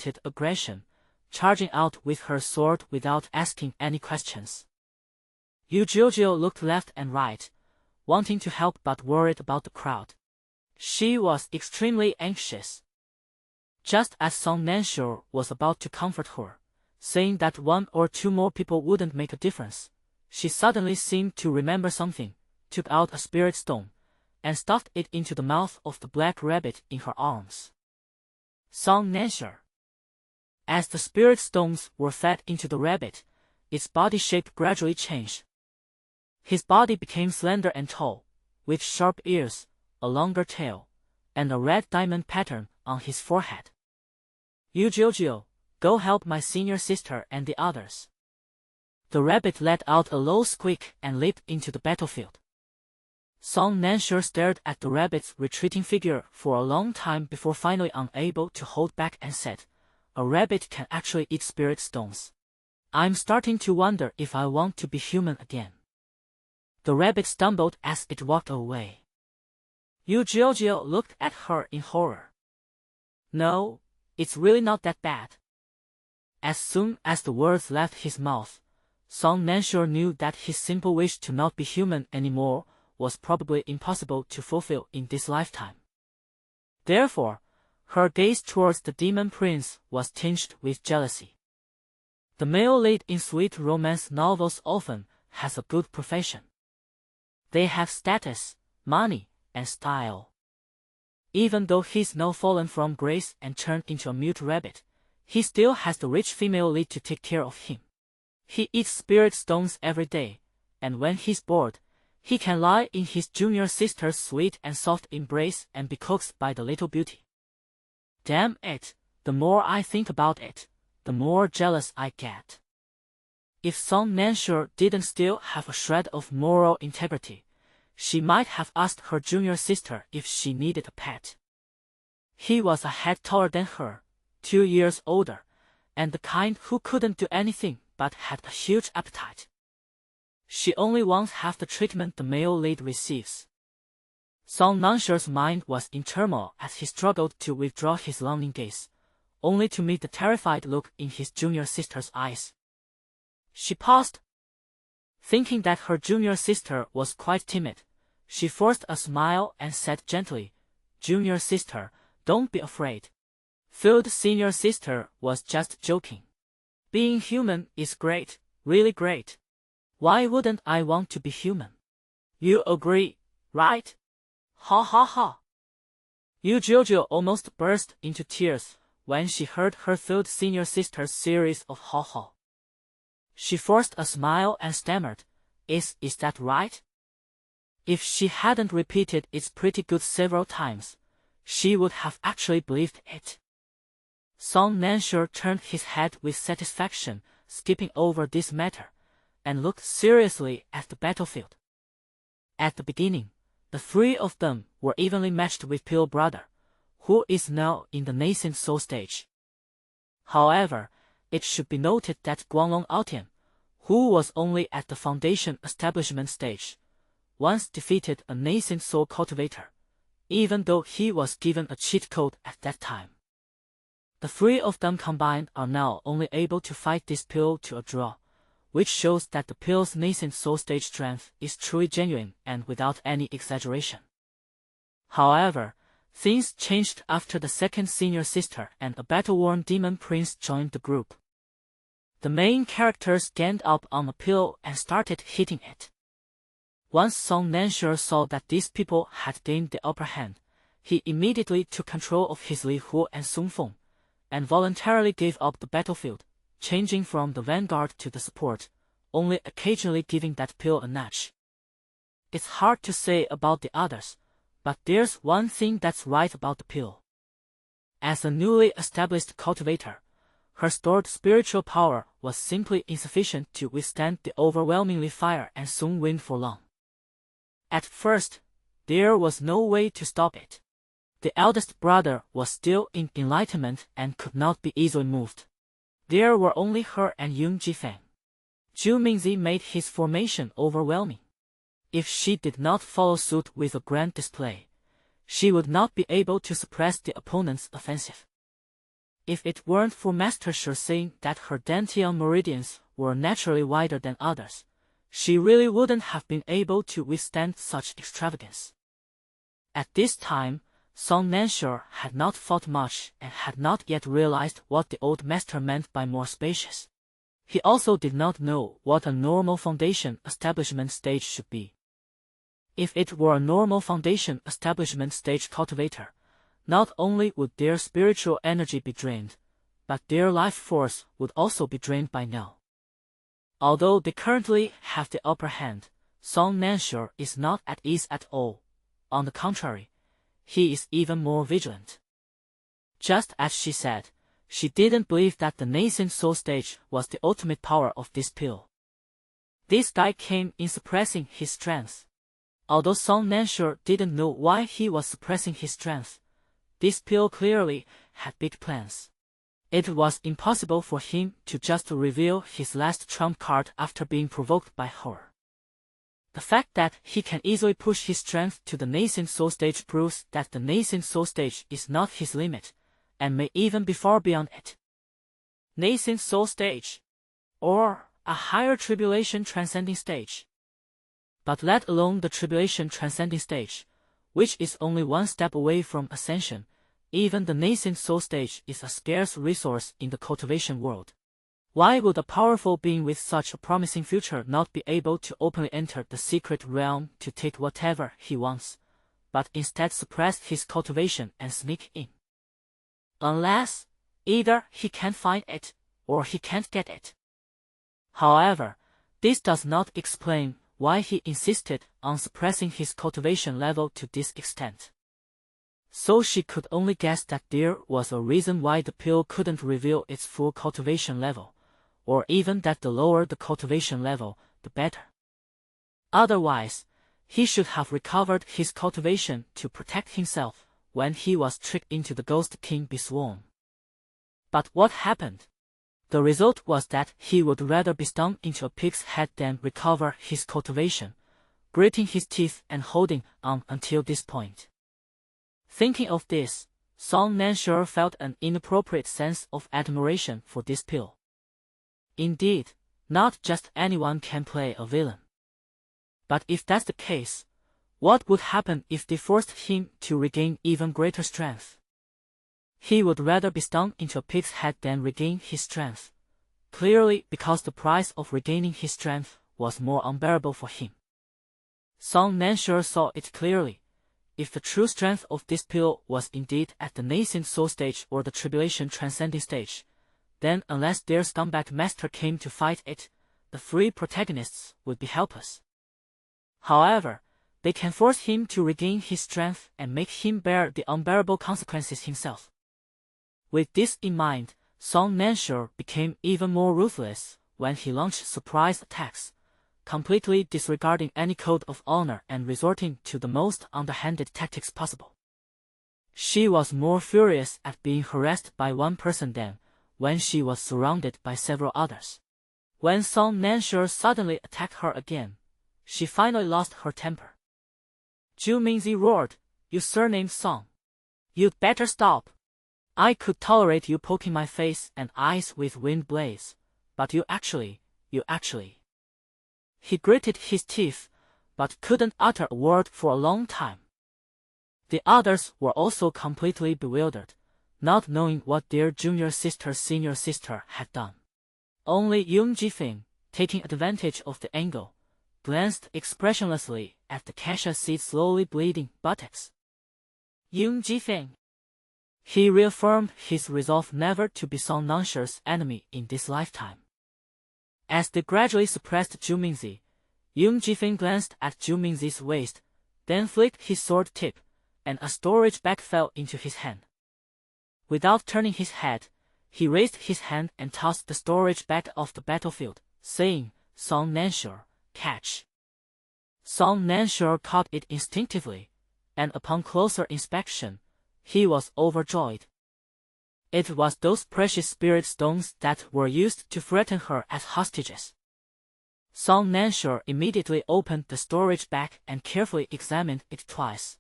unlimited aggression, charging out with her sword without asking any questions. Yu Jiujiu looked left and right, wanting to help but worried about the crowd. She was extremely anxious. Just as Song Nanshu was about to comfort her, saying that 1 or 2 more people wouldn't make a difference, she suddenly seemed to remember something, took out a spirit stone, and stuffed it into the mouth of the black rabbit in her arms. Song Nanshu. As the spirit stones were fed into the rabbit, its body shape gradually changed. His body became slender and tall, with sharp ears, a longer tail, and a red diamond pattern on his forehead. Yu Jiujiu, go help my senior sister and the others. The rabbit let out a low squeak and leaped into the battlefield. Song Nanshu stared at the rabbit's retreating figure for a long time before finally unable to hold back and said, "A rabbit can actually eat spirit stones. I'm starting to wonder if I want to be human again." The rabbit stumbled as it walked away. Yu Jiujiu looked at her in horror. "No, it's really not that bad." As soon as the words left his mouth, Song Nanshu knew that his simple wish to not be human anymore was probably impossible to fulfill in this lifetime. Therefore, her gaze towards the demon prince was tinged with jealousy. The male lead in sweet romance novels often has a good profession. They have status, money, and style. Even though he's now fallen from grace and turned into a mute rabbit, he still has the rich female lead to take care of him. He eats spirit stones every day, and when he's bored, he can lie in his junior sister's sweet and soft embrace and be coaxed by the little beauty. Damn it, the more I think about it, the more jealous I get. If Song Nanshu didn't still have a shred of moral integrity, she might have asked her junior sister if she needed a pet. He was a head taller than her, 2 years older, and the kind who couldn't do anything but had a huge appetite. She only wants half the treatment the male lead receives. Song Nanshu's mind was in turmoil as he struggled to withdraw his longing gaze, only to meet the terrified look in his junior sister's eyes. She paused. Thinking that her junior sister was quite timid, she forced a smile and said gently, "Junior sister, don't be afraid." Third senior sister was just joking. Being human is great, really great. Why wouldn't I want to be human? You agree, right? Ha ha ha. Yu Jiujiu almost burst into tears when she heard her third senior sister's series of ha ha. She forced a smile and stammered, Is that right?" If she hadn't repeated "it's pretty good" several times, she would have actually believed it. Song Nanshu turned his head with satisfaction, skipping over this matter, and looked seriously at the battlefield. At the beginning, the 3 of them were evenly matched with Pill Brother, who is now in the nascent soul stage. However, it should be noted that Guanglong Aotian, who was only at the foundation establishment stage, once defeated a nascent soul cultivator, even though he was given a cheat code at that time. The 3 of them combined are now only able to fight this pill to a draw, which shows that the pill's nascent soul stage strength is truly genuine and without any exaggeration. However, things changed after the second senior sister and a battle-worn demon prince joined the group. The main characters ganged up on a pill and started hitting it. Once Song Nanshu saw that these people had gained the upper hand, he immediately took control of his Li Hu and Sun Feng, and voluntarily gave up the battlefield, changing from the vanguard to the support, only occasionally giving that pill a nudge. It's hard to say about the others, but there's one thing that's right about the pill. As a newly established cultivator, her stored spiritual power was simply insufficient to withstand the overwhelmingly fire and soon wind for long. At first, there was no way to stop it. The eldest brother was still in enlightenment and could not be easily moved. There were only her and Yun Jifeng. Zhu Mingzi made his formation overwhelming. If she did not follow suit with a grand display, she would not be able to suppress the opponent's offensive. If it weren't for Master Shi saying that her dantian meridians were naturally wider than others, she really wouldn't have been able to withstand such extravagance. At this time, Song Nanshe had not thought much and had not yet realized what the old master meant by more spacious. He also did not know what a normal foundation establishment stage should be. If it were a normal foundation establishment stage cultivator, not only would their spiritual energy be drained, but their life force would also be drained by now. Although they currently have the upper hand, Song Nanshe is not at ease at all. On the contrary, he is even more vigilant. Just as she said, she didn't believe that the nascent soul stage was the ultimate power of this pill. This guy came in suppressing his strength. Although Song Nanshe didn't know why he was suppressing his strength, this pill clearly had big plans. It was impossible for him to just reveal his last trump card after being provoked by her. The fact that he can easily push his strength to the nascent soul stage proves that the nascent soul stage is not his limit, and may even be far beyond it. Nascent soul stage, or a higher tribulation transcending stage. But let alone the tribulation transcending stage, which is only one step away from ascension, even the nascent soul stage is a scarce resource in the cultivation world. Why would a powerful being with such a promising future not be able to openly enter the secret realm to take whatever he wants, but instead suppress his cultivation and sneak in? Unless, either he can't find it, or he can't get it. However, this does not explain why he insisted on suppressing his cultivation level to this extent. So she could only guess that there was a reason why the pill couldn't reveal its full cultivation level, or even that the lower the cultivation level, the better. Otherwise, he should have recovered his cultivation to protect himself when he was tricked into the Ghost King Bee Swarm. But what happened? The result was that he would rather be stung into a pig's head than recover his cultivation, gritting his teeth and holding on until this point. Thinking of this, Song Nanshe felt an inappropriate sense of admiration for this pill. Indeed, not just anyone can play a villain. But if that's the case, what would happen if they forced him to regain even greater strength? He would rather be stung into a pig's head than regain his strength, clearly because the price of regaining his strength was more unbearable for him. Song Nanshe saw it clearly. If the true strength of this pill was indeed at the nascent soul stage or the tribulation transcending stage, then unless their scumbag master came to fight it, the three protagonists would be helpless. However, they can force him to regain his strength and make him bear the unbearable consequences himself. With this in mind, Song Nanshe became even more ruthless when he launched surprise attacks, completely disregarding any code of honor and resorting to the most underhanded tactics possible. She was more furious at being harassed by one person than when she was surrounded by several others. When Song Nanshe suddenly attacked her again, she finally lost her temper. Zhu Mingzi roared, "You surnamed Song. You'd better stop. I could tolerate you poking my face and eyes with wind blades, but you actually. He gritted his teeth, but couldn't utter a word for a long time. The others were also completely bewildered, not knowing what their junior senior sister had done. Only Yung Jifeng, taking advantage of the angle, glanced expressionlessly at the cassia seed's slowly bleeding buttocks. Yung Jifeng. He reaffirmed his resolve never to be Song Nanshe's enemy in this lifetime. As they gradually suppressed Zhu Mingzi, Yung Jifeng glanced at Zhu Mingzi's waist, then flicked his sword tip, and a storage bag fell into his hand. Without turning his head, he raised his hand and tossed the storage bag off the battlefield, saying, "Song Nanshe, catch." Song Nanshe caught it instinctively, and upon closer inspection, he was overjoyed. It was those precious spirit stones that were used to threaten her as hostages. Song Nanshe immediately opened the storage bag and carefully examined it twice.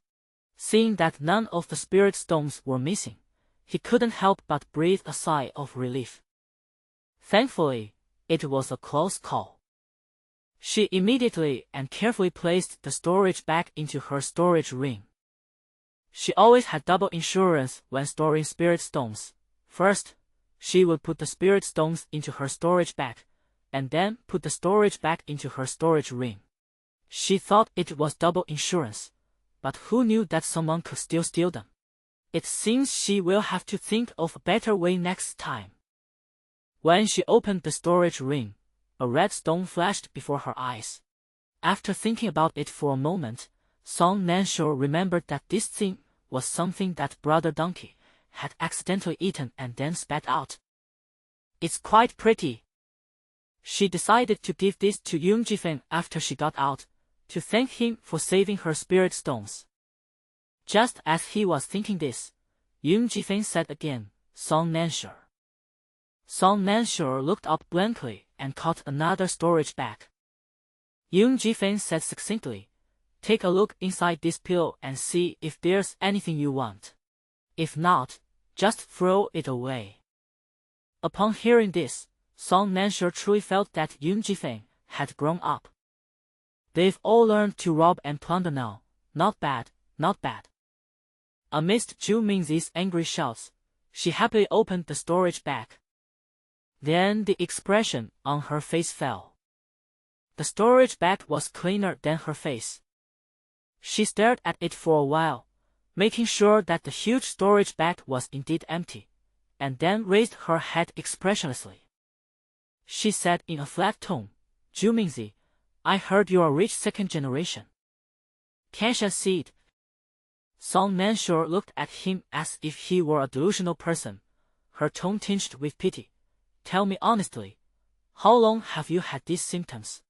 Seeing that none of the spirit stones were missing, he couldn't help but breathe a sigh of relief. Thankfully, it was a close call. She immediately and carefully placed the storage bag into her storage ring. She always had double insurance when storing spirit stones. First, she would put the spirit stones into her storage bag, and then put the storage bag into her storage ring. She thought it was double insurance, but who knew that someone could still steal them? It seems she will have to think of a better way next time. When she opened the storage ring, a red stone flashed before her eyes. After thinking about it for a moment, Song Nansho remembered that this thing was something that Brother Donkey had accidentally eaten and then spat out. It's quite pretty. She decided to give this to Yoon Jifeng after she got out, to thank him for saving her spirit stones. Just as he was thinking this, Yoon Jifeng said again, Song Nansho. Song Nansho looked up blankly and caught another storage bag. Yoon Jifeng said succinctly, take a look inside this pillow and see if there's anything you want. If not, just throw it away. Upon hearing this, Song Nansho truly felt that Yoon Jifeng had grown up. They've all learned to rob and plunder now. Not bad, not bad. Amidst Ju Mingzi's angry shouts, she happily opened the storage bag. Then the expression on her face fell. The storage bag was cleaner than her face. She stared at it for a while, making sure that the huge storage bag was indeed empty, and then raised her head expressionlessly. She said in a flat tone, Ju Mingzi, I heard you're a rich second generation. Can't you see it? Song Nansho looked at him as if he were a delusional person, her tone tinged with pity. Tell me honestly, how long have you had these symptoms?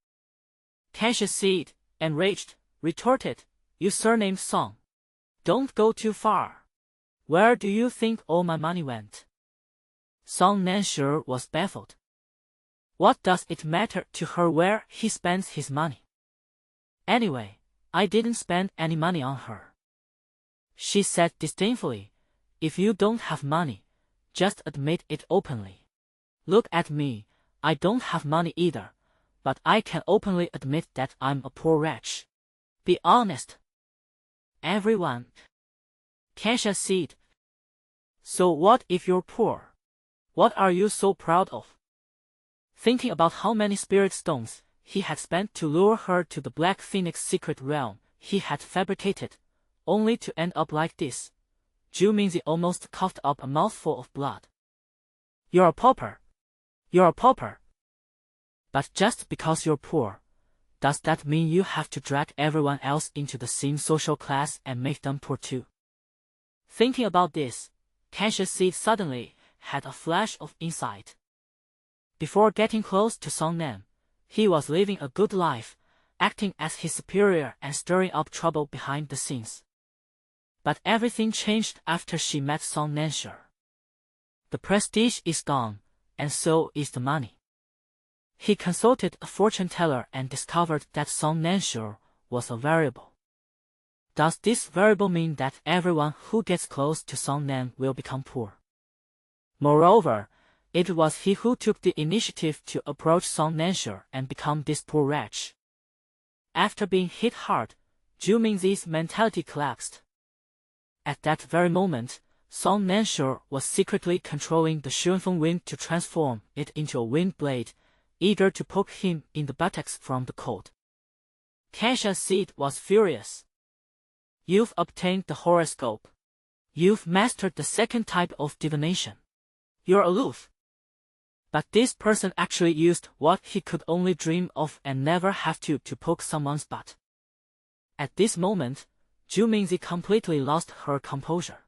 Can't you see it? Enraged, retorted, you surnamed Song. Don't go too far. Where do you think all my money went? Song Nansho was baffled. What does it matter to her where he spends his money? Anyway, I didn't spend any money on her. She said disdainfully, if you don't have money, just admit it openly. Look at me, I don't have money either, but I can openly admit that I'm a poor wretch. Be honest. Everyone. Can't you see it? So what if you're poor? What are you so proud of? Thinking about how many spirit stones he had spent to lure her to the Black Phoenix secret realm he had fabricated, only to end up like this, Ju Mingzi almost coughed up a mouthful of blood. You're a pauper. You're a pauper. But just because you're poor, does that mean you have to drag everyone else into the same social class and make them poor too? Thinking about this, Cassius Seed suddenly had a flash of insight. Before getting close to Song Nam, he was living a good life, acting as his superior and stirring up trouble behind the scenes. But everything changed after she met Song Nansho. The prestige is gone, and so is the money. He consulted a fortune teller and discovered that Song Nansho was a variable. Does this variable mean that everyone who gets close to Song Nam will become poor? Moreover, it was he who took the initiative to approach Song Nansho and become this poor wretch. After being hit hard, Ju Mingzi's mentality collapsed. At that very moment, Song Nansho was secretly controlling the Xuanfeng wind to transform it into a wind blade, eager to poke him in the buttocks from the cold. Cassius Seed was furious. You've obtained the horoscope. You've mastered the second type of divination. You're aloof. But this person actually used what he could only dream of and never have to poke someone's butt. At this moment, Ju Mingzi completely lost her composure.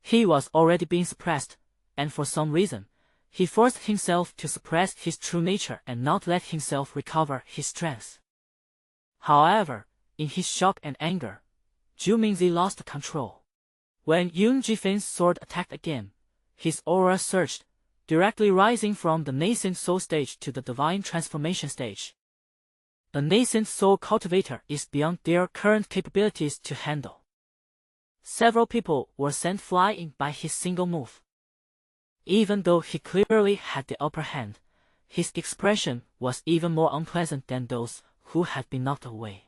He was already being suppressed, and for some reason, he forced himself to suppress his true nature and not let himself recover his strength. However, in his shock and anger, Ju Mingzi lost control. When Yoon Jifen's sword attacked again, his aura surged, directly rising from the nascent soul stage to the divine transformation stage. The nascent soul cultivator is beyond their current capabilities to handle. Several people were sent flying by his single move. Even though he clearly had the upper hand, his expression was even more unpleasant than those who had been knocked away.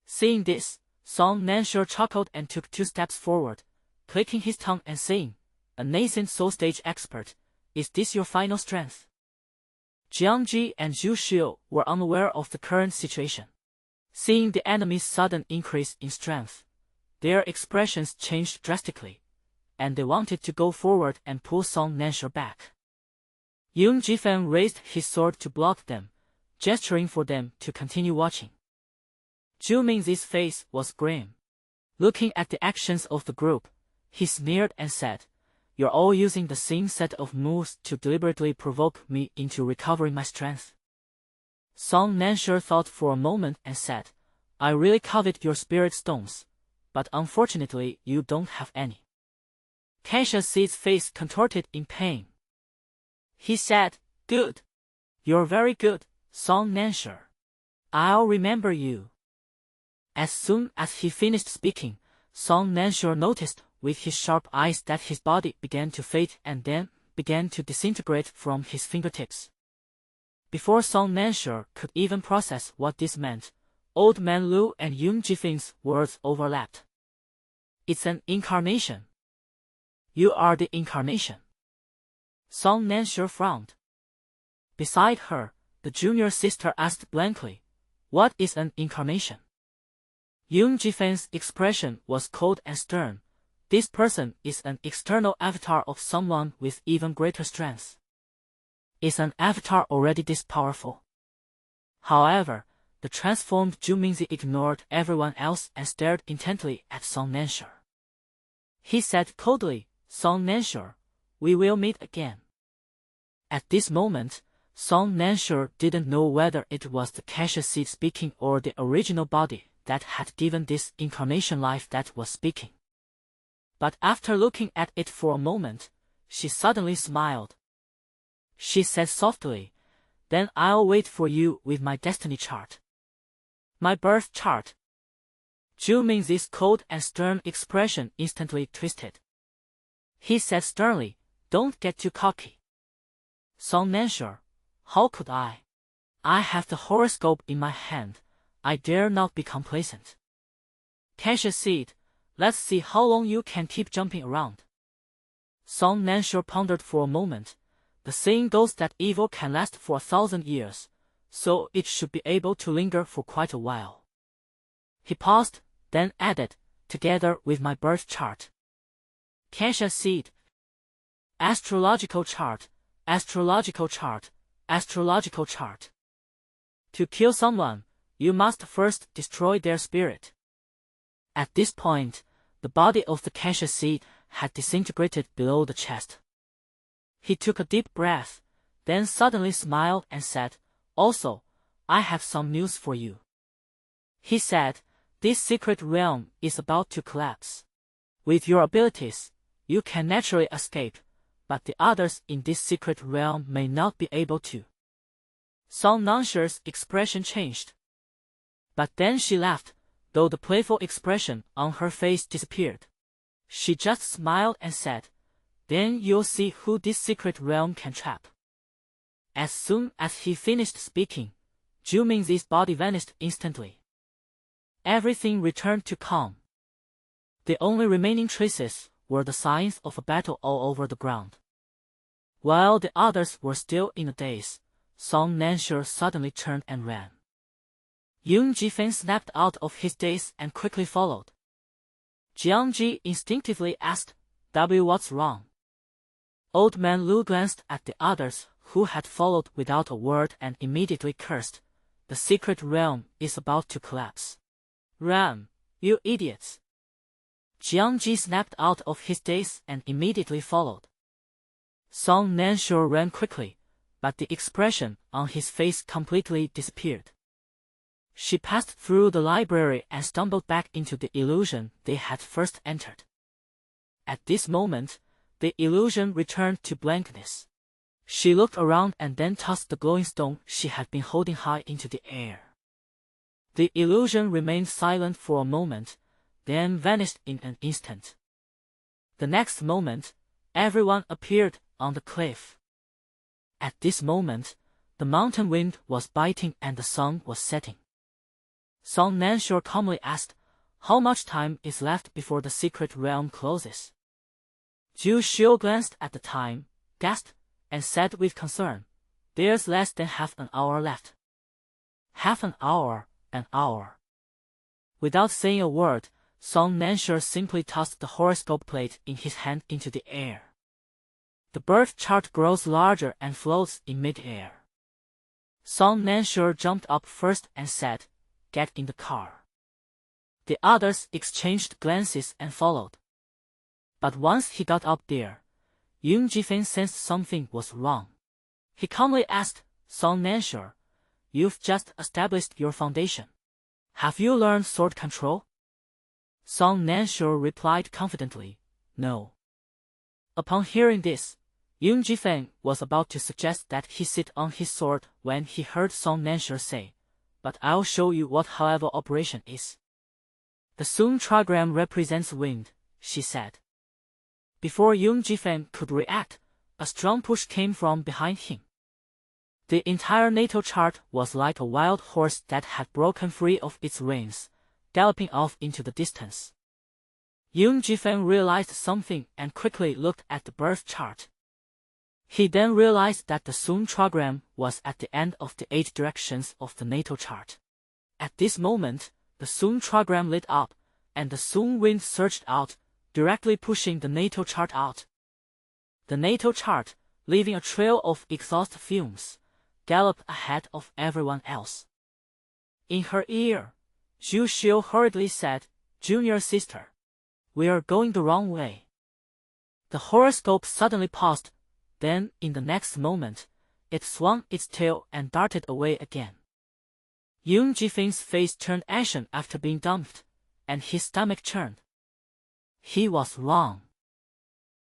Seeing this, Song Nansure chuckled and took 2 steps forward, clicking his tongue and saying, "A nascent soul stage expert, is this your final strength?" Jiangji and Zhu Xiu were unaware of the current situation. Seeing the enemy's sudden increase in strength, their expressions changed drastically, and they wanted to go forward and pull Song Nansure back. Yung Jifeng raised his sword to block them, gesturing for them to continue watching. Zhu Mingzi's face was grim. Looking at the actions of the group, he sneered and said, "You're all using the same set of moves to deliberately provoke me into recovering my strength." Song Nansure thought for a moment and said, "I really covet your spirit stones, but unfortunately you don't have any." Cassius Seed's face contorted in pain. He said, "Good. You're very good, Song Nansure. I'll remember you." As soon as he finished speaking, Song Nansure noticed with his sharp eyes that his body began to fade and then began to disintegrate from his fingertips. Before Song Nansure could even process what this meant, Old Man Lu and Yung Jifeng's words overlapped. "It's an incarnation. You are the incarnation." Song Nansure frowned. Beside her, the junior sister asked blankly, "What is an incarnation?" Yung Jifeng's expression was cold and stern. "This person is an external avatar of someone with even greater strength." "Is an avatar already this powerful?" However, the transformed Zhu Mingzi ignored everyone else and stared intently at Song Nansure. He said coldly, "Song Nansure, we will meet again." At this moment, Song Nansure didn't know whether it was the Cassius Seed speaking or the original body that had given this incarnation life that was speaking. But after looking at it for a moment, she suddenly smiled. She said softly, "Then I'll wait for you with my destiny chart." "My birth chart?" Zhu Mingzi's cold and stern expression instantly twisted. He said sternly, "Don't get too cocky." "Song Nansure, how could I? I have the horoscope in my hand. I dare not be complacent." Cassius Seed, "Let's see how long you can keep jumping around." Song Nansure pondered for a moment. The saying goes that evil can last for 1,000 years, so it should be able to linger for quite a while. He paused, then added, "Together with my birth chart." Cassius Seed, "Astrological chart, astrological chart, astrological chart. To kill someone, you must first destroy their spirit." At this point, the body of the Cassius Seed had disintegrated below the chest. He took a deep breath, then suddenly smiled and said, "Also, I have some news for you." He said, "This secret realm is about to collapse. With your abilities, you can naturally escape, but the others in this secret realm may not be able to." Song Nanshure's expression changed. But then she laughed, though the playful expression on her face disappeared. She just smiled and said, "Then you'll see who this secret realm can trap." As soon as he finished speaking, Zhu Mingzi's body vanished instantly. Everything returned to calm. The only remaining traces were the signs of a battle all over the ground. While the others were still in a daze, Song Nansure suddenly turned and ran. Yung Jifeng snapped out of his daze and quickly followed. Jiangji instinctively asked, "What's wrong?" Old Man Lu glanced at the others who had followed without a word and immediately cursed, "The secret realm is about to collapse. Ram, you idiots." Jiangji snapped out of his daze and immediately followed. Song Nansure ran quickly, but the expression on his face completely disappeared. She passed through the library and stumbled back into the illusion they had first entered. At this moment, the illusion returned to blankness. She looked around and then tossed the glowing stone she had been holding high into the air. The illusion remained silent for a moment, then vanished in an instant. The next moment, everyone appeared on the cliff. At this moment, the mountain wind was biting and the sun was setting. Song Nansure calmly asked, "How much time is left before the secret realm closes?" Zhu Xiu glanced at the time, gasped, and said with concern, "There's less than half an hour left." Half an hour, an hour. Without saying a word, Song Nansure simply tossed the horoscope plate in his hand into the air. The birth chart grows larger and floats in mid-air. Song Nansure jumped up first and said, "Get in the car." The others exchanged glances and followed. But once he got up there, Yun Jifeng sensed something was wrong. He calmly asked, "Song Nansure, you've just established your foundation. Have you learned sword control?" Song Nansure replied confidently, "No." Upon hearing this, Yun Jifeng was about to suggest that he sit on his sword when he heard Song Nansure say, "But I'll show you what however operation is." "The Sun trigram represents wind," she said. Before Yun Jifeng could react, a strong push came from behind him. The entire natal chart was like a wild horse that had broken free of its reins, galloping off into the distance. Yun Jifeng realized something and quickly looked at the birth chart. He then realized that the Sun trigram was at the end of the 8 directions of the natal chart. At this moment, the Sun trigram lit up, and the Sun wind surged out, directly pushing the natal chart out. The natal chart, leaving a trail of exhaust fumes, galloped ahead of everyone else. In her ear, Zhu Xiu hurriedly said, "Junior sister, we are going the wrong way." The horoscope suddenly paused, then in the next moment, it swung its tail and darted away again. Yun Jifeng's face turned ashen after being dumped, and his stomach churned. He was wrong.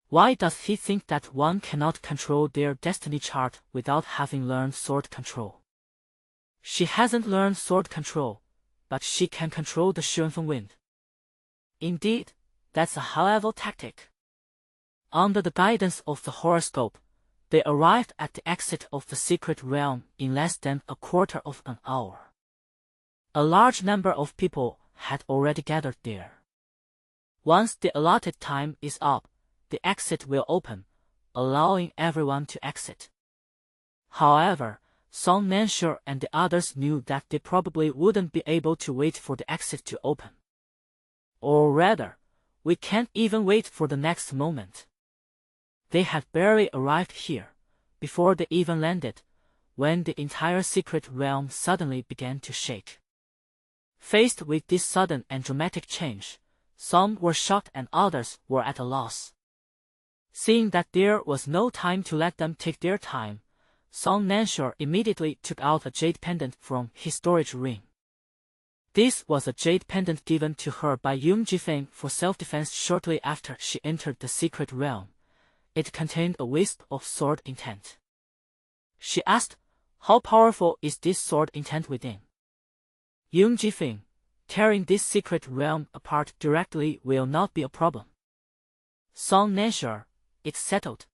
Why does he think that one cannot control their destiny chart without having learned sword control? She hasn't learned sword control, but she can control the Xuanfeng wind. Indeed, that's a high-level tactic. Under the guidance of the horoscope, they arrived at the exit of the secret realm in less than a quarter of an hour. A large number of people had already gathered there. Once the allotted time is up, the exit will open, allowing everyone to exit. However, Song Nansure and the others knew that they probably wouldn't be able to wait for the exit to open. Or rather, we can't even wait for the next moment. They had barely arrived here, before they even landed, when the entire secret realm suddenly began to shake. Faced with this sudden and dramatic change, some were shocked and others were at a loss. Seeing that there was no time to let them take their time, Song Nansure immediately took out a jade pendant from his storage ring. This was a jade pendant given to her by Yun Jifeng for self-defense shortly after she entered the secret realm. It contained a wisp of sword intent. She asked, "How powerful is this sword intent within?" Yun Jifeng, "Tearing this secret realm apart directly will not be a problem." Song Nansure, "It's settled."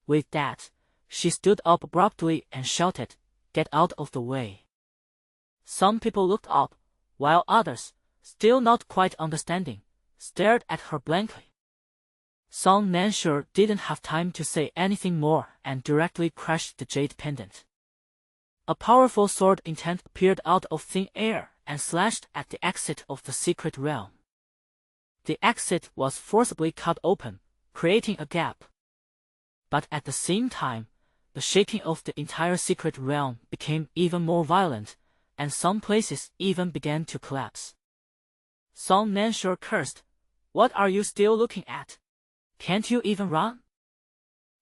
With that, she stood up abruptly and shouted, "Get out of the way." Some people looked up, while others, still not quite understanding, stared at her blankly. Song Nansure didn't have time to say anything more and directly crushed the jade pendant. A powerful sword intent appeared out of thin air and slashed at the exit of the secret realm. The exit was forcibly cut open, creating a gap. But at the same time, the shaking of the entire secret realm became even more violent, and some places even began to collapse. Song Nansure cursed, "What are you still looking at? Can't you even run?"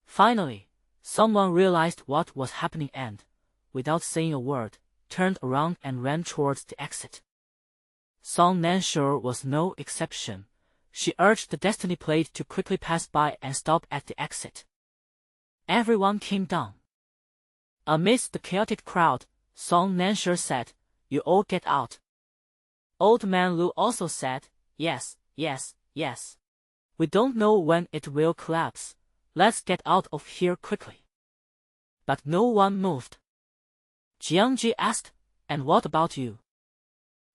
Finally, someone realized what was happening and, without saying a word, turned around and ran towards the exit. Song Nansure was no exception. She urged the destiny plate to quickly pass by and stop at the exit. Everyone came down. Amidst the chaotic crowd, Song Nansure said, "You all get out." Old Man Lu also said, yes, yes, yes. We don't know when it will collapse. Let's get out of here quickly. But no one moved. Jiangji asked, and what about you?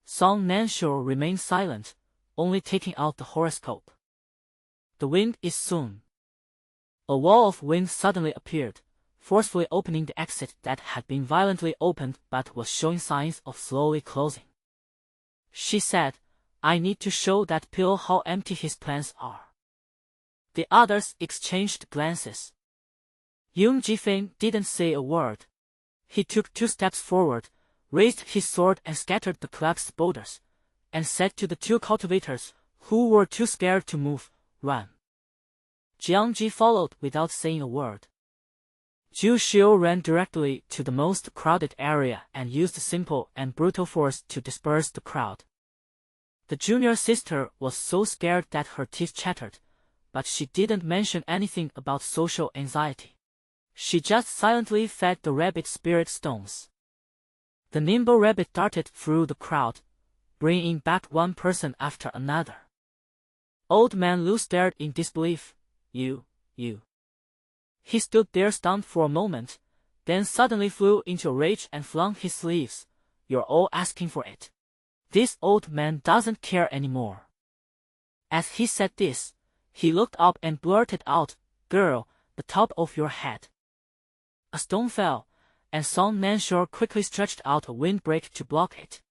Song Nanshu remained silent, only taking out the horoscope. The wind is soon. A wall of wind suddenly appeared, forcefully opening the exit that had been violently opened but was showing signs of slowly closing. She said, I need to show that pillow how empty his plans are. The others exchanged glances. Yoon Ji-fin didn't say a word. He took 2 steps forward, raised his sword and scattered the collapsed boulders, and said to the 2 cultivators, who were too scared to move, run. Jiangji followed without saying a word. Zhu Xiu ran directly to the most crowded area and used simple and brutal force to disperse the crowd. The junior sister was so scared that her teeth chattered, but she didn't mention anything about social anxiety. She just silently fed the rabbit spirit stones. The nimble rabbit darted through the crowd, bringing back one person after another. Old Man Lu stared in disbelief. You. He stood there stunned for a moment, then suddenly flew into a rage and flung his sleeves. You're all asking for it. This old man doesn't care anymore. As he said this, he looked up and blurted out, Girl, the top of your head. A stone fell, and Song Nanshu quickly stretched out a windbreak to block it.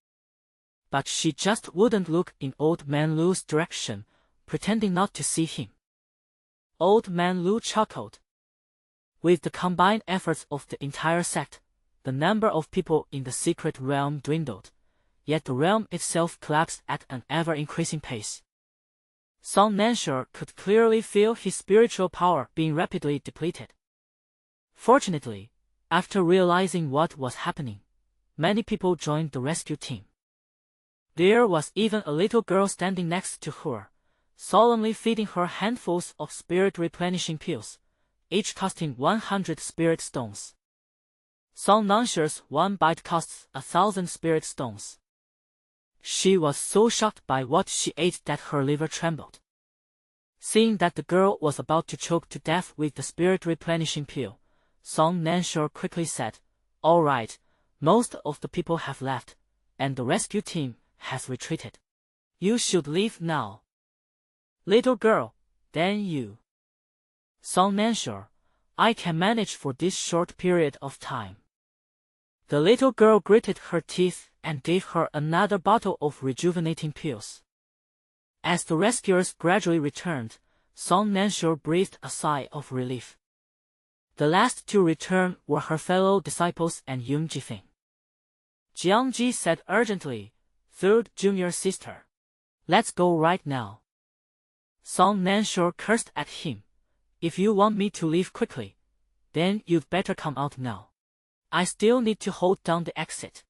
But she just wouldn't look in Old Man Lu's direction, pretending not to see him. Old Man Lu chuckled. With the combined efforts of the entire sect, the number of people in the secret realm dwindled, yet the realm itself collapsed at an ever-increasing pace. Song Nanshu could clearly feel his spiritual power being rapidly depleted. Fortunately, after realizing what was happening, many people joined the rescue team. There was even a little girl standing next to her, solemnly feeding her handfuls of spirit-replenishing pills, each costing 100 spirit stones. Song Nanshu's one bite costs 1,000 spirit stones. She was so shocked by what she ate that her liver trembled. Seeing that the girl was about to choke to death with the spirit-replenishing pill, Song Nanshu quickly said, All right, most of the people have left, and the rescue team has retreated. You should leave now. Little girl, then you. Song Nanshu, I can manage for this short period of time. The little girl gritted her teeth and gave her another bottle of rejuvenating pills. As the rescuers gradually returned, Song Nanshu breathed a sigh of relief. The last to return were her fellow disciples and Yoon Ji-fin. Jiangji said urgently, Third junior sister. Let's go right now. Song Nanshu cursed at him. If you want me to leave quickly, then you'd better come out now. I still need to hold down the exit.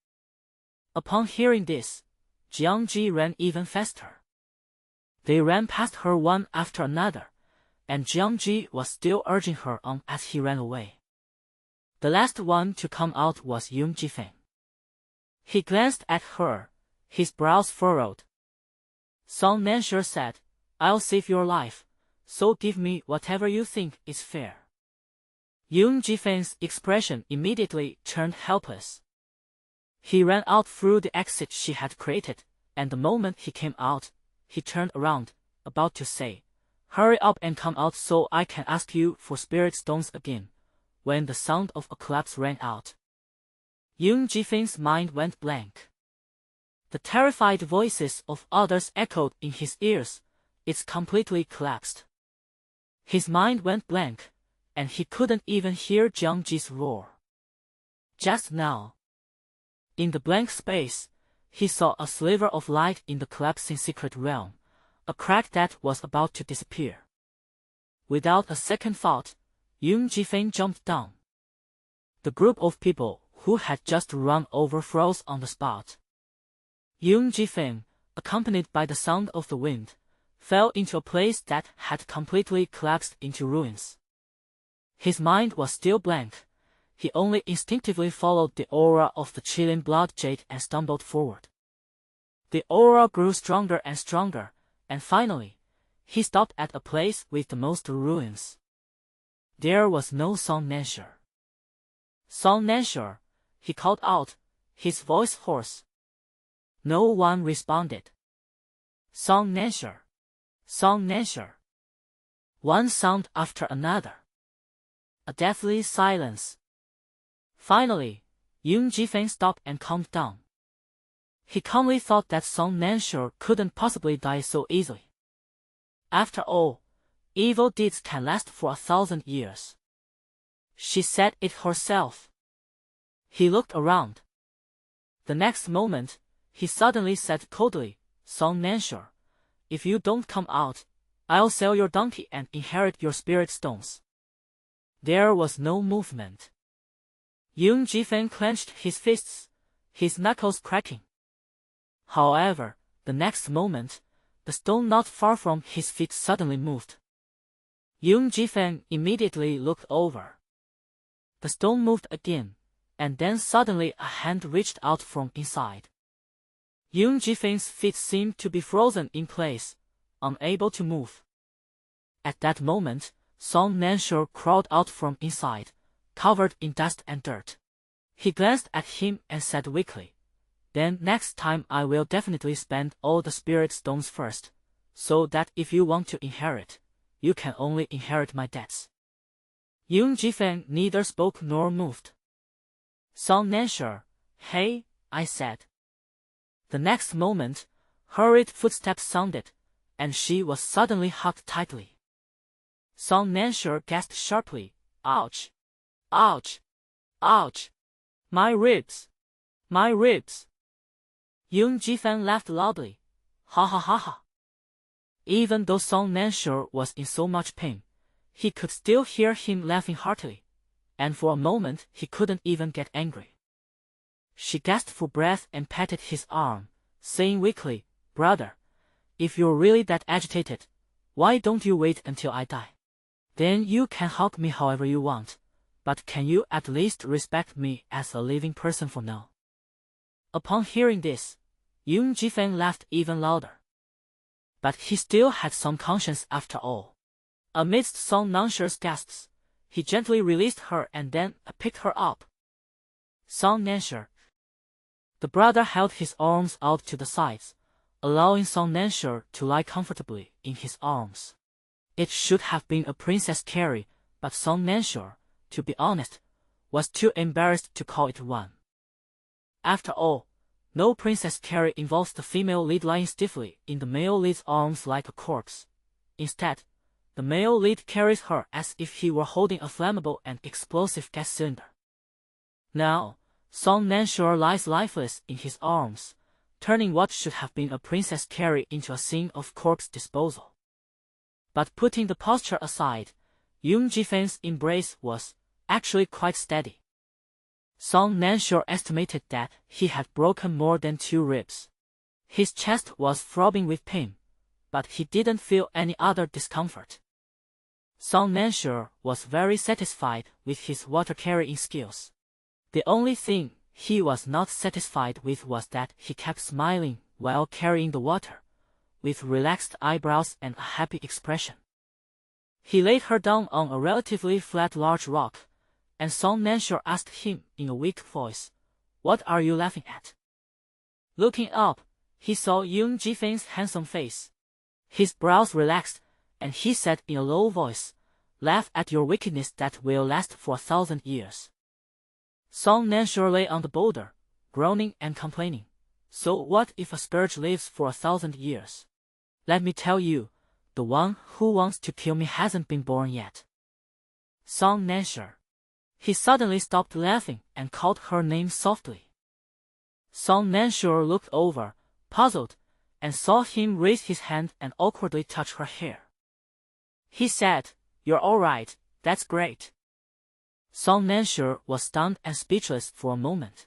Upon hearing this, Jiangji ran even faster. They ran past her one after another, and Jiangji was still urging her on as he ran away. The last one to come out was Yoon Ji-fin. He glanced at her, his brows furrowed. Song Nanshu said, I'll save your life, so give me whatever you think is fair. Yoon Ji-fin's expression immediately turned helpless. He ran out through the exit she had created, and the moment he came out, he turned around, about to say, Hurry up and come out so I can ask you for spirit stones again, when the sound of a collapse rang out. Yoon Ji-fin's mind went blank. The terrified voices of others echoed in his ears. It's completely collapsed. His mind went blank, and he couldn't even hear Jiangji's roar. Just now, in the blank space, he saw a sliver of light in the collapsing secret realm, a crack that was about to disappear. Without a second thought, Yoon Ji-fin jumped down. The group of people who had just run over froze on the spot. Yoon Ji-fin, accompanied by the sound of the wind, fell into a place that had completely collapsed into ruins. His mind was still blank. He only instinctively followed the aura of the chilling blood jade and stumbled forward. The aura grew stronger and stronger, and finally, he stopped at a place with the most ruins. There was no Song Nansher. Song Nansher, he called out, his voice hoarse. No one responded. Song Nansher. Song Nansher. One sound after another. A deathly silence. Finally, Yoon Ji-feng stopped and calmed down. He calmly thought that Song Nansher couldn't possibly die so easily. After all, evil deeds can last for 1,000 years. She said it herself. He looked around. The next moment, he suddenly said coldly, Song Nansher, if you don't come out, I'll sell your donkey and inherit your spirit stones. There was no movement. Yoon Ji-feng clenched his fists, his knuckles cracking. However, the next moment, the stone not far from his feet suddenly moved. Yoon Ji-feng immediately looked over. The stone moved again, and then suddenly a hand reached out from inside. Yoon Ji-feng's feet seemed to be frozen in place, unable to move. At that moment, Song Nansher crawled out from inside, covered in dust and dirt. He glanced at him and said weakly, Then next time I will definitely spend all the spirit stones first, so that if you want to inherit, you can only inherit my debts. Yoon Ji-feng neither spoke nor moved. Song Nansher, hey, I said. The next moment, hurried footsteps sounded, and she was suddenly hugged tightly. Song Nansher gasped sharply, Ouch! Ouch! Ouch! My ribs! My ribs! Yoon Ji-feng laughed loudly. Ha ha ha ha. Even though Song Nansher was in so much pain, he could still hear him laughing heartily, and for a moment he couldn't even get angry. She gasped for breath and patted his arm, saying weakly, Brother, if you're really that agitated, why don't you wait until I die? Then you can hug me however you want, but can you at least respect me as a living person for now? Upon hearing this, Yoon Ji-feng laughed even louder. But he still had some conscience after all. Amidst Song Nansher's gasps, he gently released her and then picked her up. Song Nansher. The brother held his arms out to the sides, allowing Song Nansher to lie comfortably in his arms. It should have been a Princess Carrie, but Song Nansher, to be honest, was too embarrassed to call it one. After all, no Princess Carrie involves the female lead lying stiffly in the male lead's arms like a corpse. Instead, the male lead carries her as if he were holding a flammable and explosive gas cylinder. Now, Song Nansher lies lifeless in his arms, turning what should have been a Princess Carrie into a scene of corpse disposal. But putting the posture aside, Yoon Ji-feng's embrace was actually quite steady. Song Nansher estimated that he had broken more than 2 ribs. His chest was throbbing with pain, but he didn't feel any other discomfort. Song Nansher was very satisfied with his water-carrying skills. The only thing he was not satisfied with was that he kept smiling while carrying the water, with relaxed eyebrows and a happy expression. He laid her down on a relatively flat large rock, and Song Nansher asked him in a weak voice, What are you laughing at? Looking up, he saw Yoon Ji-feng's handsome face. His brows relaxed, and he said in a low voice, Laugh at your wickedness that will last for 1,000 years. Song Nansher lay on the boulder, groaning and complaining. So what if a scourge lives for 1,000 years? Let me tell you, the one who wants to kill me hasn't been born yet. Song Nansher. He suddenly stopped laughing and called her name softly. Song Nansher looked over, puzzled, and saw him raise his hand and awkwardly touch her hair. He said, You're all right, that's great. Song Nansher was stunned and speechless for a moment.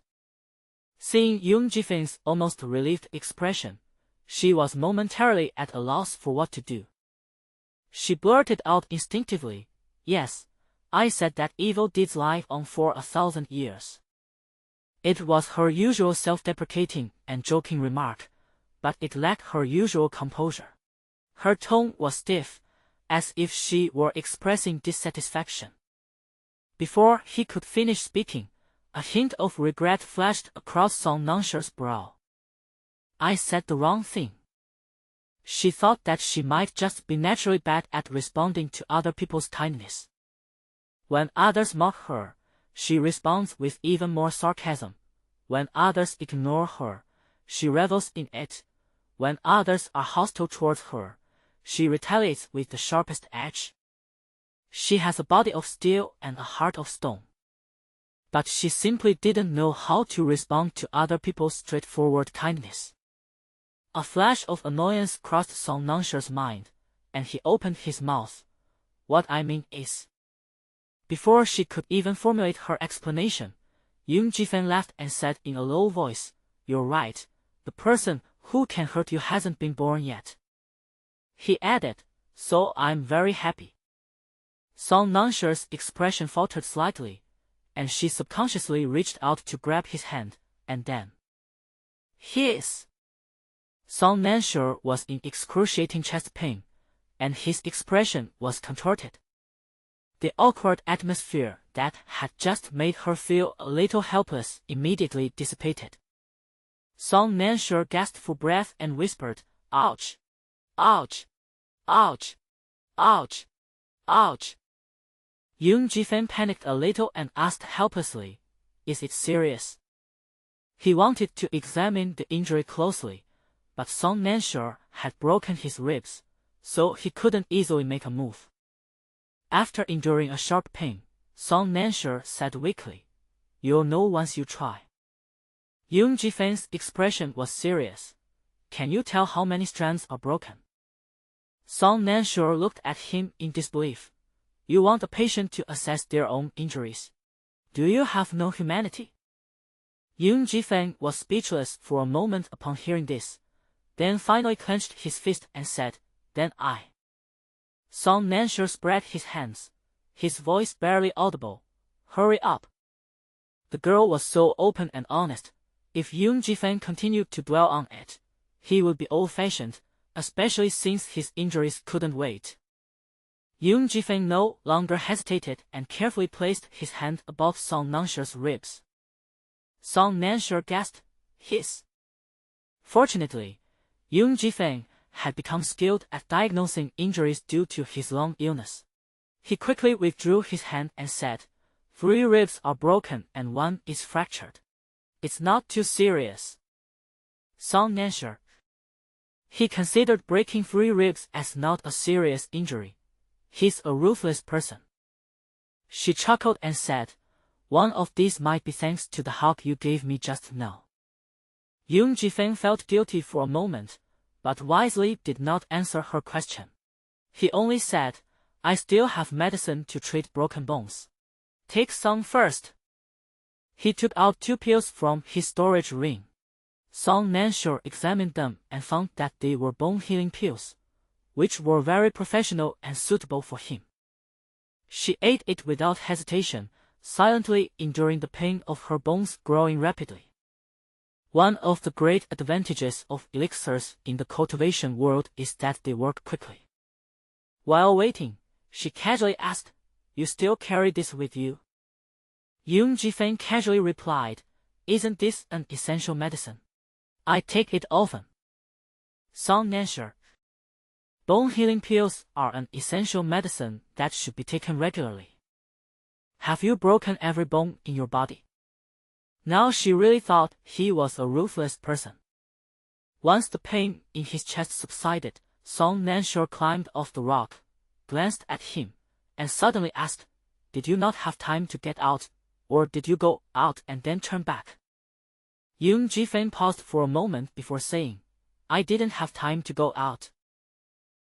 Seeing Yoon Ji-feng's almost relieved expression, she was momentarily at a loss for what to do. She blurted out instinctively, Yes, I said that evil deeds live on for 1,000 years. It was her usual self-deprecating and joking remark, but it lacked her usual composure. Her tone was stiff, as if she were expressing dissatisfaction. Before he could finish speaking, a hint of regret flashed across Song Nansher's brow. I said the wrong thing. She thought that she might just be naturally bad at responding to other people's kindness. When others mock her, she responds with even more sarcasm. When others ignore her, she revels in it. When others are hostile towards her, she retaliates with the sharpest edge. She has a body of steel and a heart of stone. But she simply didn't know how to respond to other people's straightforward kindness. A flash of annoyance crossed Song Nansher's mind, and he opened his mouth. What I mean is... Before she could even formulate her explanation, Yoon Ji-fan laughed and said in a low voice, You're right, the person who can hurt you hasn't been born yet. He added, So I'm very happy. Song Nansher's expression faltered slightly, and she subconsciously reached out to grab his hand, and then... Hiss! Song Nansher was in excruciating chest pain, and his expression was contorted. The awkward atmosphere that had just made her feel a little helpless immediately dissipated. Song Nansher gasped for breath and whispered, Ouch! Ouch! Ouch! Ouch! Ouch! Yoon Ji-fan panicked a little and asked helplessly, Is it serious? He wanted to examine the injury closely, but Song Nansher had broken his ribs, so he couldn't easily make a move. After enduring a sharp pain, Song Nansher said weakly, You'll know once you try. Yoon Ji-fan's expression was serious. Can you tell how many strands are broken? Song Nansher looked at him in disbelief. You want a patient to assess their own injuries? Do you have no humanity? Yoon Ji-fan was speechless for a moment upon hearing this, then finally clenched his fist and said, Then I. Song Nansher spread his hands, his voice barely audible. Hurry up. The girl was so open and honest. If Yoon Ji-fan continued to dwell on it, he would be old-fashioned, especially since his injuries couldn't wait. Yoon Ji-fan no longer hesitated and carefully placed his hand above Song Nansher's ribs. Song Nansher gasped, Hiss. Fortunately, Yoon Ji-fan had become skilled at diagnosing injuries due to his long illness. He quickly withdrew his hand and said, 3 ribs are broken and 1 is fractured. It's not too serious. Song Nansher. He considered breaking 3 ribs as not a serious injury. He's a ruthless person. She chuckled and said, One of these might be thanks to the hug you gave me just now. Yoon Ji-fan felt guilty for a moment, but wisely did not answer her question. He only said, I still have medicine to treat broken bones. Take some first. He took out 2 pills from his storage ring. Song Nansher examined them and found that they were bone-healing pills, which were very professional and suitable for him. She ate it without hesitation, silently enduring the pain of her bones growing rapidly. One of the great advantages of elixirs in the cultivation world is that they work quickly. While waiting, she casually asked, You still carry this with you? Yoon Ji-fan casually replied, Isn't this an essential medicine? I take it often. Song Nansher. Bone-healing pills are an essential medicine that should be taken regularly. Have you broken every bone in your body? Now she really thought he was a ruthless person. Once the pain in his chest subsided, Song Nansher climbed off the rock, glanced at him, and suddenly asked, Did you not have time to get out, or did you go out and then turn back? Yoon Ji-fan paused for a moment before saying, I didn't have time to go out.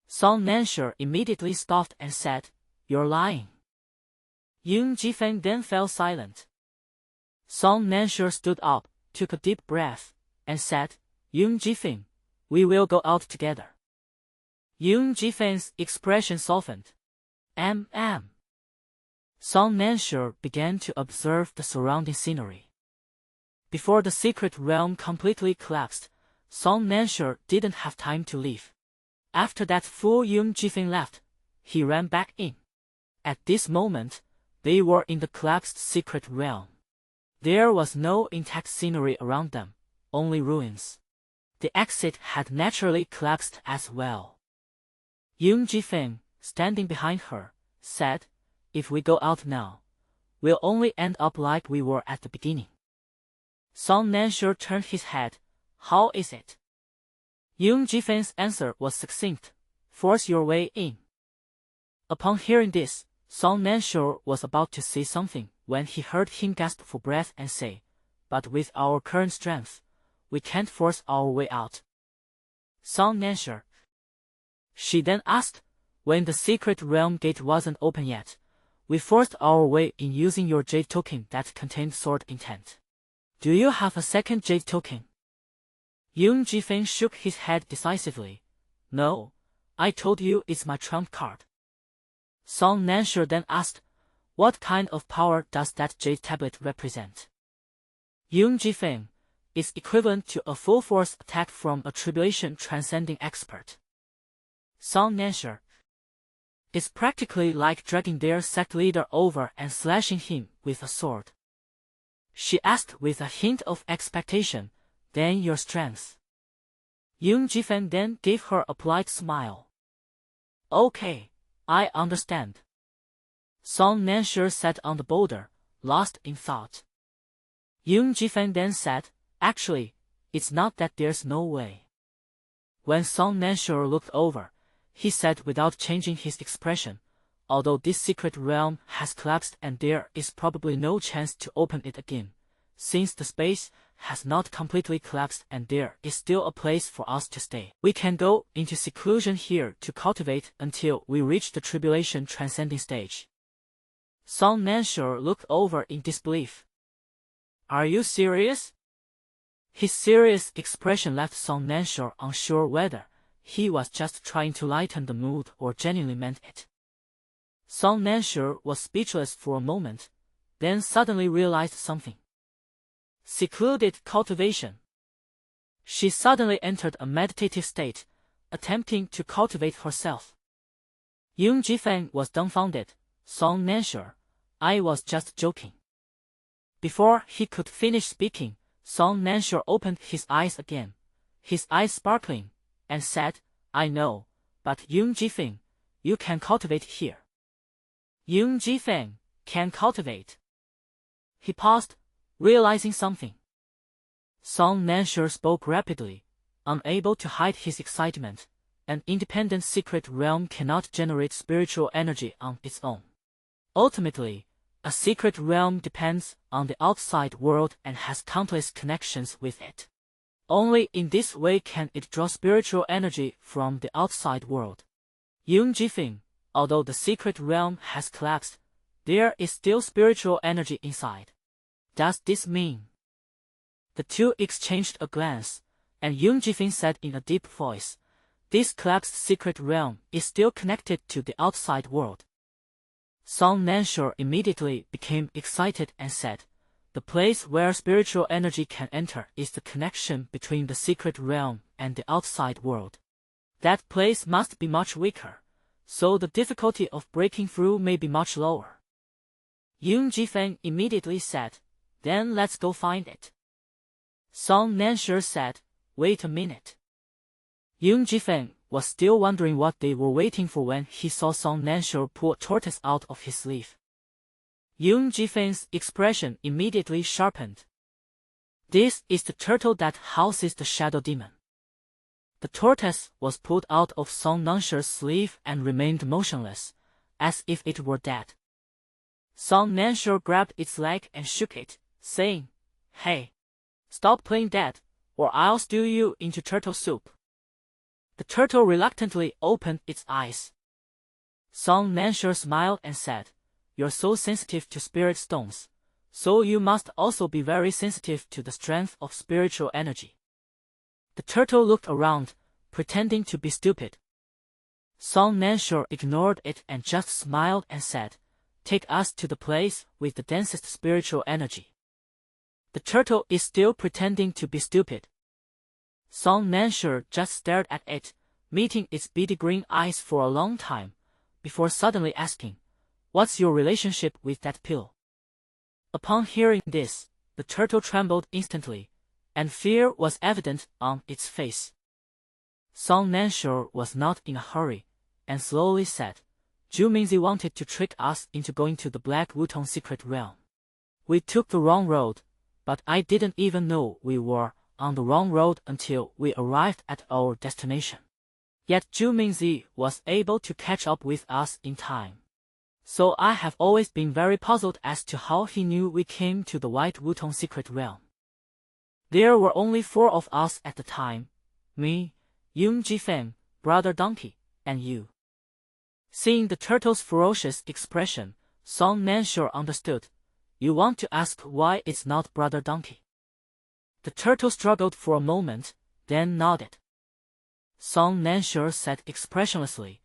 Song Nansher immediately scoffed and said, You're lying. Yoon Ji-fan then fell silent. Song Nansher stood up, took a deep breath, and said, Yoon Ji-fan, we will go out together. Yoon Ji-fan's expression softened. Song Nansher began to observe the surrounding scenery. Before the secret realm completely collapsed, Song Nansher didn't have time to leave. After that fool Young Jifeng left, he ran back in. At this moment, they were in the collapsed secret realm. There was no intact scenery around them, only ruins. The exit had naturally collapsed as well. Young Jifeng, standing behind her, said, "If we go out now, we'll only end up like we were at the beginning." Song Nanshu turned his head. "How is it?" Young Jifeng's answer was succinct. "Force your way in." Upon hearing this, Song Nanshu was about to say something when he heard him gasp for breath and say, "But with our current strength, we can't force our way out." Song Nanshu. She then asked, "When the secret realm gate wasn't open yet, we forced our way in using your jade token that contained sword intent. Do you have a second jade token?" Young Jifeng shook his head decisively. "No, I told you it's my trump card." Song Nanshu then asked, "What kind of power does that jade tablet represent?" Young Jifeng, "It's equivalent to a full force attack from a tribulation transcending expert." Song Nanshu. "It's practically like dragging their sect leader over and slashing him with a sword." She asked with a hint of expectation, "Then your strength?" Young Jifeng then gave her a polite smile. "Okay, I understand." Song Nanshu sat on the boulder, lost in thought. Young Jifeng then said, "Actually, it's not that there's no way." When Song Nanshu looked over, he said without changing his expression, "Although this secret realm has collapsed and there is probably no chance to open it again, since the space has not completely collapsed and there is still a place for us to stay, we can go into seclusion here to cultivate until we reach the tribulation transcending stage." Song Nanshu looked over in disbelief. "Are you serious?" His serious expression left Song Nanshu unsure whether he was just trying to lighten the mood or genuinely meant it. Song Nanshu was speechless for a moment, then suddenly realized something. Secluded cultivation. She suddenly entered a meditative state, attempting to cultivate herself. Young Jifeng was dumbfounded. "Song Nanshu, I was just joking." Before he could finish speaking, Song Nanshu opened his eyes again, his eyes sparkling, and said, "I know, but Young Jifeng, you can cultivate here." Young Jifeng can cultivate. He paused, realizing something. Song Nanshu spoke rapidly, unable to hide his excitement. An independent secret realm cannot generate spiritual energy on its own. Ultimately, a secret realm depends on the outside world and has countless connections with it. Only in this way can it draw spiritual energy from the outside world. Young Jifeng, although the secret realm has collapsed, there is still spiritual energy inside. Does this mean? The two exchanged a glance, and Young Jifeng said in a deep voice, "This collapsed secret realm is still connected to the outside world." Song Nanshu immediately became excited and said, "The place where spiritual energy can enter is the connection between the secret realm and the outside world. That place must be much weaker, so the difficulty of breaking through may be much lower." Young Jifeng immediately said, "Then let's go find it." Song Nanshu said, "Wait a minute." Young Jifeng was still wondering what they were waiting for when he saw Song Nanshu pull a tortoise out of his sleeve. Young Jifeng's expression immediately sharpened. "This is the turtle that houses the shadow demon." The tortoise was pulled out of Song Nanshu's sleeve and remained motionless, as if it were dead. Song Nanshu grabbed its leg and shook it, saying, "Hey, stop playing dead, or I'll stew you into turtle soup." The turtle reluctantly opened its eyes. Song Nanshu smiled and said, "You're so sensitive to spirit stones, so you must also be very sensitive to the strength of spiritual energy." The turtle looked around, pretending to be stupid. Song Nanshu ignored it and just smiled and said, "Take us to the place with the densest spiritual energy." The turtle is still pretending to be stupid. Song Nanshu just stared at it, meeting its beady green eyes for a long time, before suddenly asking, "What's your relationship with that pill?" Upon hearing this, the turtle trembled instantly, and fear was evident on its face. Song Nansure was not in a hurry, and slowly said, "Juminzi wanted to trick us into going to the Black Wutong secret realm. We took the wrong road, but I didn't even know we were on the wrong road until we arrived at our destination. Yet Juminzi was able to catch up with us in time. So I have always been very puzzled as to how he knew we came to the White Wutong secret realm. There were only 4 of us at the time, me, Yung Jifeng, Brother Donkey, and you." Seeing the turtle's ferocious expression, Song Nansure understood. "You want to ask why it's not Brother Donkey?" The turtle struggled for a moment, then nodded. Song Nansure said expressionlessly,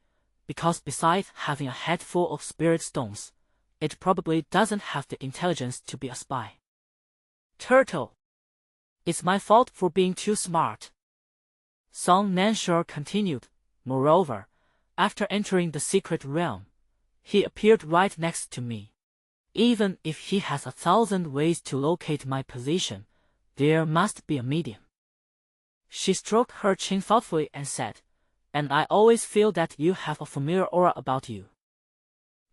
"Because besides having a head full of spirit stones, it probably doesn't have the intelligence to be a spy." "Turtle, it's my fault for being too smart." Song Nansure continued. "Moreover, after entering the secret realm, he appeared right next to me. Even if he has 1,000 ways to locate my position, there must be a medium." She stroked her chin thoughtfully and said, "And I always feel that you have a familiar aura about you."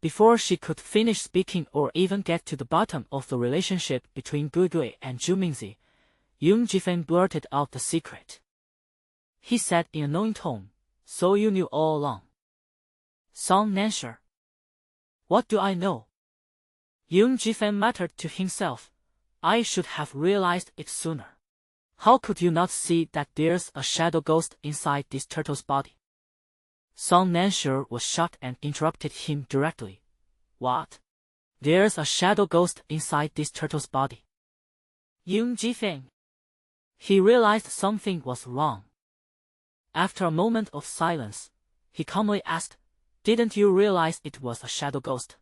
Before she could finish speaking or even get to the bottom of the relationship between Guigui and Juminzi, Yung Jifeng blurted out the secret. He said in a knowing tone, "So you knew all along." Song Nansure, "What do I know?" Yung Jifeng muttered to himself, "I should have realized it sooner. How could you not see that there's a shadow ghost inside this turtle's body?" Song Nansure was shocked and interrupted him directly. "What? There's a shadow ghost inside this turtle's body?" Yung Jifeng. He realized something was wrong. After a moment of silence, he calmly asked, "Didn't you realize it was a shadow ghost?"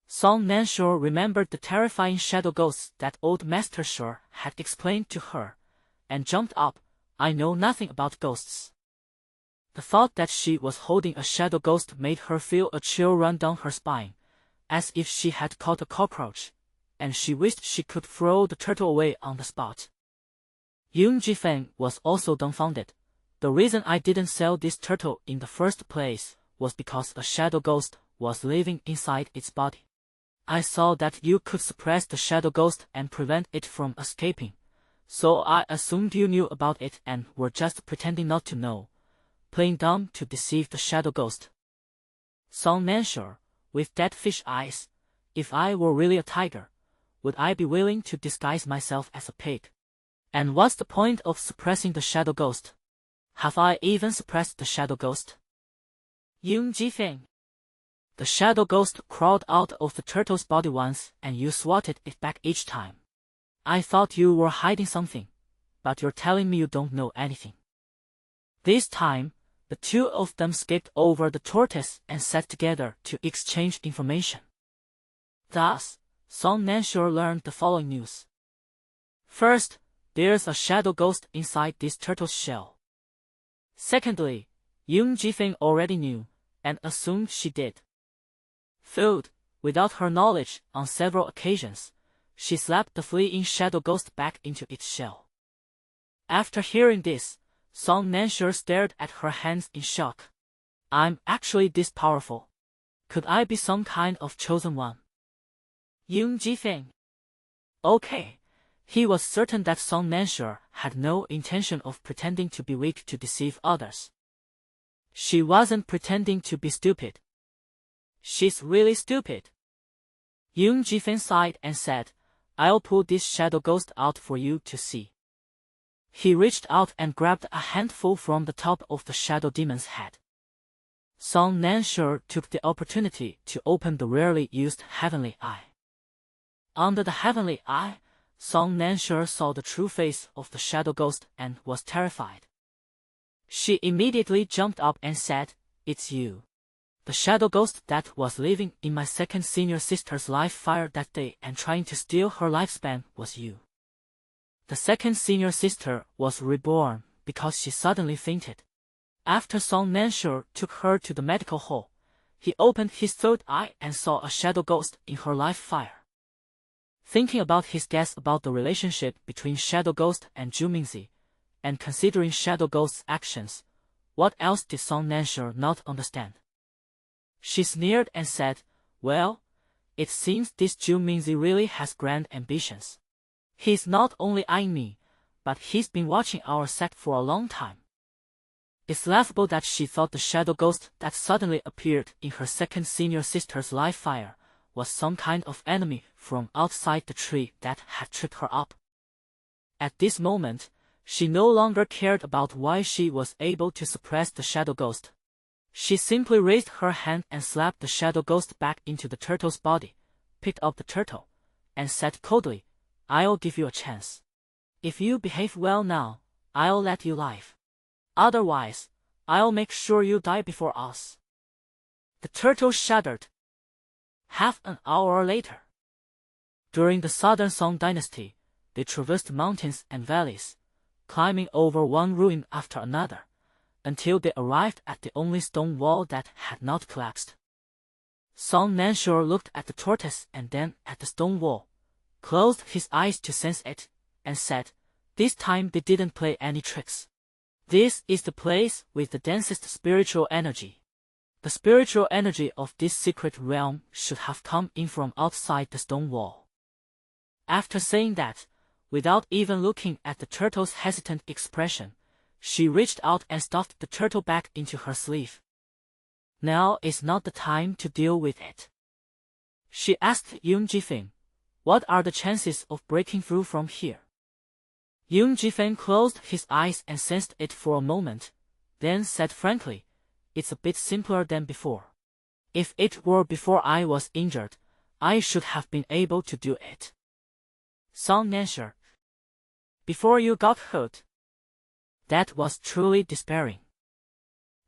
Song Nansure remembered the terrifying shadow ghosts that old Master Sure had explained to her, and jumped up. "I know nothing about ghosts." The thought that she was holding a shadow ghost made her feel a chill run down her spine, as if she had caught a cockroach, and she wished she could throw the turtle away on the spot. Yung Jifeng was also dumbfounded. "The reason I didn't sell this turtle in the first place was because a shadow ghost was living inside its body. I saw that you could suppress the shadow ghost and prevent it from escaping, so I assumed you knew about it and were just pretending not to know, playing dumb to deceive the shadow ghost." Song Nansure, with dead fish eyes, "If I were really a tiger, would I be willing to disguise myself as a pig? And what's the point of suppressing the shadow ghost? Have I even suppressed the shadow ghost?" Yung Jifeng. "The shadow ghost crawled out of the turtle's body once and you swatted it back each time. I thought you were hiding something, but you're telling me you don't know anything." This time, the 2 of them skipped over the tortoise and sat together to exchange information. Thus, Song Nansure learned the following news. First, there's a shadow ghost inside this turtle's shell. Secondly, Yung Jifeng already knew, and assumed she did. Third, without her knowledge, on several occasions, she slapped the fleeing shadow ghost back into its shell. After hearing this, Song Nansure stared at her hands in shock. "I'm actually this powerful. Could I be some kind of chosen one?" Yung Jifeng. Okay. He was certain that Song Nansure had no intention of pretending to be weak to deceive others. She wasn't pretending to be stupid. She's really stupid. Yung Jifeng sighed and said, "I'll pull this shadow ghost out for you to see." He reached out and grabbed a handful from the top of the shadow demon's head. Song Nansure took the opportunity to open the rarely used heavenly eye. Under the heavenly eye, Song Nansure saw the true face of the shadow ghost and was terrified. She immediately jumped up and said, "It's you. The shadow ghost that was living in my second senior sister's life fire that day and trying to steal her lifespan was you." The second senior sister was reborn because she suddenly fainted. After Song Nansure took her to the medical hall, he opened his third eye and saw a shadow ghost in her life fire. Thinking about his guess about the relationship between Shadow Ghost and Zhu Mingzi, and considering Shadow Ghost's actions, what else did Song Nansure not understand? She sneered and said, "Well, it seems this Zhu Mingzi really has grand ambitions. He's not only eyeing me, but he's been watching our sect for a long time." It's laughable that she thought the shadow ghost that suddenly appeared in her second senior sister's live fire was some kind of enemy from outside the tree that had tripped her up. At this moment, she no longer cared about why she was able to suppress the shadow ghost. She simply raised her hand and slapped the shadow ghost back into the turtle's body, picked up the turtle, and said coldly, "I'll give you a chance. If you behave well now, I'll let you live. Otherwise, I'll make sure you die before us." The turtle shuddered. Half an hour later. During the Southern Song Dynasty, they traversed mountains and valleys, climbing over one ruin after another, until they arrived at the only stone wall that had not collapsed. Song Nansure looked at the tortoise and then at the stone wall, closed his eyes to sense it, and said, "This time they didn't play any tricks. This is the place with the densest spiritual energy. The spiritual energy of this secret realm should have come in from outside the stone wall." After saying that, without even looking at the turtle's hesitant expression, she reached out and stuffed the turtle back into her sleeve. "Now is not the time to deal with it." She asked Yung Jifeng, "What are the chances of breaking through from here?" Yung Jifeng closed his eyes and sensed it for a moment, then said frankly, "It's a bit simpler than before. If it were before I was injured, I should have been able to do it." Song Nansure, "Before you got hurt?" That was truly despairing.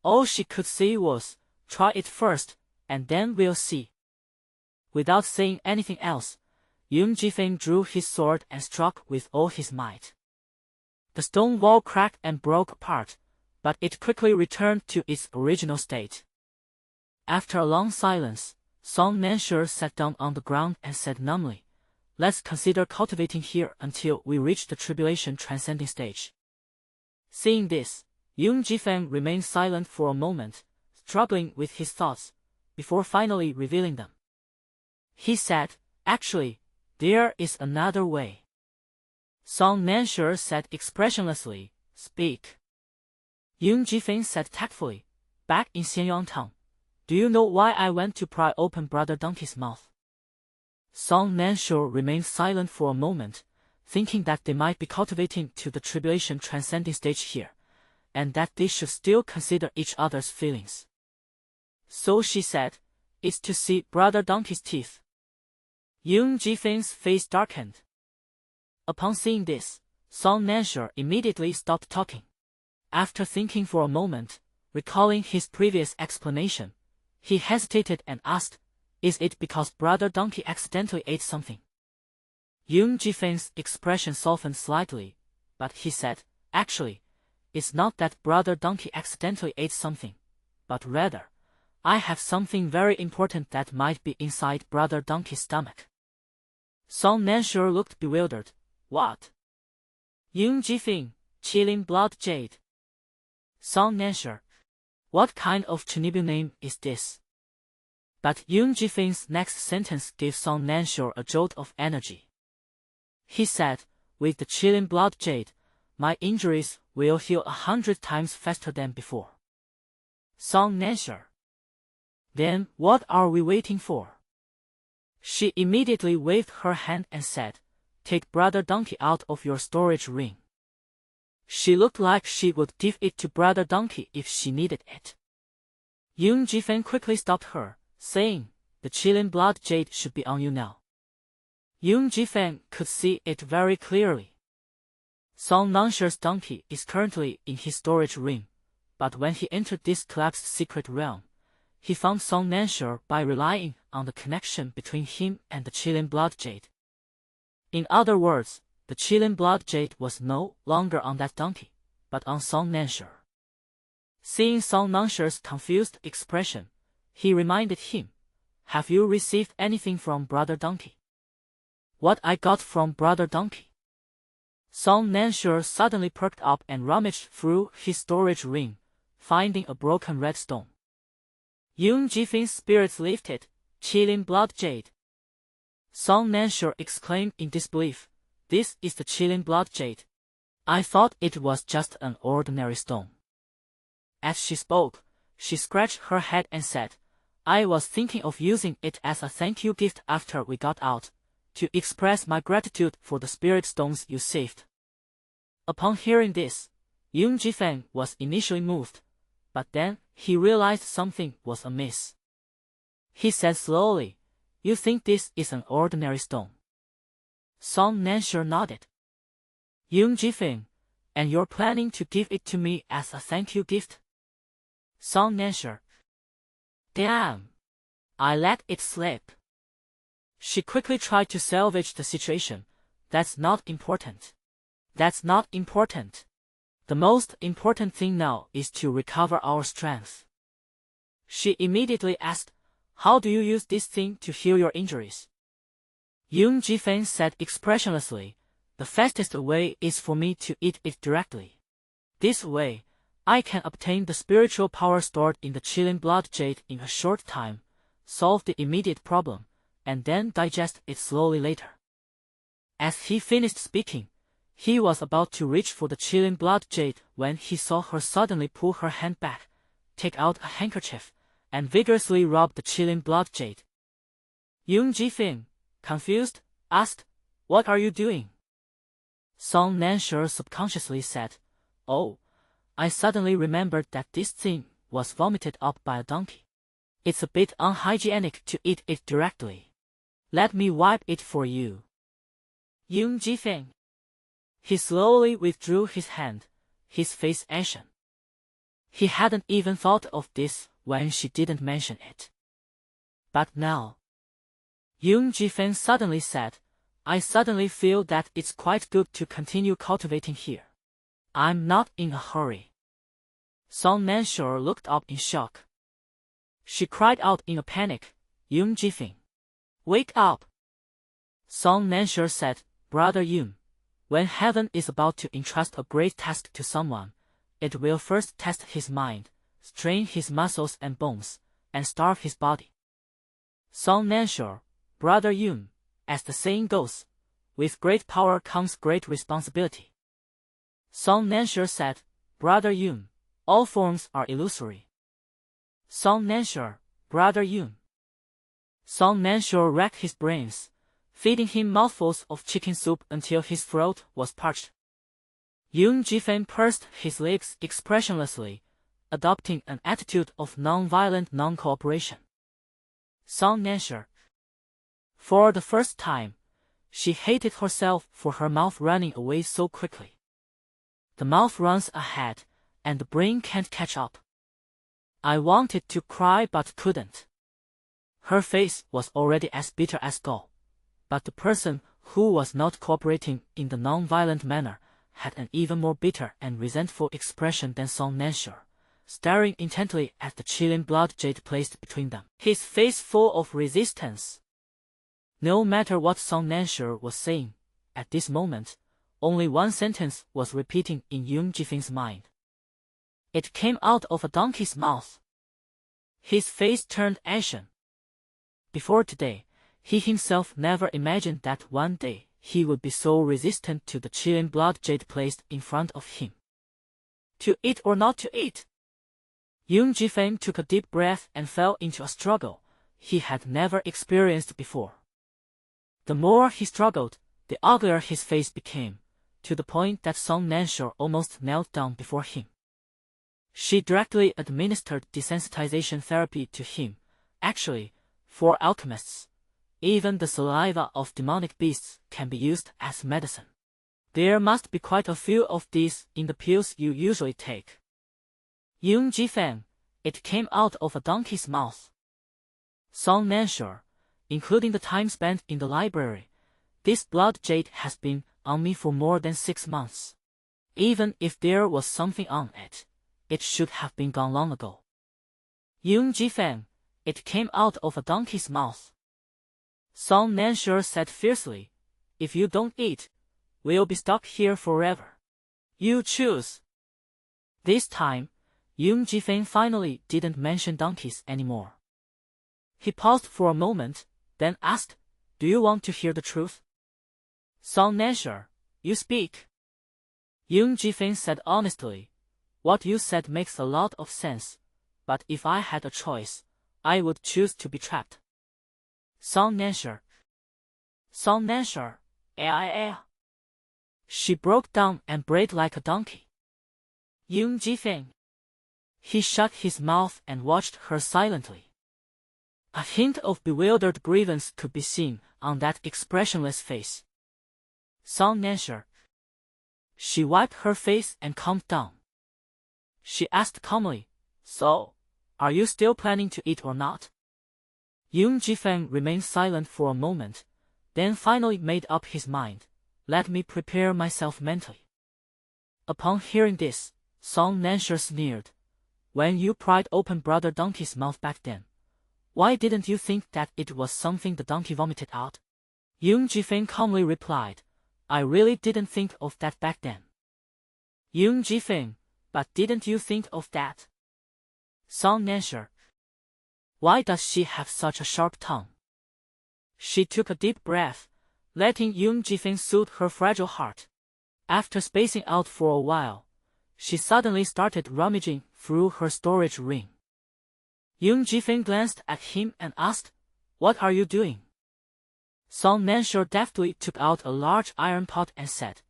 All she could say was, "Try it first, and then we'll see." Without saying anything else, Yung Jifeng drew his sword and struck with all his might. The stone wall cracked and broke apart, but it quickly returned to its original state. After a long silence, Song Nansure sat down on the ground and said numbly, "Let's consider cultivating here until we reach the tribulation transcending stage." Seeing this, Yung Jifeng remained silent for a moment, struggling with his thoughts, before finally revealing them. He said, "Actually, there is another way." Song Nansure said expressionlessly, "Speak." Yung Jifeng said tactfully, "Back in Xianyang Town, do you know why I went to pry open Brother Donkey's mouth?" Song Nansure remained silent for a moment, thinking that they might be cultivating to the tribulation transcending stage here, and that they should still consider each other's feelings. So she said, "It's to see Brother Donkey's teeth." Yung Jifeng's face darkened. Upon seeing this, Song Nansure immediately stopped talking. After thinking for a moment, recalling his previous explanation, he hesitated and asked, "Is it because Brother Donkey accidentally ate something?" Yung Jifeng's expression softened slightly, but he said, "Actually, it's not that Brother Donkey accidentally ate something, but rather, I have something very important that might be inside Brother Donkey's stomach." Song Nansure looked bewildered. "What?" Yung Jifeng, "Chilling Blood Jade." Song Nansure, "What kind of Chinibu name is this?" But Yung Jifeng's next sentence gave Song Nansure a jolt of energy. He said, "With the Chilling Blood Jade, my injuries will heal 100 times faster than before." Song Nansure, "Then what are we waiting for?" She immediately waved her hand and said, "Take Brother Donkey out of your storage ring." She looked like she would give it to Brother Donkey if she needed it. Yung Jifeng quickly stopped her, saying, "The Chilling Blood Jade should be on you now." Yung Jifeng could see it very clearly. Song Nanshure's donkey is currently in his storage ring, but when he entered this collapsed secret realm, he found Song Nansure by relying on the connection between him and the Chilling Blood Jade. In other words, the Chilling Blood Jade was no longer on that donkey, but on Song Nansure. Seeing Song Nansher's confused expression, he reminded him, "Have you received anything from Brother Donkey?" "What I got from Brother Donkey?" Song Nansher suddenly perked up and rummaged through his storage ring, finding a broken red stone. Yoon Ji-fin's spirits lifted, "Qilin blood jade." Song Nansher exclaimed in disbelief, "This is the Qilin blood jade. I thought it was just an ordinary stone." As she spoke, she scratched her head and said, "I was thinking of using it as a thank you gift after we got out, to express my gratitude for the spirit stones you saved." Upon hearing this, Yoon Ji-fan was initially moved, but then he realized something was amiss. He said slowly, "You think this is an ordinary stone?" Song Nansher nodded. "Yoon Ji-fan, and you're planning to give it to me as a thank you gift?" Song Nansher. "Damn! I let it slip." She quickly tried to salvage the situation. "That's not important. That's not important. The most important thing now is to recover our strength." She immediately asked, "How do you use this thing to heal your injuries?" Yoon Ji-fan said expressionlessly, "The fastest way is for me to eat it directly. This way, I can obtain the spiritual power stored in the Qilin blood jade in a short time, solve the immediate problem, and then digest it slowly later." As he finished speaking, he was about to reach for the Qilin blood jade when he saw her suddenly pull her hand back, take out a handkerchief, and vigorously rub the Qilin blood jade. Yoon Ji-fan, confused, asked, "What are you doing?" Song Nansher subconsciously said, "Oh, I suddenly remembered that this thing was vomited up by a donkey. It's a bit unhygienic to eat it directly. Let me wipe it for you." Yoon Ji-fan. He slowly withdrew his hand, his face ashen. He hadn't even thought of this when she didn't mention it. But now, Yoon Ji-fan suddenly said, "I suddenly feel that it's quite good to continue cultivating here. I'm not in a hurry." Song Nansher looked up in shock. She cried out in a panic, "Yoon Ji-fan, wake up!" Song Nansher said, "Brother Yoon, when heaven is about to entrust a great task to someone, it will first test his mind, strain his muscles and bones, and starve his body. Song Nansher, Brother Yoon, as the saying goes, with great power comes great responsibility." Song Nansher said, "Brother Yoon, all forms are illusory." Song Nansher, Brother Yoon. Song Nansher racked his brains, feeding him mouthfuls of chicken soup until his throat was parched. Yoon Ji-fan pursed his lips expressionlessly, adopting an attitude of non-violent non-cooperation. Song Nansher. For the first time, she hated herself for her mouth running away so quickly. The mouth runs ahead, and the brain can't catch up. I wanted to cry but couldn't. Her face was already as bitter as gall, but the person who was not cooperating in the non-violent manner had an even more bitter and resentful expression than Song Nansher, staring intently at the Qilin blood jade placed between them, his face full of resistance. No matter what Song Nansher was saying, at this moment, only one sentence was repeating in Yoon Ji-fan's mind. "It came out of a donkey's mouth." His face turned ashen. Before today, he himself never imagined that one day he would be so resistant to the Qilin blood jade placed in front of him. To eat or not to eat? Yoon Ji-fan took a deep breath and fell into a struggle he had never experienced before. The more he struggled, the uglier his face became, to the point that Song Nansher almost knelt down before him. She directly administered desensitization therapy to him. Actually, for alchemists, even the saliva of demonic beasts can be used as medicine. There must be quite a few of these in the pills you usually take. Yoon Ji-fan, it came out of a donkey's mouth. Song Nansher, including the time spent in the library, this blood jade has been on me for more than 6 months. Even if there was something on it, it should have been gone long ago. Young Ji-Feng, it came out of a donkey's mouth. Song Nansher said fiercely, if you don't eat, we'll be stuck here forever. You choose. This time, Young Ji-Feng finally didn't mention donkeys anymore. He paused for a moment, then asked, do you want to hear the truth? Song Nansher, you speak. Young Ji-Feng said honestly, what you said makes a lot of sense, but if I had a choice, I would choose to be trapped. Song Nansher. Song Nansher, She broke down and brayed like a donkey. Young Ji-Feng. He shut his mouth and watched her silently. A hint of bewildered grievance could be seen on that expressionless face. Song Nansher. She wiped her face and calmed down. She asked calmly, so, are you still planning to eat or not? Young Ji-Feng remained silent for a moment, then finally made up his mind, let me prepare myself mentally. Upon hearing this, Song Nansher sneered, when you pried open Brother Donkey's mouth back then, why didn't you think that it was something the donkey vomited out? Young Ji-Feng calmly replied, I really didn't think of that back then. Young Ji-Feng, but didn't you think of that? Song Nansher. Why does she have such a sharp tongue? She took a deep breath, letting Young Ji-Feng soothe her fragile heart. After spacing out for a while, she suddenly started rummaging through her storage ring. Young Ji-Feng glanced at him and asked, what are you doing? Song Nansher deftly took out a large iron pot and said,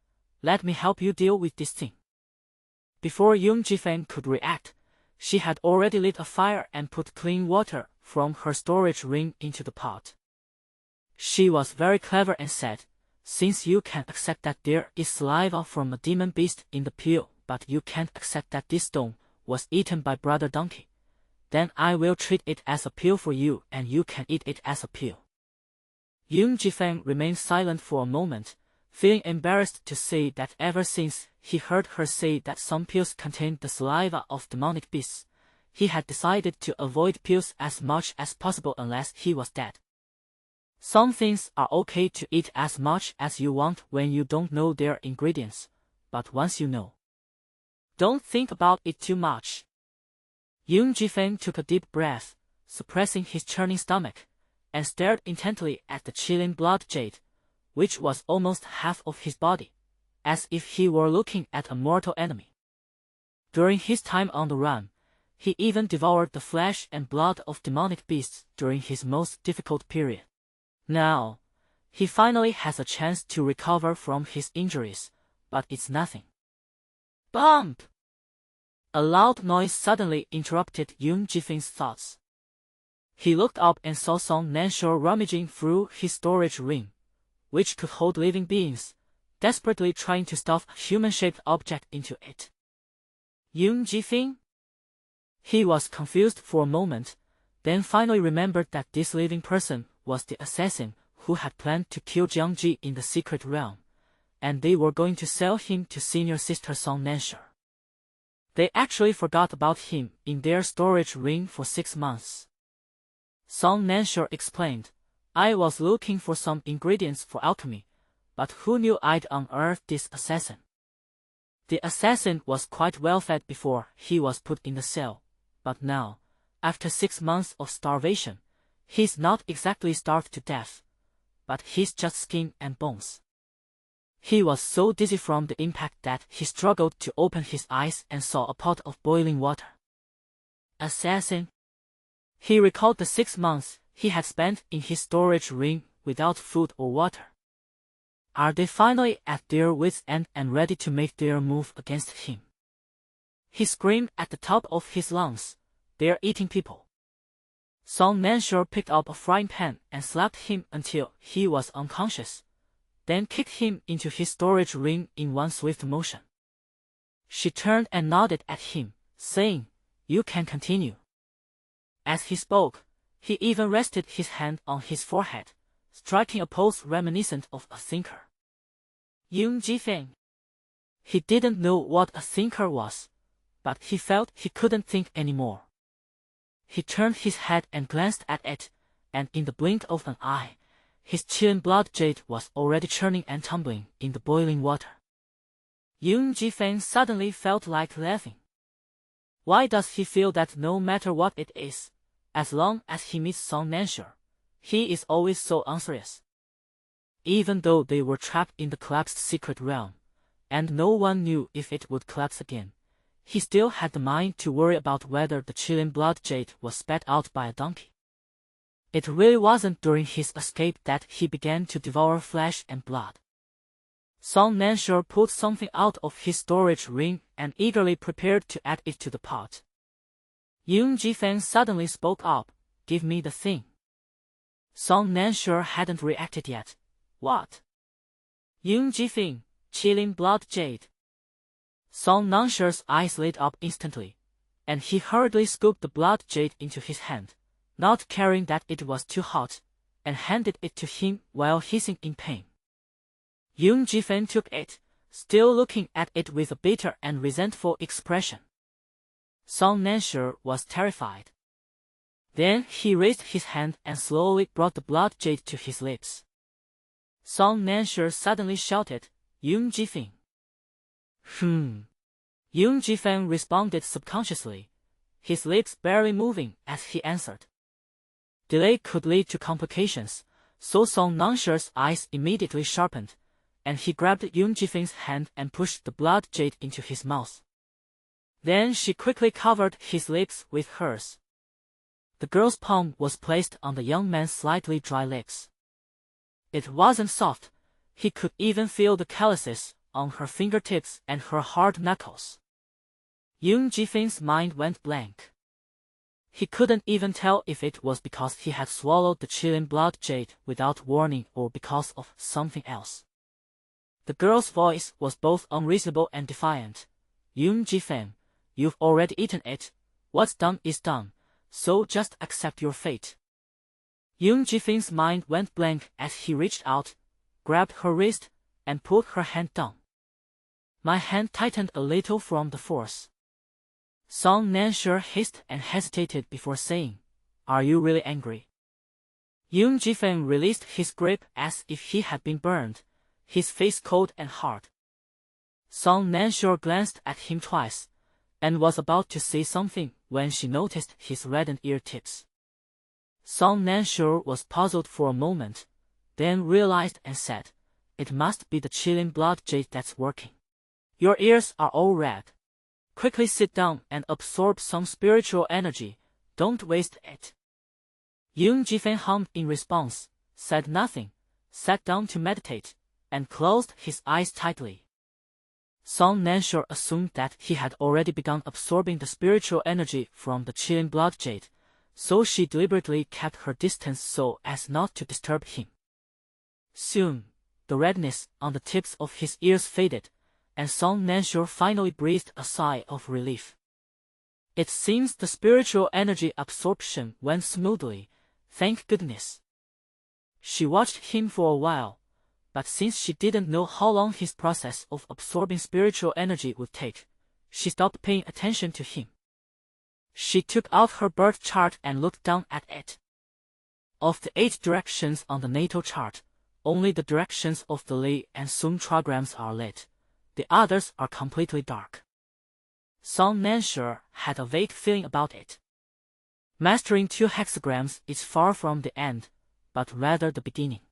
let me help you deal with this thing. Before Young Ji-Feng could react, she had already lit a fire and put clean water from her storage ring into the pot. She was very clever and said, since you can accept that there is saliva from a demon beast in the peel, but you can't accept that this stone was eaten by Brother Donkey, then I will treat it as a peel for you and you can eat it as a peel. Young Ji-Feng remained silent for a moment, feeling embarrassed to say that ever since he heard her say that some pills contained the saliva of demonic beasts, he had decided to avoid pills as much as possible unless he was dead. Some things are okay to eat as much as you want when you don't know their ingredients, but once you know, don't think about it too much. Young Ji-Feng took a deep breath, suppressing his churning stomach, and stared intently at the chilling blood jade, which was almost half of his body, as if he were looking at a mortal enemy. During his time on the run, he even devoured the flesh and blood of demonic beasts during his most difficult period. Now, he finally has a chance to recover from his injuries, but it's nothing. Bump! A loud noise suddenly interrupted Young Ji-Feng's thoughts. He looked up and saw Song Nansher rummaging through his storage ring, which could hold living beings, desperately trying to stuff a human-shaped object into it. Young Ji-Feng? He was confused for a moment, then finally remembered that this living person was the assassin who had planned to kill Jiangji in the secret realm, and they were going to sell him to senior sister Song Nansher. They actually forgot about him in their storage ring for 6 months. Song Nansher explained, I was looking for some ingredients for alchemy, but who knew I'd unearthed this assassin? The assassin was quite well fed before he was put in the cell, but now, after 6 months of starvation, he's not exactly starved to death, but he's just skin and bones. He was so dizzy from the impact that he struggled to open his eyes and saw a pot of boiling water. Assassin? He recalled the 6 months he had spent in his storage ring without food or water. Are they finally at their wits' end and ready to make their move against him? He screamed at the top of his lungs, they're eating people. Song Nansher picked up a frying pan and slapped him until he was unconscious, then kicked him into his storage ring in one swift motion. She turned and nodded at him, saying, you can continue. As he spoke, he even rested his hand on his forehead, striking a pose reminiscent of a thinker. Young Ji-Feng. He didn't know what a thinker was, but he felt he couldn't think anymore. He turned his head and glanced at it, and in the blink of an eye, his chilling blood jade was already churning and tumbling in the boiling water. Yoon Ji-fan suddenly felt like laughing. Why does he feel that no matter what it is, as long as he meets Song Nansure, he is always so unserious? Even though they were trapped in the collapsed secret realm, and no one knew if it would collapse again, he still had the mind to worry about whether the chilling blood jade was spat out by a donkey. It really wasn't during his escape that he began to devour flesh and blood. Song Nansure pulled something out of his storage ring and eagerly prepared to add it to the pot. Yoon Ji-fan suddenly spoke up, "Give me the thing." Song Nansure hadn't reacted yet. "What?" Yoon Ji-fan, chilling blood jade. Song Nansure's eyes lit up instantly, and he hurriedly scooped the blood jade into his hand, not caring that it was too hot, and handed it to him while hissing in pain. Yoon Ji-fan took it, still looking at it with a bitter and resentful expression. Song Nansure was terrified. Then he raised his hand and slowly brought the blood jade to his lips. Song Nansure suddenly shouted, "Yoon Ji-fan." Yoon Ji-fan responded subconsciously, his lips barely moving as he answered. Delay could lead to complications, so Song Nansure's eyes immediately sharpened, and he grabbed Yoon Ji-fan's hand and pushed the blood jade into his mouth. Then she quickly covered his lips with hers. The girl's palm was placed on the young man's slightly dry lips. It wasn't soft, he could even feel the calluses on her fingertips and her hard knuckles. Yoon Ji-fan's mind went blank. He couldn't even tell if it was because he had swallowed the chilling blood jade without warning or because of something else. The girl's voice was both unreasonable and defiant. "Yoon Ji-fan, you've already eaten it. What's done is done, so just accept your fate." Yoon Ji-fan's mind went blank as he reached out, grabbed her wrist, and pulled her hand down. My hand tightened a little from the force. Song Nansure hissed and hesitated before saying, "Are you really angry?" Yoon Ji-fan released his grip as if he had been burned, his face cold and hard. Song Nansure glanced at him twice, and was about to say something when she noticed his reddened ear tips. Song Nansure was puzzled for a moment, then realized and said, "It must be the chilling blood jade that's working. Your ears are all red. Quickly sit down and absorb some spiritual energy, don't waste it." Yoon Ji-fan hummed in response, said nothing, sat down to meditate, and closed his eyes tightly. Song Nansure assumed that he had already begun absorbing the spiritual energy from the chilling blood jade, so she deliberately kept her distance so as not to disturb him. Soon, the redness on the tips of his ears faded, and Song Nansure finally breathed a sigh of relief. It seems the spiritual energy absorption went smoothly, thank goodness. She watched him for a while, but since she didn't know how long his process of absorbing spiritual energy would take, she stopped paying attention to him. She took out her birth chart and looked down at it. Of the 8 directions on the natal chart, only the directions of the Li and Sun trigrams are lit. The others are completely dark. Song Nansure had a vague feeling about it. Mastering 2 hexagrams is far from the end, but rather the beginning.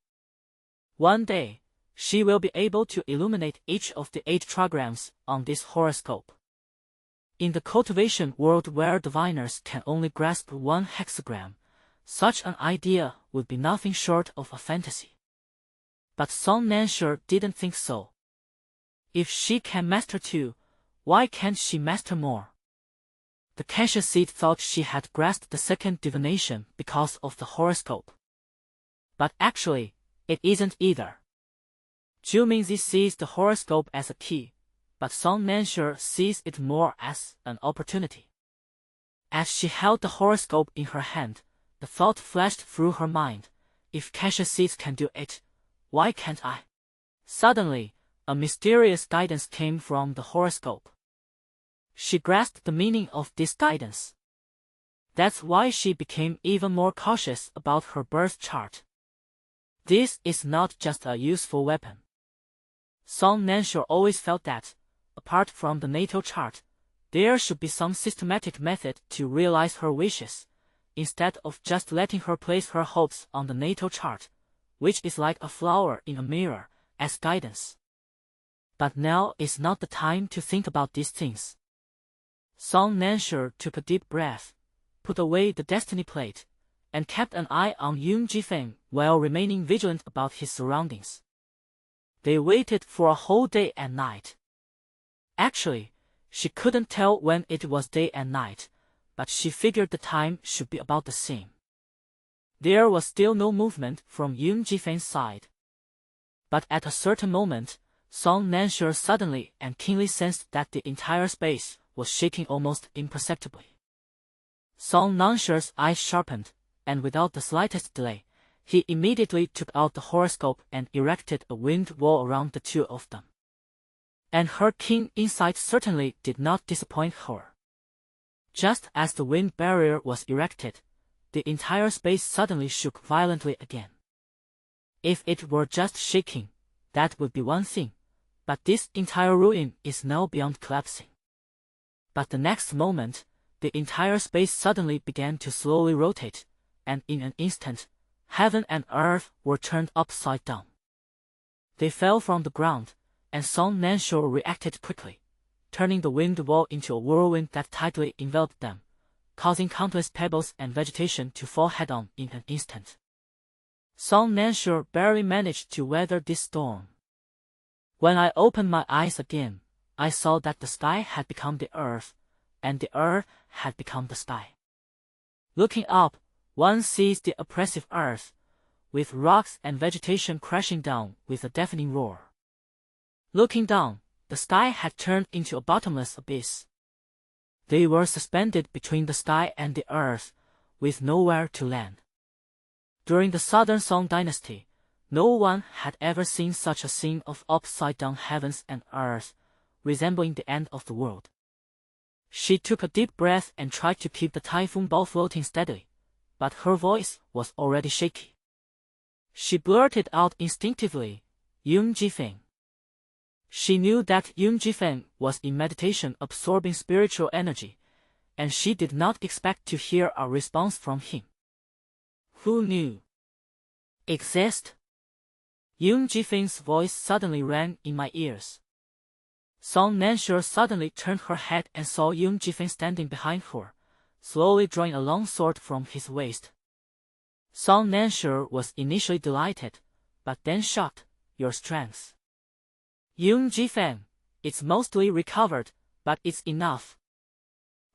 One day, she will be able to illuminate each of the 8 trigrams on this horoscope. In the cultivation world where diviners can only grasp 1 hexagram, such an idea would be nothing short of a fantasy. But Song Nansure didn't think so. If she can master 2, why can't she master more? The Kasha seed thought she had grasped the second divination because of the horoscope. But actually, it isn't either. Ju Mingzi sees the horoscope as a key, but Song Nansure sees it more as an opportunity. As she held the horoscope in her hand, the thought flashed through her mind, if Kasha seeds can do it, why can't I? Suddenly, a mysterious guidance came from the horoscope. She grasped the meaning of this guidance. That's why she became even more cautious about her birth chart. This is not just a useful weapon. Song Nansure always felt that, apart from the natal chart, there should be some systematic method to realize her wishes, instead of just letting her place her hopes on the natal chart, which is like a flower in a mirror, as guidance. But now is not the time to think about these things. Song Nansure took a deep breath, put away the destiny plate, and kept an eye on Yoon Ji-feng while remaining vigilant about his surroundings. They waited for a whole day and night. Actually, she couldn't tell when it was day and night, but she figured the time should be about the same. There was still no movement from Yoon Ji-feng's side. But at a certain moment, Song Nansure suddenly and keenly sensed that the entire space was shaking almost imperceptibly. Song Nansure's eyes sharpened, and without the slightest delay, he immediately took out the horoscope and erected a wind wall around the two of them. And her keen insight certainly did not disappoint her. Just as the wind barrier was erected, the entire space suddenly shook violently again. If it were just shaking, that would be one thing, but this entire ruin is now beyond collapsing. But the next moment, the entire space suddenly began to slowly rotate, and in an instant, heaven and earth were turned upside down. They fell from the ground, and Song Nansure reacted quickly, turning the wind wall into a whirlwind that tightly enveloped them, causing countless pebbles and vegetation to fall head-on in an instant. Song Nansure barely managed to weather this storm. When I opened my eyes again, I saw that the sky had become the earth, and the earth had become the sky. Looking up, one sees the oppressive earth, with rocks and vegetation crashing down with a deafening roar. Looking down, the sky had turned into a bottomless abyss. They were suspended between the sky and the earth, with nowhere to land. During the Southern Song dynasty, no one had ever seen such a scene of upside-down heavens and earth, resembling the end of the world. She took a deep breath and tried to keep the typhoon ball floating steadily, but her voice was already shaky. She blurted out instinctively, "Yoon Ji-feng." She knew that Yoon Ji-feng was in meditation absorbing spiritual energy, and she did not expect to hear a response from him. Who knew? Exist? Yoon Ji-feng's voice suddenly rang in my ears. Song Nansure suddenly turned her head and saw Yoon Ji-feng standing behind her, slowly drawing a long sword from his waist. Song Nansure was initially delighted, but then shocked. "Your strength." "Yoon Ji-feng, it's mostly recovered, but it's enough."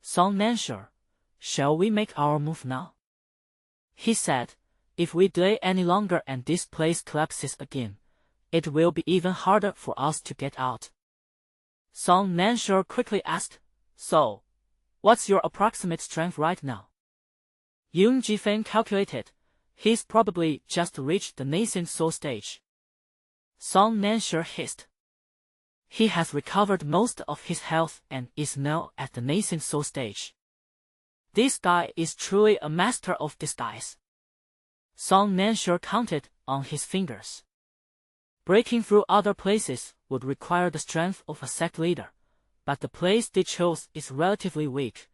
"Song Nansure, shall we make our move now?" he said. "If we delay any longer and this place collapses again, it will be even harder for us to get out." Song Nansure quickly asked, "So, what's your approximate strength right now?" Yoon Ji-feng calculated, "He's probably just reached the nascent soul stage." Song Nansure hissed, "He has recovered most of his health and is now at the nascent soul stage. This guy is truly a master of disguise." Song Nansure counted on his fingers. Breaking through other places would require the strength of a sect leader, but the place they chose is relatively weak.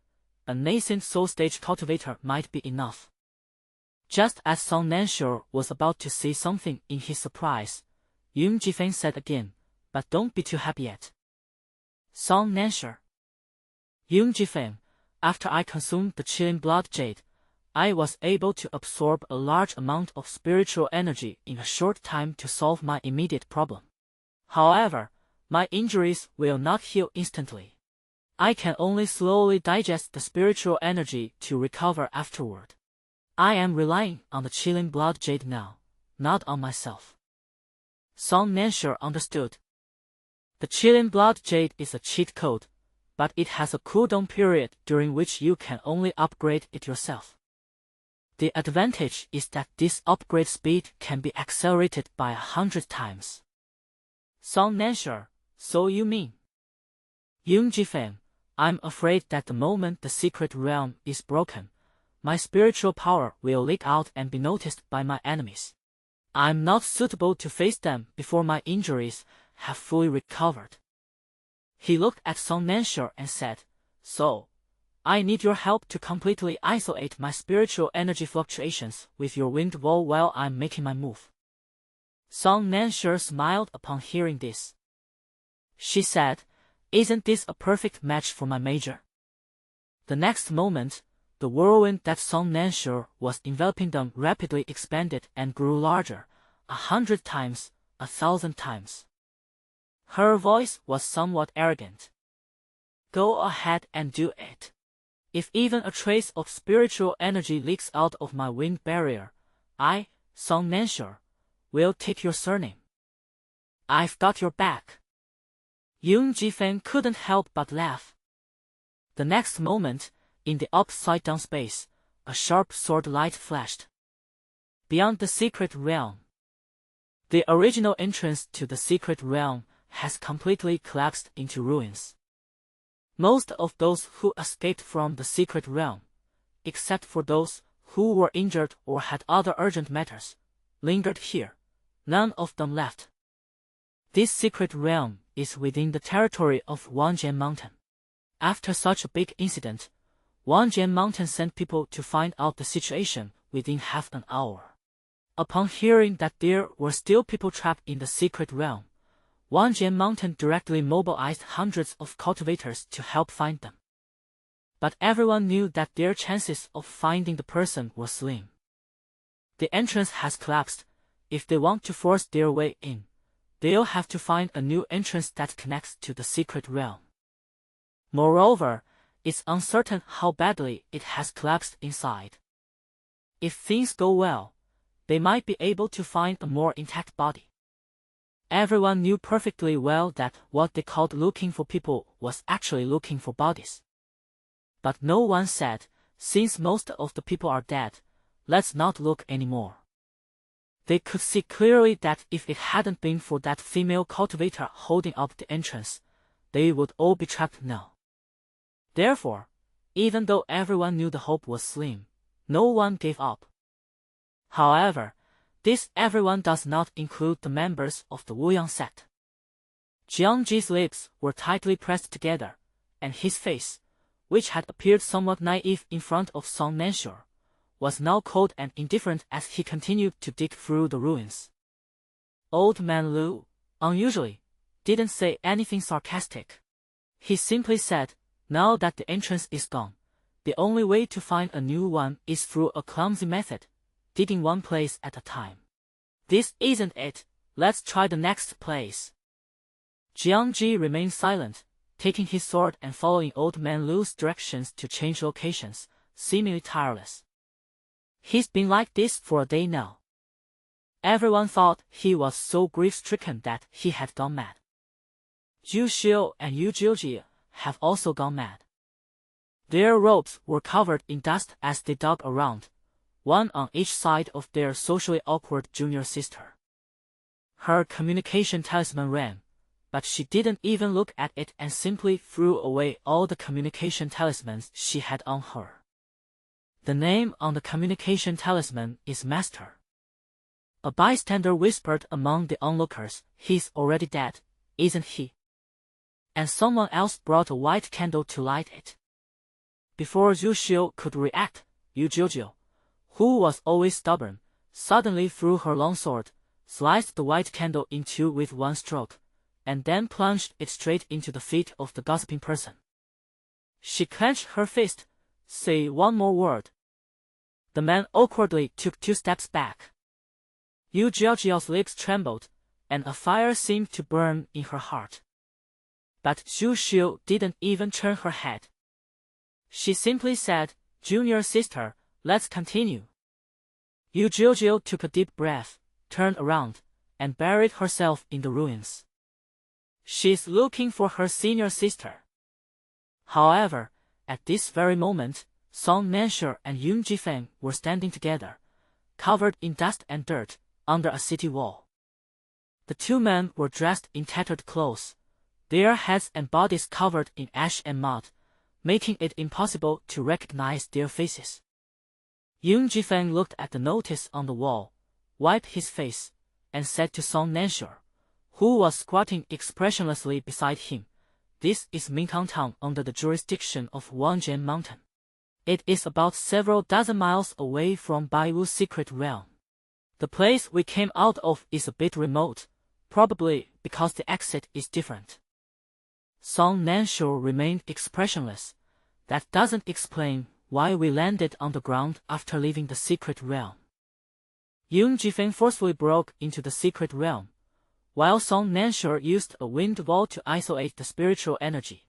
A nascent soul stage cultivator might be enough. Just as Song Nansure was about to say something in his surprise, Yoon Ji-feng said again, "But don't be too happy yet." Song Nansure. "Yoon Ji-feng, after I consumed the chilling blood jade, I was able to absorb a large amount of spiritual energy in a short time to solve my immediate problem. However, my injuries will not heal instantly. I can only slowly digest the spiritual energy to recover afterward. I am relying on the chilling blood jade now, not on myself." Song Nansure understood. The chilling blood jade is a cheat code, but it has a cooldown period during which you can only upgrade it yourself. The advantage is that this upgrade speed can be accelerated by 100 times. Song Nansure, "So you mean?" Yoon Ji-feng, I'm afraid that the moment the secret realm is broken, my spiritual power will leak out and be noticed by my enemies. I'm not suitable to face them before my injuries have fully recovered. He looked at Song Nansha and said, So, I need your help to completely isolate my spiritual energy fluctuations with your wind wall while I'm making my move. Song Nansha smiled upon hearing this. She said, Isn't this a perfect match for my major? The next moment, the whirlwind that Song Nansha was enveloping them rapidly expanded and grew larger, 100 times, 1,000 times. Her voice was somewhat arrogant. Go ahead and do it. If even a trace of spiritual energy leaks out of my wind barrier, I, Song Nansha, will take your surname. I've got your back. Yoon Ji-fan couldn't help but laugh. The next moment, in the upside-down space, a sharp sword light flashed. Beyond the secret realm. The original entrance to the secret realm has completely collapsed into ruins. Most of those who escaped from the secret realm, except for those who were injured or had other urgent matters, lingered here. None of them left. This secret realm is within the territory of Wanjian Mountain. After such a big incident, Wanjian Mountain sent people to find out the situation within half an hour. Upon hearing that there were still people trapped in the secret realm, Wanjian Mountain directly mobilized hundreds of cultivators to help find them. But everyone knew that their chances of finding the person were slim. The entrance has collapsed. If they want to force their way in, they'll have to find a new entrance that connects to the secret realm. Moreover, it's uncertain how badly it has collapsed inside. If things go well, they might be able to find a more intact body. Everyone knew perfectly well that what they called looking for people was actually looking for bodies. But no one said, since most of the people are dead, let's not look anymore. They could see clearly that if it hadn't been for that female cultivator holding up the entrance, they would all be trapped now. Therefore, even though everyone knew the hope was slim, no one gave up. However, this everyone does not include the members of the Wuyang sect. Jiangji's lips were tightly pressed together, and his face, which had appeared somewhat naive in front of Song Nansha, was now cold and indifferent as he continued to dig through the ruins. Old man Lu, unusually, didn't say anything sarcastic. He simply said, now that the entrance is gone, the only way to find a new one is through a clumsy method, digging one place at a time. This isn't it, let's try the next place. Jiangji remained silent, taking his sword and following old man Lu's directions to change locations, seemingly tireless. He's been like this for a day now. Everyone thought he was so grief-stricken that he had gone mad. Zhu Xiu and Yu Jiuji have also gone mad. Their robes were covered in dust as they dug around, one on each side of their socially awkward junior sister. Her communication talisman rang, but she didn't even look at it and simply threw away all the communication talismans she had on her. The name on the communication talisman is Master. A bystander whispered among the onlookers, he's already dead, isn't he? And someone else brought a white candle to light it. Before Zhu Xiu could react, Yu Jiujiu, who was always stubborn, suddenly threw her long sword, sliced the white candle in two with one stroke, and then plunged it straight into the feet of the gossiping person. She clenched her fist. Say one more word. The man awkwardly took 2 steps back. Yu Jiaojiao's lips trembled, and a fire seemed to burn in her heart. But Zhu Xiu didn't even turn her head. She simply said, Junior sister, let's continue. Yu Jiujiu took a deep breath, turned around, and buried herself in the ruins. She's looking for her senior sister. However, at this very moment, Song Nansha and Yoon Ji-fan were standing together, covered in dust and dirt, under a city wall. The 2 men were dressed in tattered clothes, their heads and bodies covered in ash and mud, making it impossible to recognize their faces. Yoon Jifeng looked at the notice on the wall, wiped his face, and said to Song Nansure, who was squatting expressionlessly beside him, "This is Minkang Town under the jurisdiction of Wangjian Mountain. It is about several dozen miles away from Baiwu's secret realm. The place we came out of is a bit remote, probably because the exit is different." Song Nansure remained expressionless. "That doesn't explain why we landed on the ground after leaving the secret realm." Yoon Jifeng forcefully broke into the secret realm, while Song Nansure used a wind wall to isolate the spiritual energy.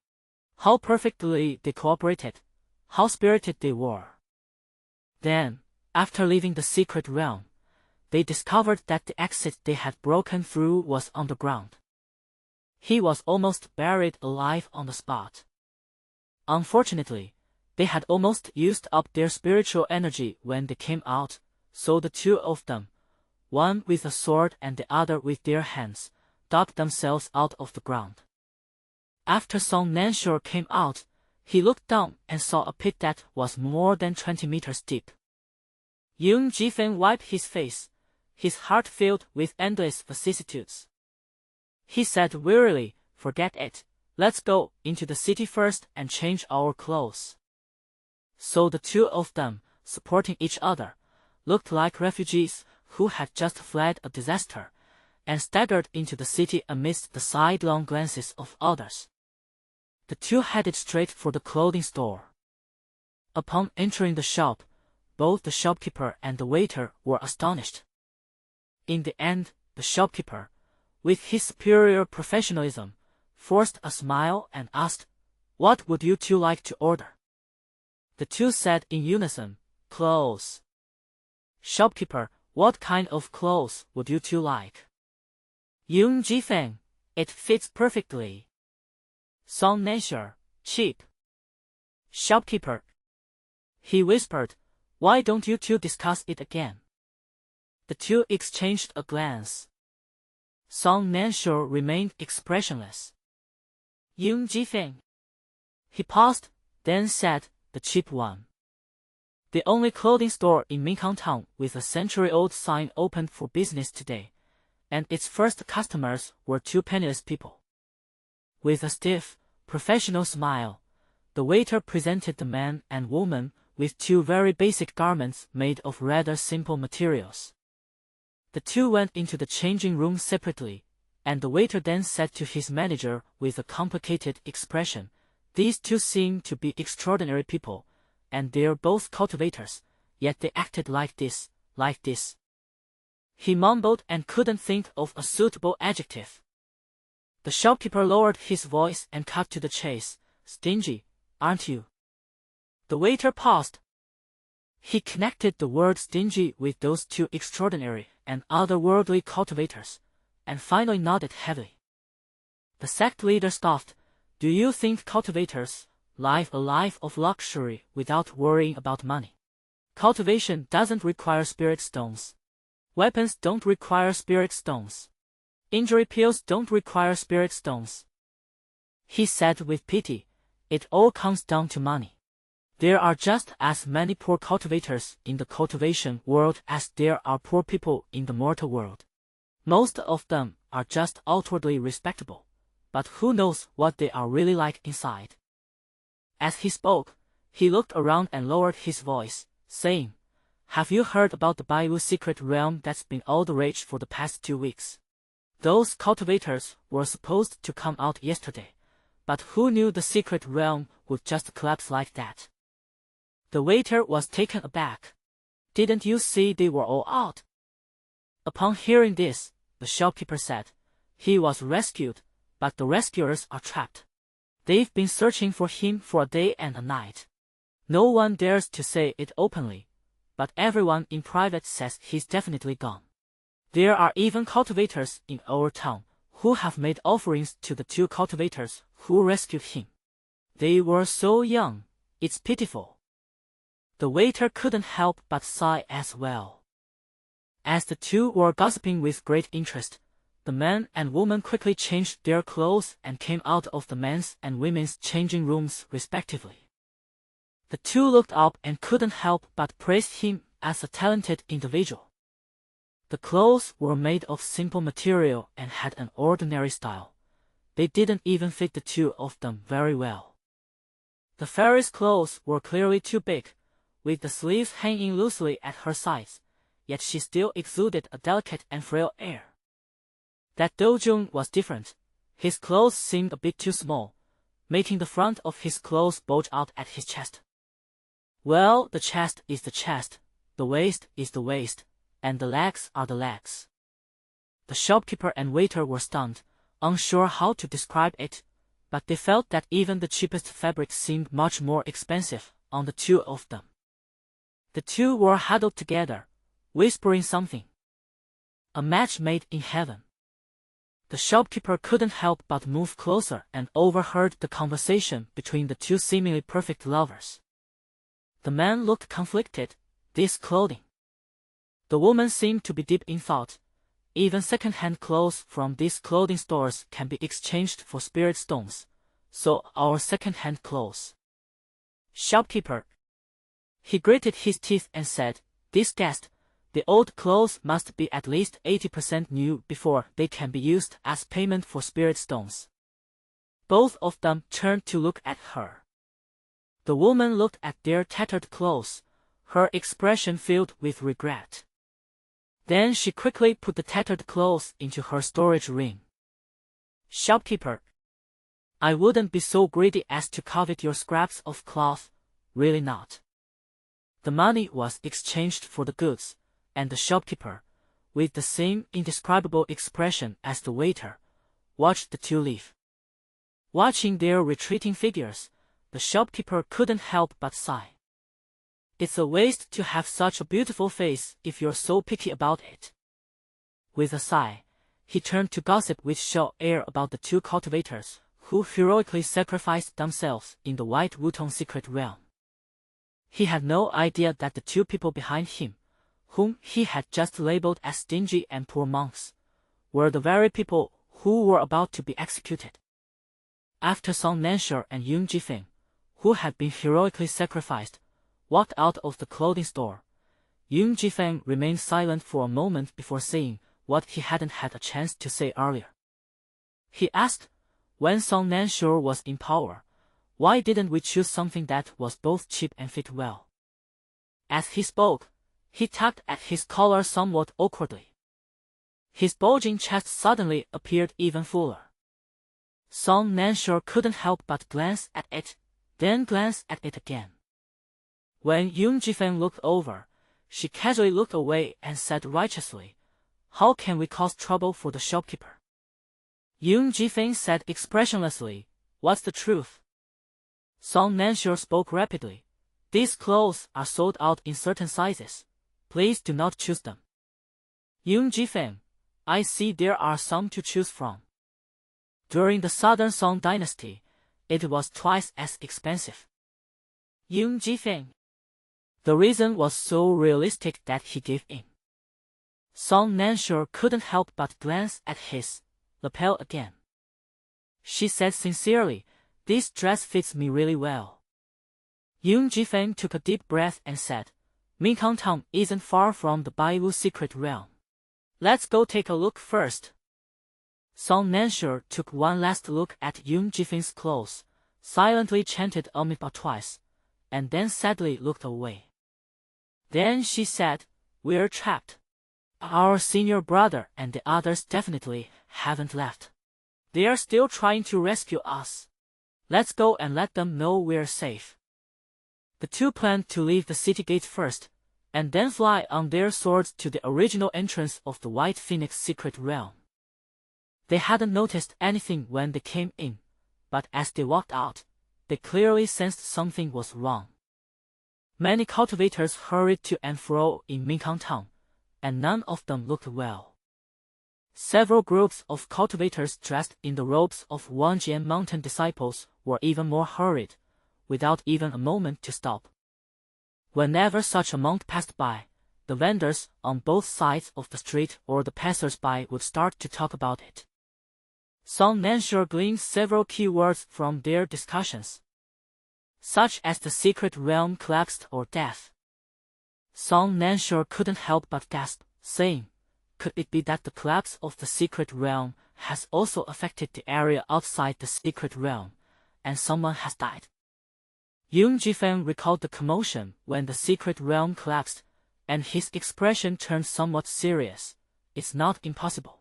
How perfectly they cooperated, how spirited they were. Then, after leaving the secret realm, they discovered that the exit they had broken through was on the ground. He was almost buried alive on the spot. Unfortunately, they had almost used up their spiritual energy when they came out, so the two of them, one with a sword and the other with their hands, dug themselves out of the ground. After Song Nansure came out, he looked down and saw a pit that was more than 20 meters deep. Yoon Jifeng wiped his face, his heart filled with endless vicissitudes. He said wearily, "Forget it, let's go into the city first and change our clothes." So the two of them, supporting each other, looked like refugees who had just fled a disaster, and staggered into the city amidst the sidelong glances of others. The two headed straight for the clothing store. Upon entering the shop, both the shopkeeper and the waiter were astonished. In the end, the shopkeeper, with his superior professionalism, forced a smile and asked, "What would you two like to order?" The two said in unison, "Clothes." "Shopkeeper, what kind of clothes would you two like?" Yoon Jifeng, "It fits perfectly." Song Nansure, "Cheap." Shopkeeper, he whispered, "Why don't you two discuss it again?" The two exchanged a glance. Song Nansure remained expressionless. Yoon Jifeng. He paused, then said, "The cheap one." The only clothing store in Minkang Town with a century-old sign opened for business today, and its first customers were two penniless people. With a stiff, professional smile, the waiter presented the man and woman with two very basic garments made of rather simple materials. The two went into the changing room separately, and the waiter then said to his manager with a complicated expression, "These two seem to be extraordinary people, and they're both cultivators, yet they acted like this, like this." He mumbled and couldn't think of a suitable adjective. The shopkeeper lowered his voice and cut to the chase, "Stingy, aren't you?" The waiter paused. He connected the word stingy with those two extraordinary and otherworldly cultivators, and finally nodded heavily. The sect leader scoffed, "Do you think cultivators live a life of luxury without worrying about money? Cultivation doesn't require spirit stones. Weapons don't require spirit stones. Injury pills don't require spirit stones." He said with pity, "It all comes down to money. There are just as many poor cultivators in the cultivation world as there are poor people in the mortal world. Most of them are just outwardly respectable, but who knows what they are really like inside." As he spoke, he looked around and lowered his voice, saying, "Have you heard about the Baiwu secret realm that's been all the rage for the past 2 weeks? Those cultivators were supposed to come out yesterday, but who knew the secret realm would just collapse like that?" The waiter was taken aback. "Didn't you see they were all out?" Upon hearing this, the shopkeeper said, "He was rescued, but the rescuers are trapped. They've been searching for him for a day and a night. No one dares to say it openly, but everyone in private says he's definitely gone. There are even cultivators in our town who have made offerings to the two cultivators who rescued him. They were so young, it's pitiful." The waiter couldn't help but sigh as well. As the two were gossiping with great interest, the man and woman quickly changed their clothes and came out of the men's and women's changing rooms respectively. The two looked up and couldn't help but praise him as a talented individual. The clothes were made of simple material and had an ordinary style. They didn't even fit the two of them very well. The fairy's clothes were clearly too big, with the sleeves hanging loosely at her sides, yet she still exuded a delicate and frail air. That Dojun was different. His clothes seemed a bit too small, making the front of his clothes bulge out at his chest. Well, the chest is the chest, the waist is the waist, and the legs are the legs. The shopkeeper and waiter were stunned, unsure how to describe it, but they felt that even the cheapest fabric seemed much more expensive on the two of them. The two were huddled together, whispering something. A match made in heaven. The shopkeeper couldn't help but move closer and overheard the conversation between the two seemingly perfect lovers. The man looked conflicted. This clothing. The woman seemed to be deep in thought. Even second-hand clothes from these clothing stores can be exchanged for spirit stones, so our second-hand clothes. Shopkeeper. He gritted his teeth and said, "Disgust. The old clothes must be at least 80% new before they can be used as payment for spirit stones." Both of them turned to look at her. The woman looked at their tattered clothes, her expression filled with regret. Then she quickly put the tattered clothes into her storage ring. Shopkeeper. I wouldn't be so greedy as to covet your scraps of cloth, really not. The money was exchanged for the goods, and the shopkeeper, with the same indescribable expression as the waiter, watched the two leave. Watching their retreating figures, the shopkeeper couldn't help but sigh. It's a waste to have such a beautiful face if you're so picky about it. With a sigh, he turned to gossip with show air about the two cultivators who heroically sacrificed themselves in the White Wutong secret realm. He had no idea that the two people behind him, whom he had just labeled as stingy and poor monks, were the very people who were about to be executed. After Song Nansha and Yung Jifeng, who had been heroically sacrificed, walked out of the clothing store, Yung Jifeng remained silent for a moment before saying what he hadn't had a chance to say earlier. He asked, when Song Nansha was in power, why didn't we choose something that was both cheap and fit well? As he spoke, he tugged at his collar somewhat awkwardly. His bulging chest suddenly appeared even fuller. Song Nansha couldn't help but glance at it, then glance at it again. When Yung Jifeng looked over, she casually looked away and said righteously, "How can we cause trouble for the shopkeeper?" Yung Jifeng said expressionlessly, "What's the truth?" Song Nansha spoke rapidly, "These clothes are sold out in certain sizes. Please do not choose them." Yung Jifeng, "I see there are some to choose from. During the Southern Song dynasty, it was twice as expensive." Yung Jifeng. The reason was so realistic that he gave in. Song Nansha couldn't help but glance at his lapel again. She said sincerely, "This dress fits me really well." Yung Jifeng took a deep breath and said, "Minkang Town isn't far from the Baiwu secret realm. Let's go take a look first." Song Nansha took one last look at Yung Jifeng's clothes, silently chanted Amitabha twice, and then sadly looked away. Then she said, "We're trapped. Our senior brother and the others definitely haven't left. They are still trying to rescue us. Let's go and let them know we're safe." The two planned to leave the city gate first, and then fly on their swords to the original entrance of the White Phoenix secret realm. They hadn't noticed anything when they came in, but as they walked out, they clearly sensed something was wrong. Many cultivators hurried to and fro in Minkang Town, and none of them looked well. Several groups of cultivators dressed in the robes of Wangjian mountain disciples were even more hurried, without even a moment to stop. Whenever such a monk passed by, the vendors on both sides of the street or the passers-by would start to talk about it. Song Nansha gleaned several key words from their discussions. such as the secret realm collapsed or death. Song Nansure couldn't help but gasp, saying, "Could it be that the collapse of the secret realm has also affected the area outside the secret realm, and someone has died?" Yoon Ji-fan recalled the commotion when the secret realm collapsed, and his expression turned somewhat serious. "It's not impossible."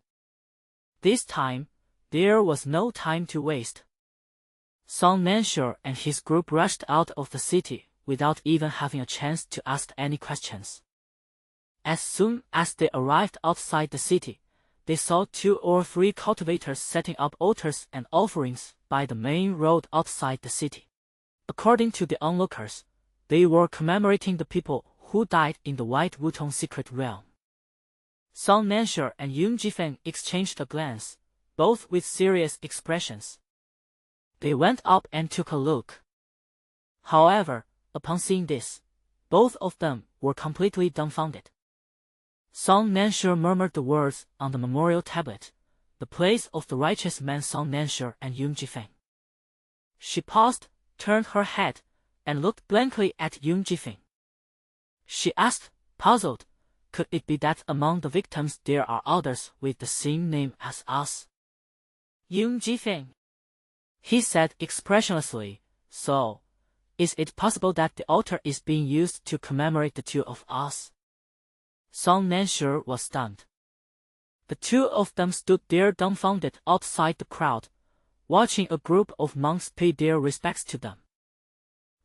This time, there was no time to waste. Song Nansure and his group rushed out of the city without even having a chance to ask any questions. As soon as they arrived outside the city, they saw 2 or 3 cultivators setting up altars and offerings by the main road outside the city. According to the onlookers, they were commemorating the people who died in the White Wutong secret realm. Song Nansure and Yoon Ji-fan exchanged a glance, both with serious expressions. They went up and took a look. However, upon seeing this, both of them were completely dumbfounded. Song Nansure murmured the words on the memorial tablet, the place of the righteous men Song Nansure and Yoon Ji-fan. She paused, turned her head, and looked blankly at Yoon Ji-fan. She asked, puzzled, "Could it be that among the victims there are others with the same name as us?" "Yoon Ji-fan," he said expressionlessly, "So, is it possible that the altar is being used to commemorate the 2 of us?" Song Nansure was stunned. The 2 of them stood there dumbfounded outside the crowd, watching a group of monks pay their respects to them.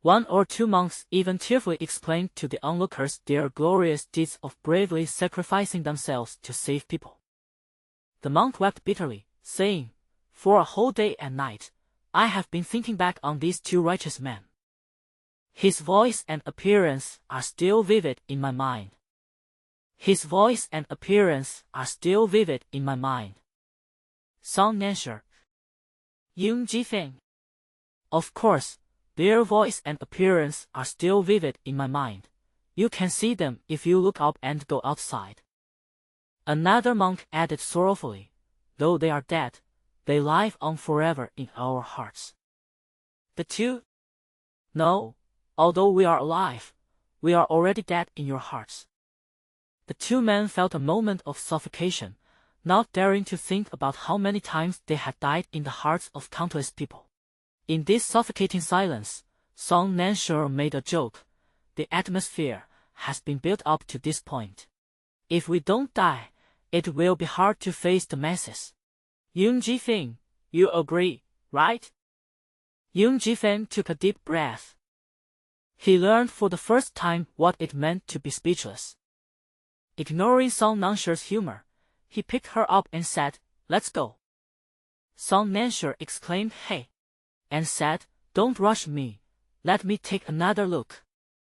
1 or 2 monks even tearfully explained to the onlookers their glorious deeds of bravely sacrificing themselves to save people. The monk wept bitterly, saying, "For a whole day and night, I have been thinking back on these 2 righteous men. His voice and appearance are still vivid in my mind. His voice and appearance are still vivid in my mind." Song Nansure. Yoon Ji-fan. "Of course, their voice and appearance are still vivid in my mind. You can see them if you look up and go outside." Another monk added sorrowfully, "Though they are dead, they live on forever in our hearts." The 2. "No, although we are alive, we are already dead in your hearts." The 2 men felt a moment of suffocation, not daring to think about how many times they had died in the hearts of countless people. In this suffocating silence, Song Nansure made a joke. "The atmosphere has been built up to this point. If we don't die, it will be hard to face the masses." "Yoon Ji-fan, you agree, right?" Yoon Ji-fan took a deep breath. He learned for the first time what it meant to be speechless. Ignoring Song Nansure's humor, he picked her up and said, "Let's go." Song Nansure exclaimed, "Hey," and said, "Don't rush me, let me take another look.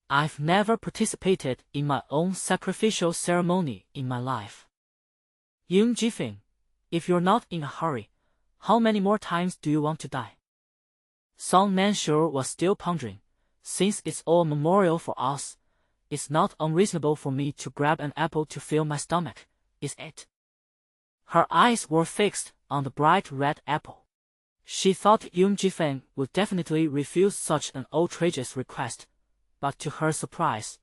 I've never participated in my own sacrificial ceremony in my life." "Yoon Ji-fan, if you're not in a hurry, how many more times do you want to die?" Song Nansure was still pondering. "Since it's all memorial for us, it's not unreasonable for me to grab an apple to fill my stomach, is it?" Her eyes were fixed on the bright red apple. She thought Yoon Ji-fan would definitely refuse such an outrageous request, but to her surprise,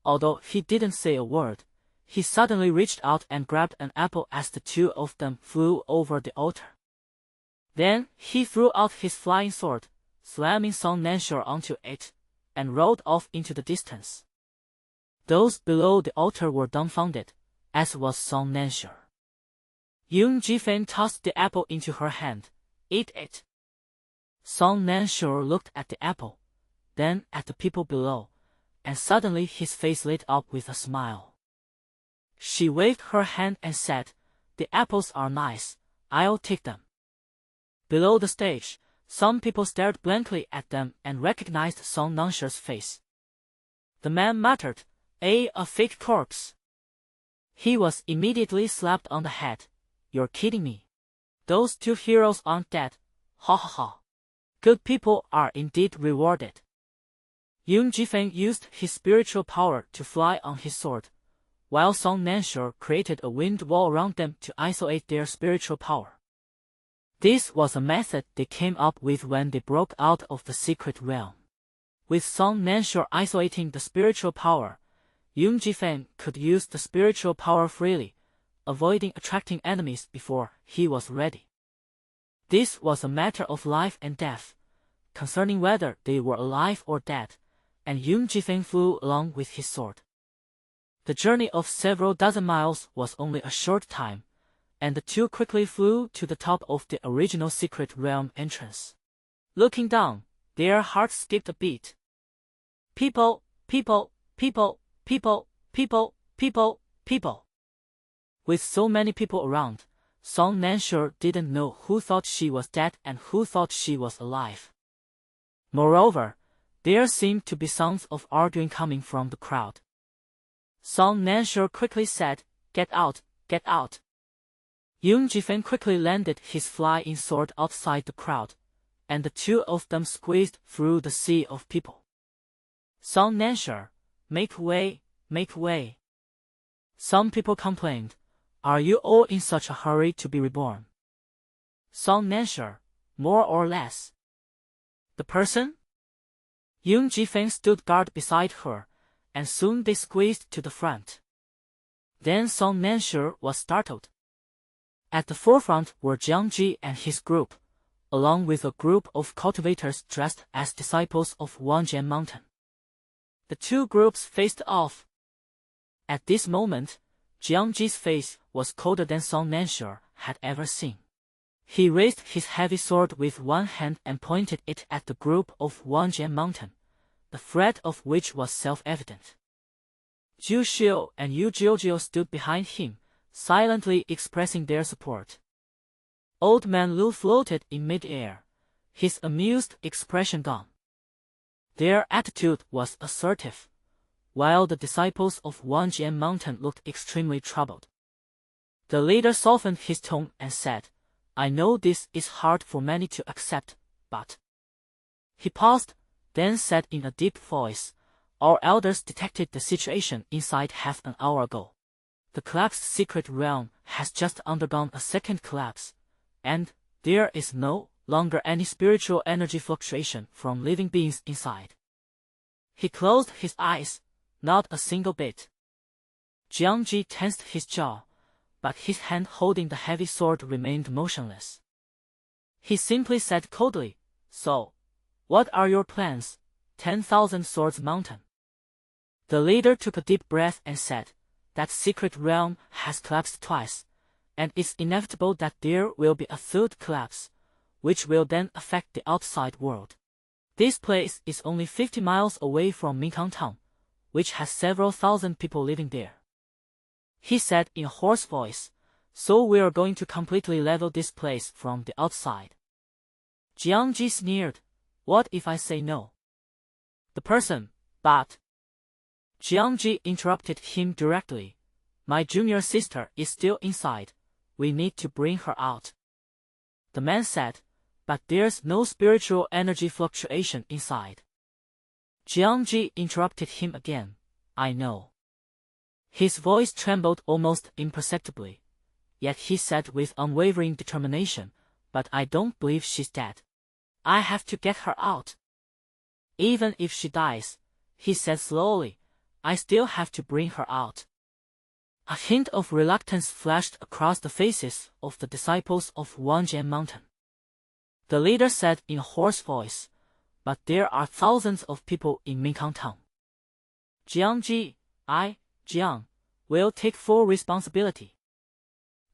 although he didn't say a word, he suddenly reached out and grabbed an apple as the 2 of them flew over the altar. Then he threw out his flying sword, slamming Song Nansure onto it, and rode off into the distance. Those below the altar were dumbfounded, as was Song Nansure. Yoon Ji-fan tossed the apple into her hand. "Eat it." Song Nansure looked at the apple, then at the people below, and suddenly his face lit up with a smile. She waved her hand and said, "The apples are nice, I'll take them." Below the stage, some people stared blankly at them and recognized Song Nansure's face. The man muttered, A fake corpse." He was immediately slapped on the head. "You're kidding me. Those 2 heroes aren't dead. Ha ha ha. Good people are indeed rewarded." Yoon Ji-fan used his spiritual power to fly on his sword, while Song Nansure created a wind wall around them to isolate their spiritual power. This was a method they came up with when they broke out of the secret realm. With Song Nansure isolating the spiritual power, Yoon Ji-fan could use the spiritual power freely, avoiding attracting enemies before he was ready. This was a matter of life and death, concerning whether they were alive or dead, and Yoon Ji-fan flew along with his sword. The journey of several dozen miles was only a short time, and the two quickly flew to the top of the original secret realm entrance. Looking down, their hearts skipped a beat. People, people, people, people, people, people, people. With so many people around, Song Nansure didn't know who thought she was dead and who thought she was alive. Moreover, there seemed to be sounds of arguing coming from the crowd. Song Nansure quickly said, "Get out, get out." Yoon Ji-fan quickly landed his flying sword outside the crowd, and the two of them squeezed through the sea of people. Song Nansure, make way, make way. Some people complained, "Are you all in such a hurry to be reborn?" Song Nansure, more or less. The person? Yoon Ji-fan stood guard beside her, and soon they squeezed to the front. Then Song Nansure was startled. At the forefront were Jiangji and his group, along with a group of cultivators dressed as disciples of Wanjian Mountain. The two groups faced off. At this moment, Jiangji's face was colder than Song Nansure had ever seen. He raised his heavy sword with one hand and pointed it at the group of Wanjian Mountain, the threat of which was self-evident. Zhu Xiu and Yu Jiujiu stood behind him, silently expressing their support. Old Man Lu floated in mid-air, his amused expression gone. Their attitude was assertive, while the disciples of Wanjian Mountain looked extremely troubled. The leader softened his tone and said, "I know this is hard for many to accept, but..." He paused, then said in a deep voice, "Our elders detected the situation inside half an hour ago. The collapsed secret realm has just undergone a second collapse, and there is no longer any spiritual energy fluctuation from living beings inside." He closed his eyes, not a single bit. Jiangji tensed his jaw, but his hand holding the heavy sword remained motionless. He simply said coldly, "So, what are your plans, 10,000 Swords Mountain?" The leader took a deep breath and said, "That secret realm has collapsed twice, and it's inevitable that there will be a third collapse, which will then affect the outside world. This place is only 50 miles away from Minkang Town, which has several thousand people living there." He said in a hoarse voice, "So we are going to completely level this place from the outside." Jiangji sneered, "What if I say no?" The person, but... Jiangji interrupted him directly, "My junior sister is still inside. We need to bring her out." The man said, "But there's no spiritual energy fluctuation inside." Jiangji interrupted him again, "I know." His voice trembled almost imperceptibly, yet he said with unwavering determination, "But I don't believe she's dead. I have to get her out. Even if she dies," he said slowly, "I still have to bring her out." A hint of reluctance flashed across the faces of the disciples of Wanjian Mountain. The leader said in a hoarse voice, "But there are thousands of people in Minkang Town. Jiangji, Jiang, will take full responsibility."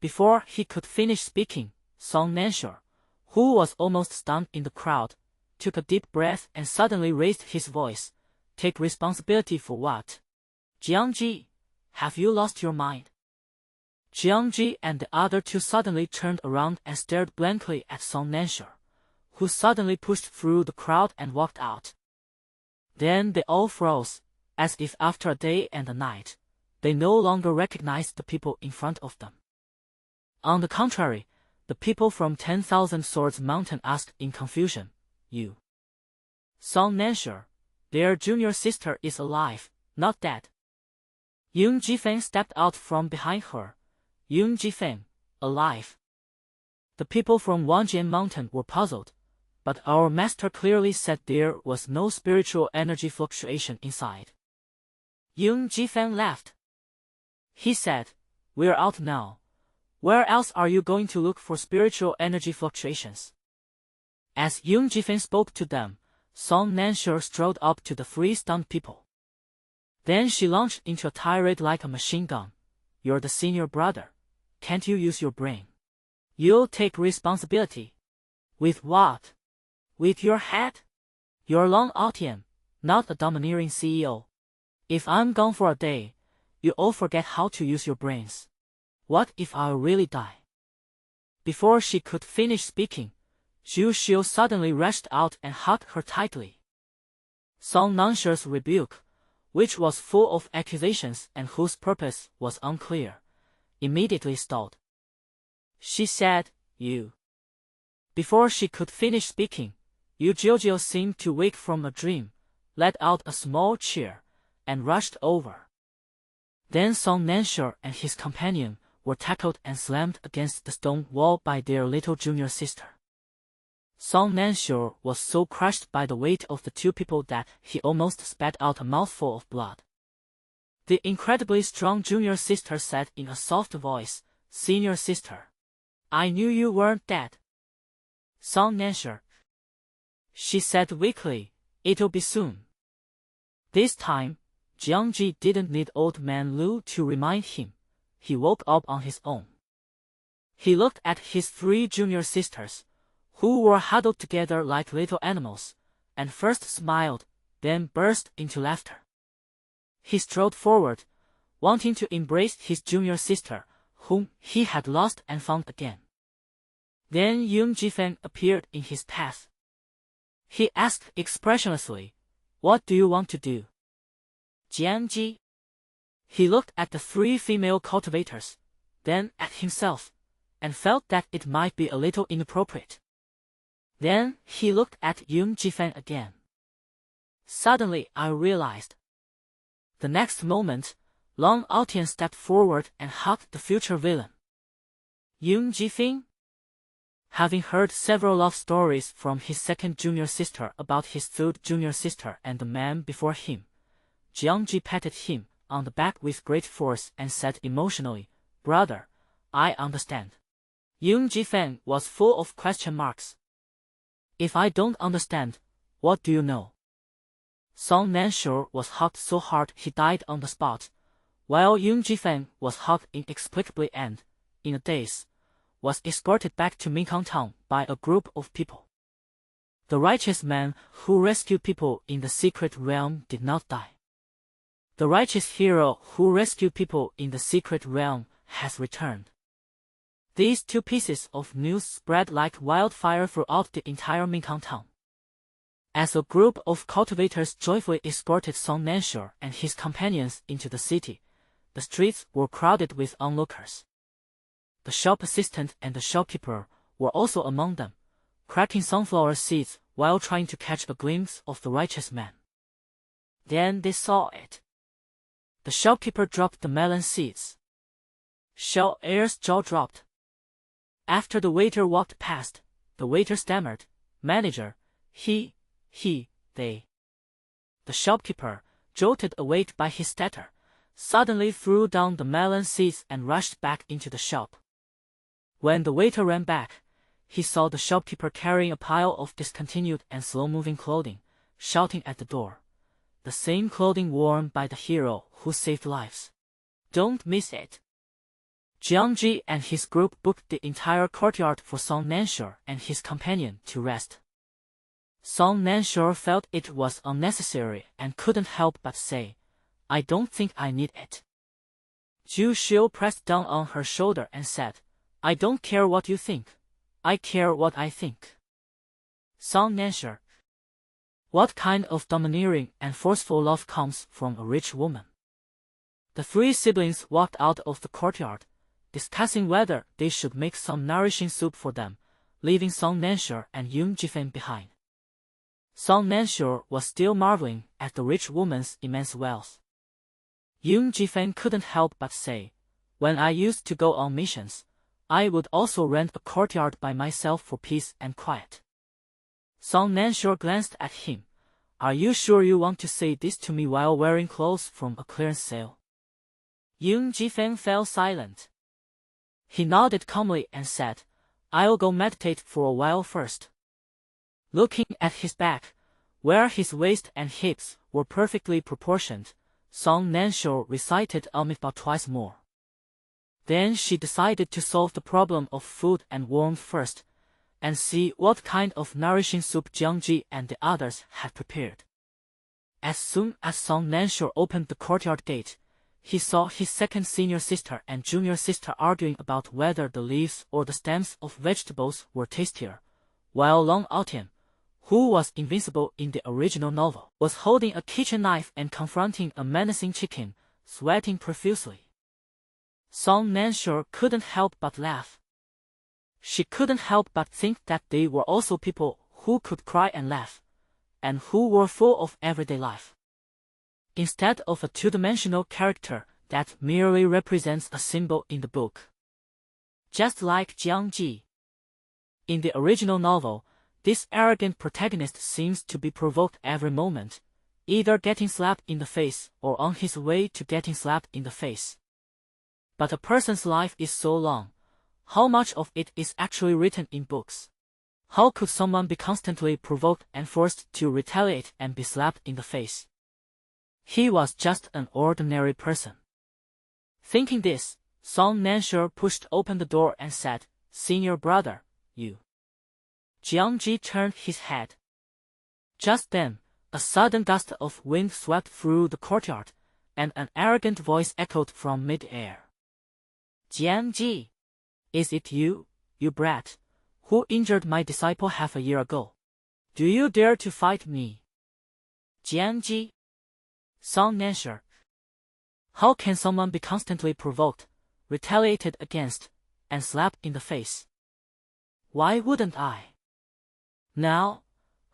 Before he could finish speaking, Song Nansure, who was almost stunned in the crowd, took a deep breath and suddenly raised his voice, "Take responsibility for what? Jiangji, have you lost your mind?" Jiangji and the other two suddenly turned around and stared blankly at Song Nansure, who suddenly pushed through the crowd and walked out. Then they all froze, as if after a day and a night, they no longer recognized the people in front of them. On the contrary, the people from 10,000 Swords Mountain asked in confusion, "You?" Song Nansure, their junior sister is alive, not dead. Yoon Ji-fan stepped out from behind her. Yoon Ji-fan, alive. The people from Wanjian Mountain were puzzled, but our master clearly said there was no spiritual energy fluctuation inside. Young Jifeng laughed. He said, "We're out now. Where else are you going to look for spiritual energy fluctuations?" As Young Jifeng spoke to them, Song Nanshe strode up to the three stunned people. Then she launched into a tirade like a machine gun. "You're the senior brother. Can't you use your brain? You'll take responsibility." "With what? With your head? You're Long Aotian, not a domineering CEO. If I'm gone for a day, you all forget how to use your brains. What if I really die?" Before she could finish speaking, Zhu Xiu suddenly rushed out and hugged her tightly. Song Nanshe's rebuke, which was full of accusations and whose purpose was unclear, immediately stalled. She said, "You." Before she could finish speaking, Yu Jiujiu seemed to wake from a dream, let out a small cheer, and rushed over. Then Song Nanshe and his companion were tackled and slammed against the stone wall by their little junior sister. Song Nanshe was so crushed by the weight of the two people that he almost spat out a mouthful of blood. The incredibly strong junior sister said in a soft voice, "Senior sister, I knew you weren't dead." "Song Nanshe," she said weakly, "it'll be soon." This time, Jiangji didn't need old man Lu to remind him. He woke up on his own. He looked at his three junior sisters, who were huddled together like little animals, and first smiled, then burst into laughter. He strode forward, wanting to embrace his junior sister, whom he had lost and found again. Then Young Jifeng appeared in his path. He asked expressionlessly, "What do you want to do?" "Jiangji." He looked at the three female cultivators, then at himself, and felt that it might be a little inappropriate. Then he looked at Young Jifeng again. Suddenly I realized. The next moment, Long Aotian stepped forward and hugged the future villain. Young Jifeng? Having heard several love stories from his second junior sister about his third junior sister and the man before him, Jiangji patted him on the back with great force and said emotionally, "Brother, I understand." Young Jifeng was full of question marks. "If I don't understand, what do you know?" Song Nanshe was hugged so hard he died on the spot, while Young Jifeng was hugged inexplicably and, in a daze, was escorted back to Minkang Town by a group of people. The righteous man who rescued people in the secret realm did not die. The righteous hero who rescued people in the secret realm has returned. These two pieces of news spread like wildfire throughout the entire Minkang Town. As a group of cultivators joyfully escorted Song Nanshe and his companions into the city, the streets were crowded with onlookers. The shop assistant and the shopkeeper were also among them, cracking sunflower seeds while trying to catch a glimpse of the righteous man. Then they saw it. The shopkeeper dropped the melon seeds. Xiao Er's jaw dropped. After the waiter walked past, the waiter stammered, "Manager, they." The shopkeeper, jolted awake by his stutter, suddenly threw down the melon seeds and rushed back into the shop. When the waiter ran back, he saw the shopkeeper carrying a pile of discontinued and slow-moving clothing, shouting at the door. The same clothing worn by the hero who saved lives. "Don't miss it." Jiangji and his group booked the entire courtyard for Song Nanshe and his companion to rest. Song Nanshe felt it was unnecessary and couldn't help but say, "I don't think I need it." Zhu Xiu pressed down on her shoulder and said, "I don't care what you think. I care what I think." Song Nanshe. What kind of domineering and forceful love comes from a rich woman? The three siblings walked out of the courtyard, discussing whether they should make some nourishing soup for them, leaving Song Nanshe and Young Jifeng behind. Song Nanshe was still marveling at the rich woman's immense wealth. Young Jifeng couldn't help but say, "When I used to go on missions, I would also rent a courtyard by myself for peace and quiet." Song Nansure glanced at him. Are you sure you want to say this to me while wearing clothes from a clearance sale? Yoon Ji-feng fell silent. He nodded calmly and said, I'll go meditate for a while first. Looking at his back, where his waist and hips were perfectly proportioned, Song Nansure recited Amitabha twice more. Then she decided to solve the problem of food and warmth first, and see what kind of nourishing soup Jiangji and the others had prepared. As soon as Song Nansure opened the courtyard gate, he saw his second senior sister and junior sister arguing about whether the leaves or the stems of vegetables were tastier, while Long Aotian, who was invincible in the original novel, was holding a kitchen knife and confronting a menacing chicken, sweating profusely. Song Nansure couldn't help but laugh. She couldn't help but think that they were also people who could cry and laugh, and who were full of everyday life, instead of a two-dimensional character that merely represents a symbol in the book. Just like Jiangji. In the original novel, this arrogant protagonist seems to be provoked every moment, either getting slapped in the face or on his way to getting slapped in the face. But a person's life is so long. How much of it is actually written in books? How could someone be constantly provoked and forced to retaliate and be slapped in the face? He was just an ordinary person. Thinking this, Song Nansure pushed open the door and said, Senior brother, you. Jiangji turned his head. Just then, a sudden gust of wind swept through the courtyard, and an arrogant voice echoed from mid-air. Jiangji! Is it you, you brat, who injured my disciple half a year ago? Do you dare to fight me? Jiangji? Song Nansure. How can someone be constantly provoked, retaliated against, and slapped in the face? Why wouldn't I? Now,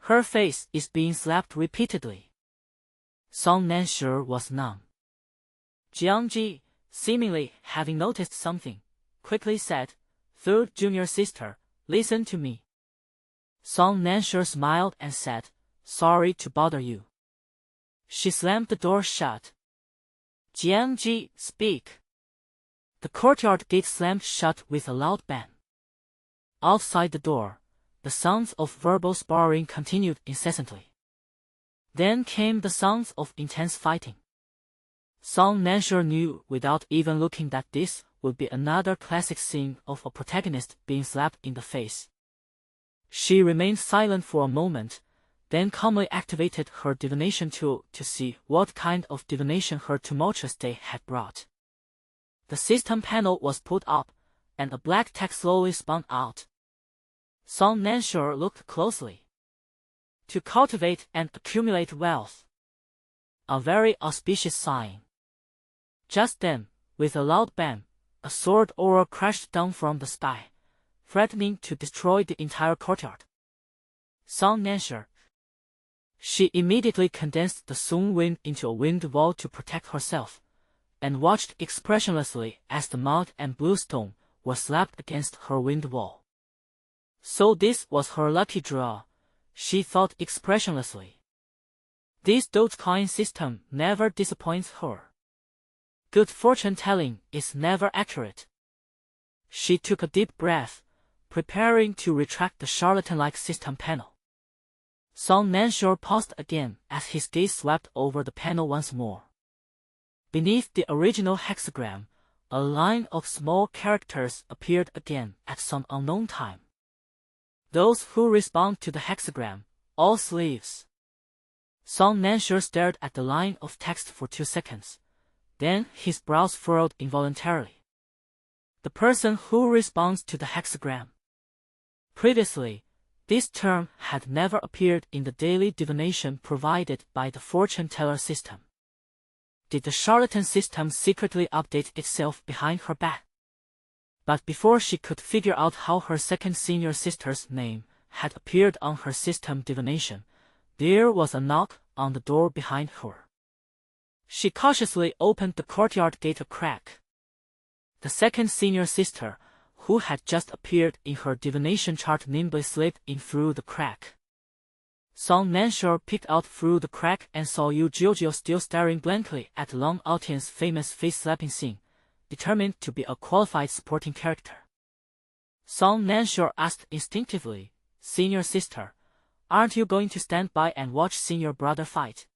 her face is being slapped repeatedly. Song Nansure was numb. Jiangji, seemingly having noticed something, quickly said, Third junior sister, listen to me. Song Nansure smiled and said, Sorry to bother you. She slammed the door shut. Jiangji, speak. The courtyard gate slammed shut with a loud bang. Outside the door, the sounds of verbal sparring continued incessantly. Then came the sounds of intense fighting. Song Nansure knew without even looking that this would be another classic scene of a protagonist being slapped in the face. She remained silent for a moment, then calmly activated her divination tool to see what kind of divination her tumultuous day had brought. The system panel was put up, and a black text slowly spun out. Song Nansure looked closely. To cultivate and accumulate wealth. A very auspicious sign. Just then, with a loud bang, a sword aura crashed down from the sky, threatening to destroy the entire courtyard. Song Nansure. She immediately condensed the Sung wind into a wind wall to protect herself, and watched expressionlessly as the mud and bluestone were slapped against her wind wall. So this was her lucky draw, she thought expressionlessly. This Dogecoin system never disappoints her. Good fortune-telling is never accurate. She took a deep breath, preparing to retract the charlatan-like system panel. Song Nansure paused again as his gaze swept over the panel once more. Beneath the original hexagram, a line of small characters appeared again at some unknown time. Those who respond to the hexagram, all sleeves. Song Nansure stared at the line of text for 2 seconds. Then his brows furrowed involuntarily. The person who responds to the hexagram. Previously, this term had never appeared in the daily divination provided by the fortune-teller system. Did the charlatan system secretly update itself behind her back? But before she could figure out how her second senior sister's name had appeared on her system divination, there was a knock on the door behind her. She cautiously opened the courtyard gate a crack. The second senior sister, who had just appeared in her divination chart, nimbly slipped in through the crack. Song Nansure peeked out through the crack and saw Yu Jiujiu still staring blankly at Long Aotian's famous face-slapping scene, determined to be a qualified supporting character. Song Nansure asked instinctively, "Senior sister, aren't you going to stand by and watch senior brother fight?"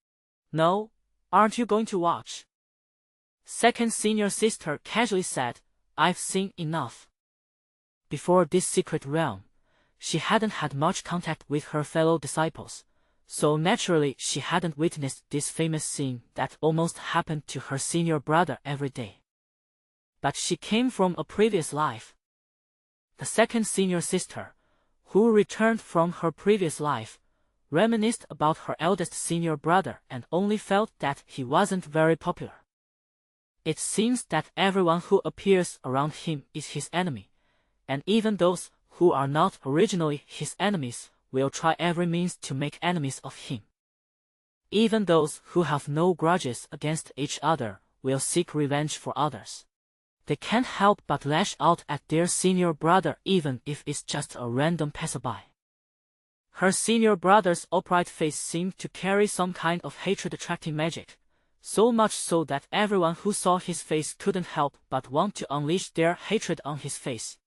"No, aren't you going to watch?" Second senior sister casually said, "I've seen enough." Before this secret realm, she hadn't had much contact with her fellow disciples, so naturally she hadn't witnessed this famous scene that almost happened to her senior brother every day. But she came from a previous life. The second senior sister, who returned from her previous life, reminisced about her eldest senior brother and only felt that he wasn't very popular. It seems that everyone who appears around him is his enemy, and even those who are not originally his enemies will try every means to make enemies of him. Even those who have no grudges against each other will seek revenge for others. They can't help but lash out at their senior brother even if it's just a random passerby. Her senior brother's upright face seemed to carry some kind of hatred-attracting magic, so much so that everyone who saw his face couldn't help but want to unleash their hatred on his face.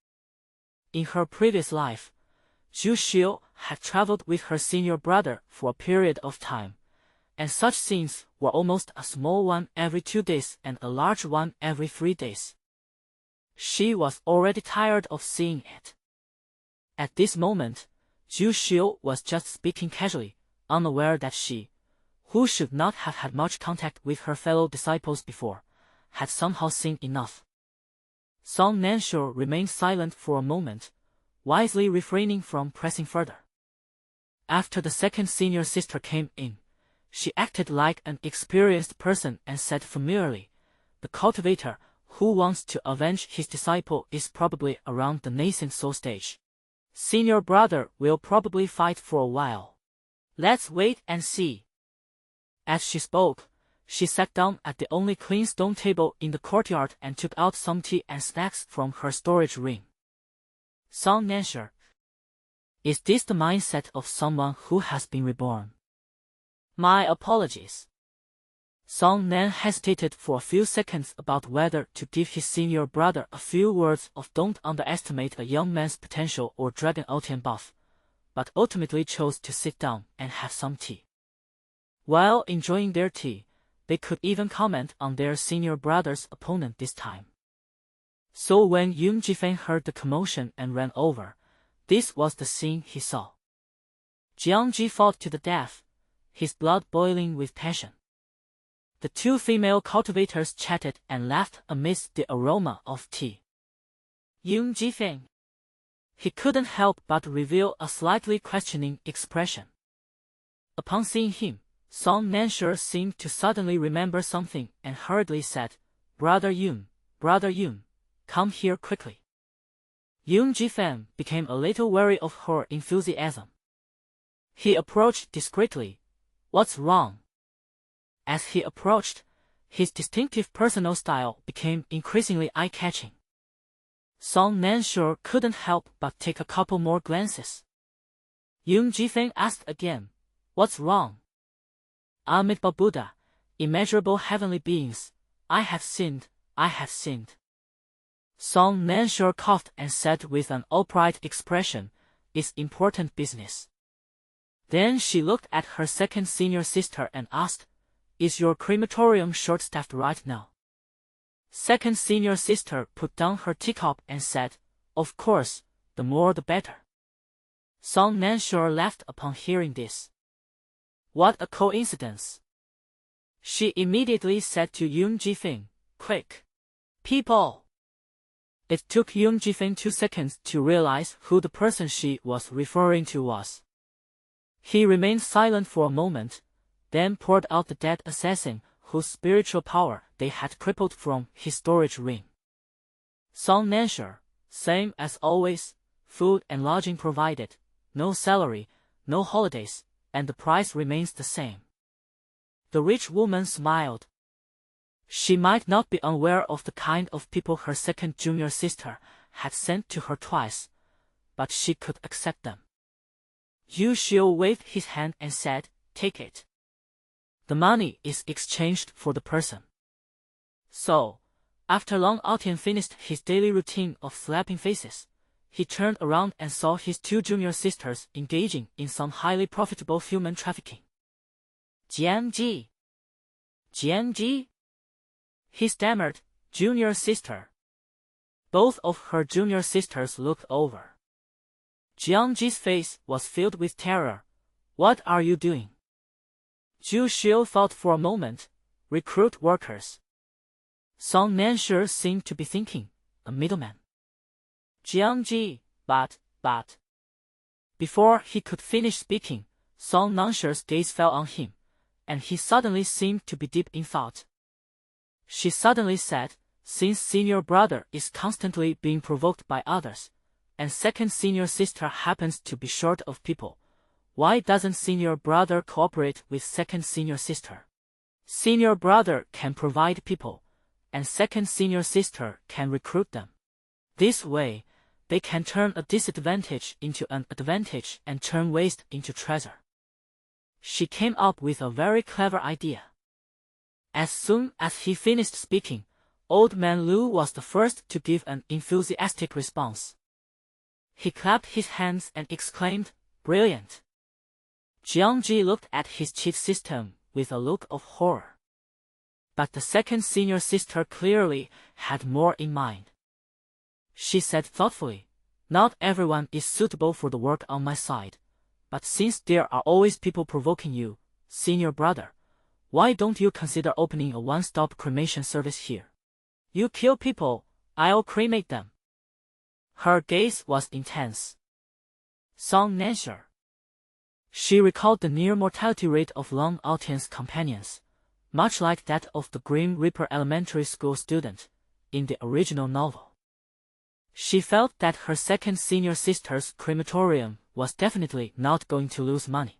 In her previous life, Zhu Xiu had traveled with her senior brother for a period of time, and such scenes were almost a small one every 2 days and a large one every 3 days. She was already tired of seeing it. At this moment, Zhu Xiu was just speaking casually, unaware that she, who should not have had much contact with her fellow disciples before, had somehow seen enough. Song Nansure remained silent for a moment, wisely refraining from pressing further. After the second senior sister came in, she acted like an experienced person and said familiarly, "The cultivator who wants to avenge his disciple is probably around the nascent soul stage. Senior brother will probably fight for a while. Let's wait and see." As she spoke, she sat down at the only clean stone table in the courtyard and took out some tea and snacks from her storage ring. Song Nansure. Is this the mindset of someone who has been reborn? My apologies. Song Nan hesitated for a few seconds about whether to give his senior brother a few words of "Don't underestimate a young man's potential" or Dragon Otian buff, but ultimately chose to sit down and have some tea. While enjoying their tea, they could even comment on their senior brother's opponent this time. So when Yun Jifeng heard the commotion and ran over, this was the scene he saw. Jiangji fought to the death, his blood boiling with passion. The two female cultivators chatted and laughed amidst the aroma of tea. Yun Jifeng. He couldn't help but reveal a slightly questioning expression. Upon seeing him, Song Nansure seemed to suddenly remember something and hurriedly said, Brother Yun, come here quickly." Yun Jifeng became a little wary of her enthusiasm. He approached discreetly. "What's wrong?" As he approached, his distinctive personal style became increasingly eye-catching. Song Nansure couldn't help but take a couple more glances. Yun Jifeng asked again, "What's wrong?" "Amitabha Buddha, immeasurable heavenly beings, I have sinned. Song Nansure coughed and said with an upright expression, "It's important business." Then she looked at her second senior sister and asked, "Is your crematorium short-staffed right now?" Second senior sister put down her teacup and said, "Of course, the more the better." Song Nansure laughed upon hearing this. "What a coincidence." She immediately said to Yun Jifeng, "Quick, people." It took Yun Jifeng 2 seconds to realize who the person she was referring to was. He remained silent for a moment, then poured out the dead assassin whose spiritual power they had crippled from his storage ring. Song Nansure, same as always, food and lodging provided, no salary, no holidays, and the price remains the same. The rich woman smiled. She might not be unaware of the kind of people her second junior sister had sent to her twice, but she could accept them. Yu Xiu waved his hand and said, "Take it. The money is exchanged for the person." So, after Long Aotian finished his daily routine of slapping faces, he turned around and saw his two junior sisters engaging in some highly profitable human trafficking. "Jiangji. Jiangji?" he stammered, "Junior sister." Both of her junior sisters looked over. Jiangji's face was filled with terror. "What are you doing?" Zhu Xiu thought for a moment. "Recruit workers." Song Nanshe seemed to be thinking, "A middleman." Jiangji, but. Before he could finish speaking, Song Nanshe's gaze fell on him, and he suddenly seemed to be deep in thought. She suddenly said, "Since senior brother is constantly being provoked by others, and second senior sister happens to be short of people, why doesn't senior brother cooperate with second senior sister? Senior brother can provide people, and second senior sister can recruit them. This way, they can turn a disadvantage into an advantage and turn waste into treasure." She came up with a very clever idea. As soon as he finished speaking, Old Man Lu was the first to give an enthusiastic response. He clapped his hands and exclaimed, "Brilliant!" Jiangji looked at his chief system with a look of horror. But the second senior sister clearly had more in mind. She said thoughtfully, "Not everyone is suitable for the work on my side, but since there are always people provoking you, senior brother, why don't you consider opening a one-stop cremation service here? You kill people, I'll cremate them." Her gaze was intense. Song Nanshe. She recalled the near mortality rate of Long Aotian's companions, much like that of the Grim Reaper elementary school student in the original novel. She felt that her second senior sister's crematorium was definitely not going to lose money.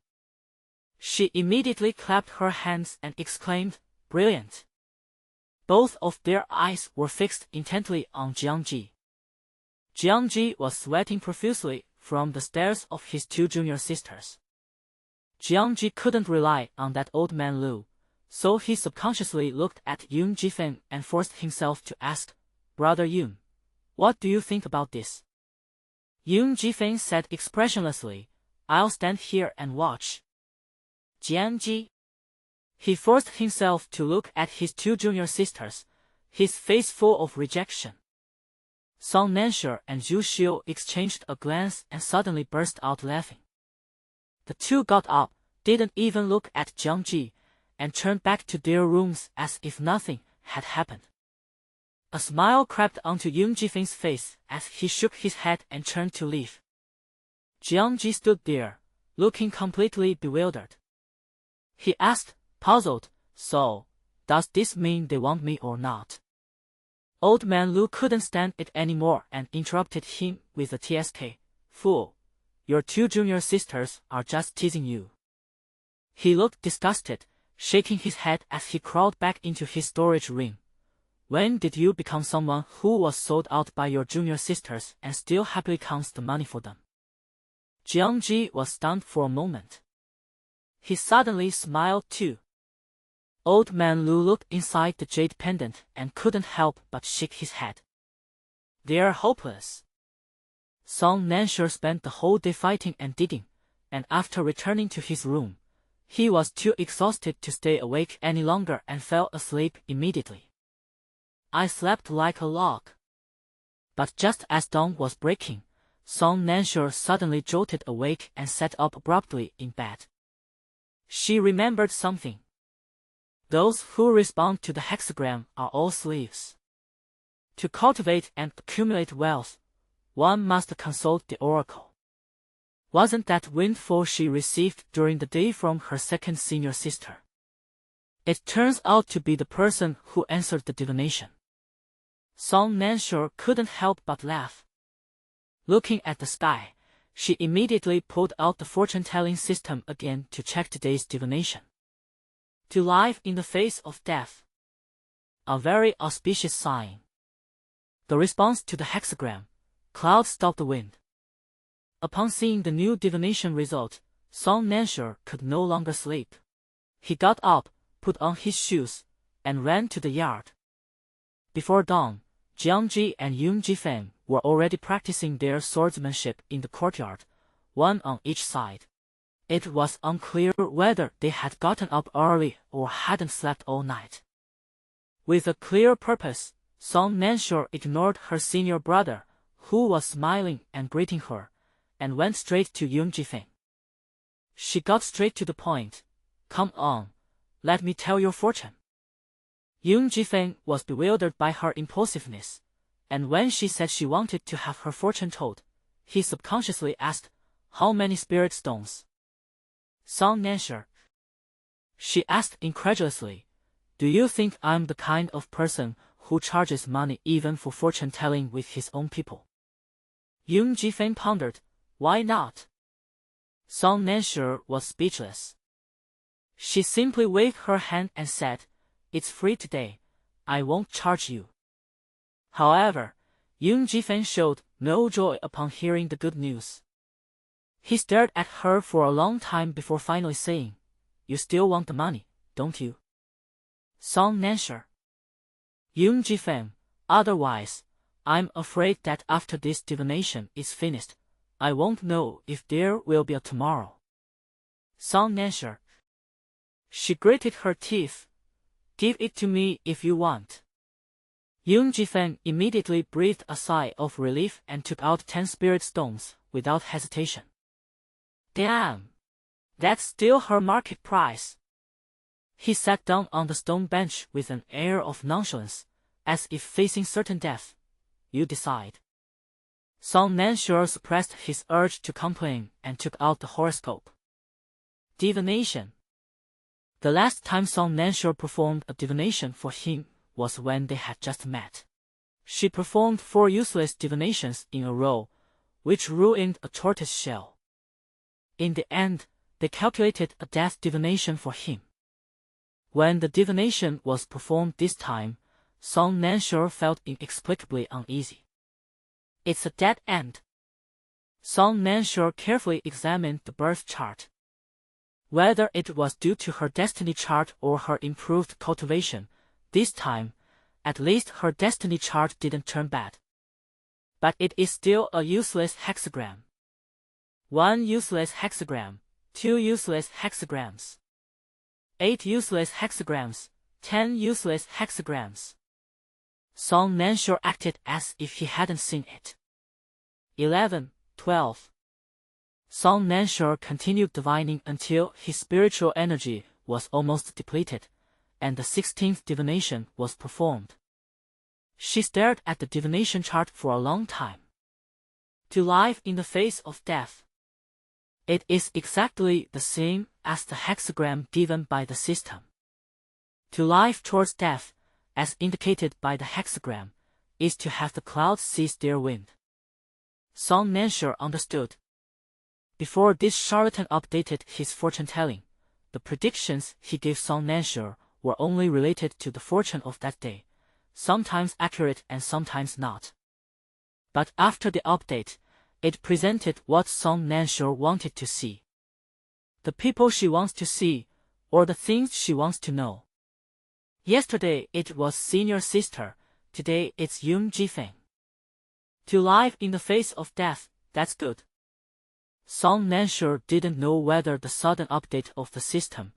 She immediately clapped her hands and exclaimed, "Brilliant!" Both of their eyes were fixed intently on Jiangji. Jiangji was sweating profusely from the stares of his two junior sisters. Jiangji couldn't rely on that Old Man Lu, so he subconsciously looked at Yun Jifeng and forced himself to ask, "Brother Yun, what do you think about this?" Yun Jifeng said expressionlessly, "I'll stand here and watch." Jiangji. He forced himself to look at his two junior sisters, his face full of rejection. Song Nanshe and Zhu Xiu exchanged a glance and suddenly burst out laughing. The two got up, didn't even look at Jiangji, and turned back to their rooms as if nothing had happened. A smile crept onto Yun Jifeng's face as he shook his head and turned to leave. Jiangji stood there, looking completely bewildered. He asked, puzzled, "So, does this mean they want me or not?" Old Man Lu couldn't stand it anymore and interrupted him with a "Tsk, fool, your two junior sisters are just teasing you." He looked disgusted, shaking his head as he crawled back into his storage room. "When did you become someone who was sold out by your junior sisters and still happily counts the money for them?" Jiangji was stunned for a moment. He suddenly smiled too. Old Man Lu looked inside the jade pendant and couldn't help but shake his head. "They're hopeless." Song Nanshe spent the whole day fighting and digging, and after returning to his room, he was too exhausted to stay awake any longer and fell asleep immediately. "I slept like a log." But just as dawn was breaking, Song Nanshe suddenly jolted awake and sat up abruptly in bed. She remembered something. Those who respond to the hexagram are all slaves. To cultivate and accumulate wealth, one must consult the oracle. Wasn't that windfall she received during the day from her second senior sister? It turns out to be the person who answered the divination. Song Nanshe couldn't help but laugh. Looking at the sky, she immediately pulled out the fortune-telling system again to check today's divination. To live in the face of death. A very auspicious sign. The response to the hexagram: clouds stop the wind. Upon seeing the new divination result, Song Nansure could no longer sleep. He got up, put on his shoes, and ran to the yard. Before dawn, Jiangji and Yung Jifeng were already practicing their swordsmanship in the courtyard, one on each side. It was unclear whether they had gotten up early or hadn't slept all night. With a clear purpose, Song Nansure ignored her senior brother, who was smiling and greeting her, and went straight to Yung Jifeng. She got straight to the point. "Come on, let me tell your fortune." Yung Jifeng was bewildered by her impulsiveness, and when she said she wanted to have her fortune told, he subconsciously asked, "How many spirit stones?" "Song Nansure," she asked incredulously, "do you think I'm the kind of person who charges money even for fortune-telling with his own people?" Yung Jifeng pondered. "Why not?" Song Nansure was speechless. She simply waved her hand and said, "It's free today. I won't charge you." However, Yung Jifeng showed no joy upon hearing the good news. He stared at her for a long time before finally saying, "You still want the money, don't you?" Song Nansure. Yung Jifeng, "Otherwise, I'm afraid that after this divination is finished, I won't know if there will be a tomorrow." Song Nansure. She gritted her teeth. "Give it to me if you want." Yung Jifeng immediately breathed a sigh of relief and took out 10 spirit stones without hesitation. "Damn! That's still her market price." He sat down on the stone bench with an air of nonchalance, as if facing certain death. "You decide." Song Nansure suppressed his urge to complain and took out the horoscope. Divination. The last time Song Nansure performed a divination for him was when they had just met. She performed 4 useless divinations in a row, which ruined a tortoise shell. In the end, they calculated a death divination for him. When the divination was performed this time, Song Nansure felt inexplicably uneasy. "It's a dead end." Song Nansure carefully examined the birth chart. Whether it was due to her destiny chart or her improved cultivation, this time, at least her destiny chart didn't turn bad. But it is still a useless hexagram. 1 useless hexagram, 2 useless hexagrams, 8 useless hexagrams, 10 useless hexagrams. Song Nansure acted as if he hadn't seen it. 11, 12. Song Nansure continued divining until his spiritual energy was almost depleted, and the 16th divination was performed. She stared at the divination chart for a long time. To live in the face of death. It is exactly the same as the hexagram given by the system. To live towards death, as indicated by the hexagram, is to have the clouds cease their wind. Song Nansure understood. Before this charlatan updated his fortune-telling, the predictions he gave Song Nansure were only related to the fortune of that day, sometimes accurate and sometimes not. But after the update, it presented what Song Nansure wanted to see. The people she wants to see, or the things she wants to know. Yesterday it was senior sister, today it's Yung Jifeng. To live in the face of death, that's good. Song Nansure didn't know whether the sudden update of the system,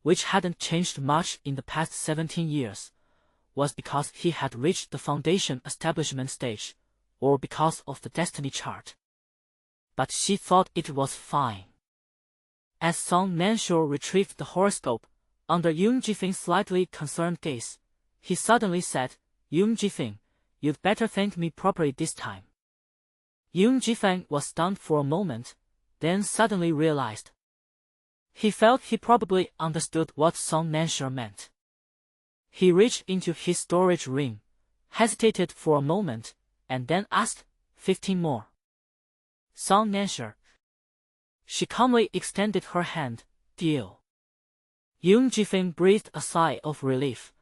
which hadn't changed much in the past 17 years, was because he had reached the foundation establishment stage, or because of the destiny chart. But she thought it was fine. As Song Nansure retrieved the horoscope, under Yung Jifeng's slightly concerned gaze, he suddenly said, "Yung Jifeng, you'd better thank me properly this time." Yung Jifeng was stunned for a moment, then suddenly realized. He felt he probably understood what Song Nansure meant. He reached into his storage ring, hesitated for a moment, and then asked, 15 more. Song Nansure. She calmly extended her hand, "Deal." Yung Jifeng breathed a sigh of relief,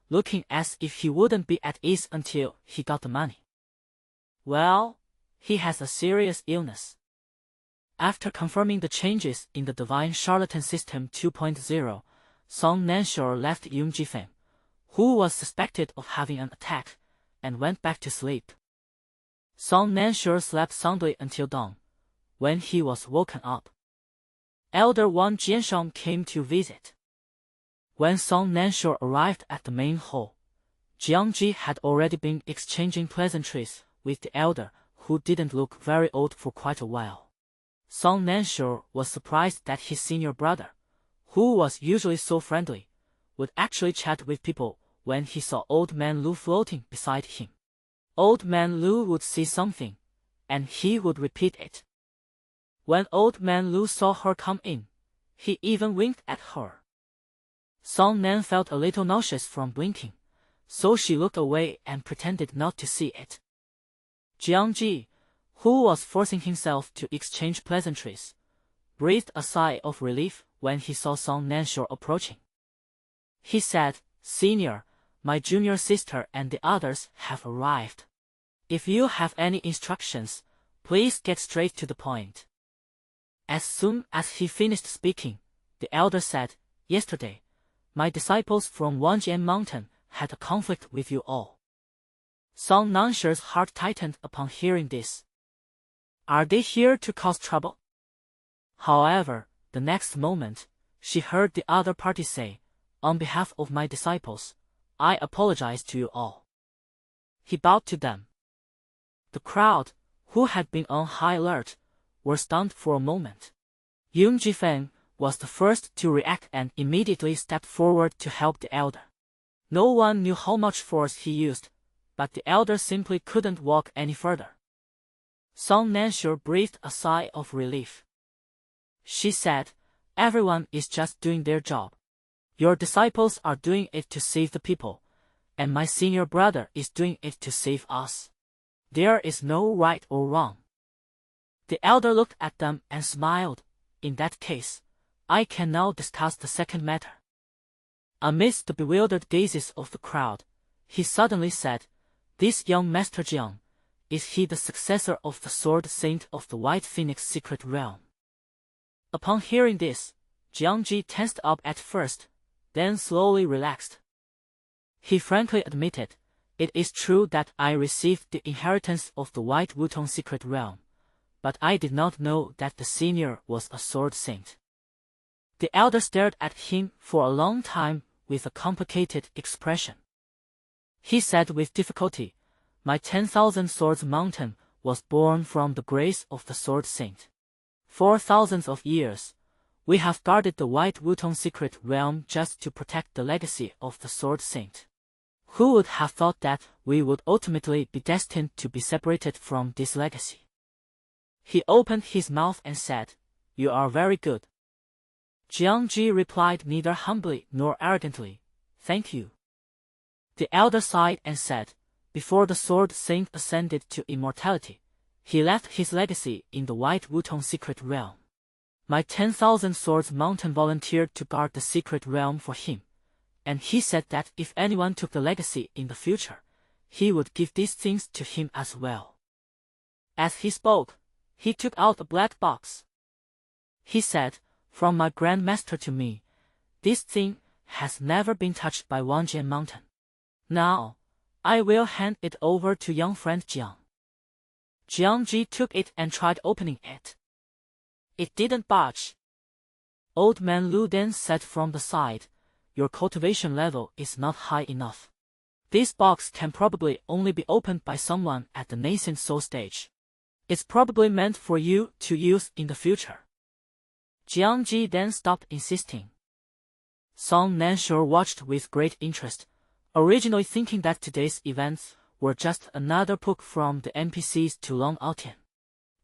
looking as if he wouldn't be at ease until he got the money. Well, he has a serious illness. After confirming the changes in the Divine Charlatan System 2.0, Song Nansure left Yoon Ji-fan, who was suspected of having an attack, and went back to sleep. Song Nansure slept soundly until dawn, when he was woken up. Elder Wang Jiansheng came to visit. When Song Nansure arrived at the main hall, Jiang Ji had already been exchanging pleasantries with the elder, who didn't look very old for quite a while. Song Nansure was surprised that his senior brother, who was usually so friendly, would actually chat with people when he saw Old Man Lu floating beside him. Old Man Lu would see something, and he would repeat it. When Old Man Lu saw her come in, he even winked at her. Song Nan felt a little nauseous from blinking, so she looked away and pretended not to see it. Jiang Ji, who was forcing himself to exchange pleasantries, breathed a sigh of relief when he saw Song Nansure approaching. He said, "Senior, my junior sister and the others have arrived. If you have any instructions, please get straight to the point." As soon as he finished speaking, the elder said, "Yesterday, my disciples from Wanjian Mountain had a conflict with you all." Song Nanshure's heart tightened upon hearing this. Are they here to cause trouble? However, the next moment, she heard the other party say, "On behalf of my disciples, I apologize to you all." He bowed to them. The crowd, who had been on high alert, were stunned for a moment. Yoon Ji-fan was the first to react and immediately stepped forward to help the elder. No one knew how much force he used, but the elder simply couldn't walk any further. Song Nansure breathed a sigh of relief. She said, "Everyone is just doing their job. Your disciples are doing it to save the people, and my senior brother is doing it to save us. There is no right or wrong." The elder looked at them and smiled. "In that case, I can now discuss the second matter." Amidst the bewildered gazes of the crowd, he suddenly said, "This young Master Jiang, is he the successor of the Sword Saint of the White Phoenix Secret Realm?" Upon hearing this, Jiang Ji tensed up at first, then slowly relaxed. He frankly admitted, "It is true that I received the inheritance of the White Wutong Secret Realm, but I did not know that the senior was a Sword Saint." The elder stared at him for a long time with a complicated expression. He said with difficulty, "My 10,000 Swords Mountain was born from the grace of the Sword Saint. For thousands of years, we have guarded the White Wutong Secret Realm just to protect the legacy of the Sword Saint. Who would have thought that we would ultimately be destined to be separated from this legacy?" He opened his mouth and said, "You are very good." Jiang Ji replied neither humbly nor arrogantly, "Thank you." The elder sighed and said, "Before the Sword Saint ascended to immortality, he left his legacy in the White Wutong Secret Realm. My 10,000 Swords Mountain volunteered to guard the Secret Realm for him, and he said that if anyone took the legacy in the future, he would give these things to him as well." As he spoke, he took out a black box. He said, "From my Grand Master to me, this thing has never been touched by Wanjian Mountain. Now, I will hand it over to young friend Jiang." Jiang Ji took it and tried opening it. It didn't budge. Old Man Lu then said from the side, "Your cultivation level is not high enough. This box can probably only be opened by someone at the nascent soul stage. It's probably meant for you to use in the future." Jiang Ji then stopped insisting. Song Nansure watched with great interest, originally thinking that today's events were just another poke from the NPCs to Long Aotian.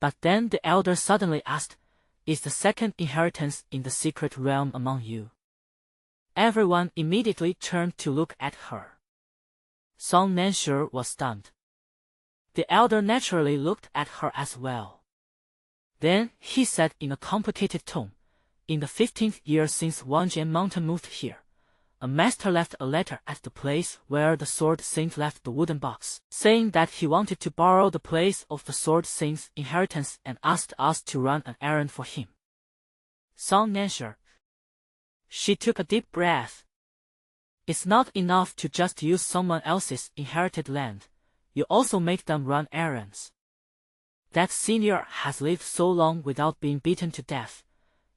But then the elder suddenly asked, "Is the second inheritance in the secret realm among you?" Everyone immediately turned to look at her. Song Nansure was stunned. The elder naturally looked at her as well. Then he said in a complicated tone, "In the 15th year since Wanjian Mountain moved here, a master left a letter at the place where the sword saint left the wooden box, saying that he wanted to borrow the place of the sword saint's inheritance and asked us to run an errand for him. Song Nansher. She took a deep breath. It's not enough to just use someone else's inherited land, you also make them run errands. That senior has lived so long without being beaten to death.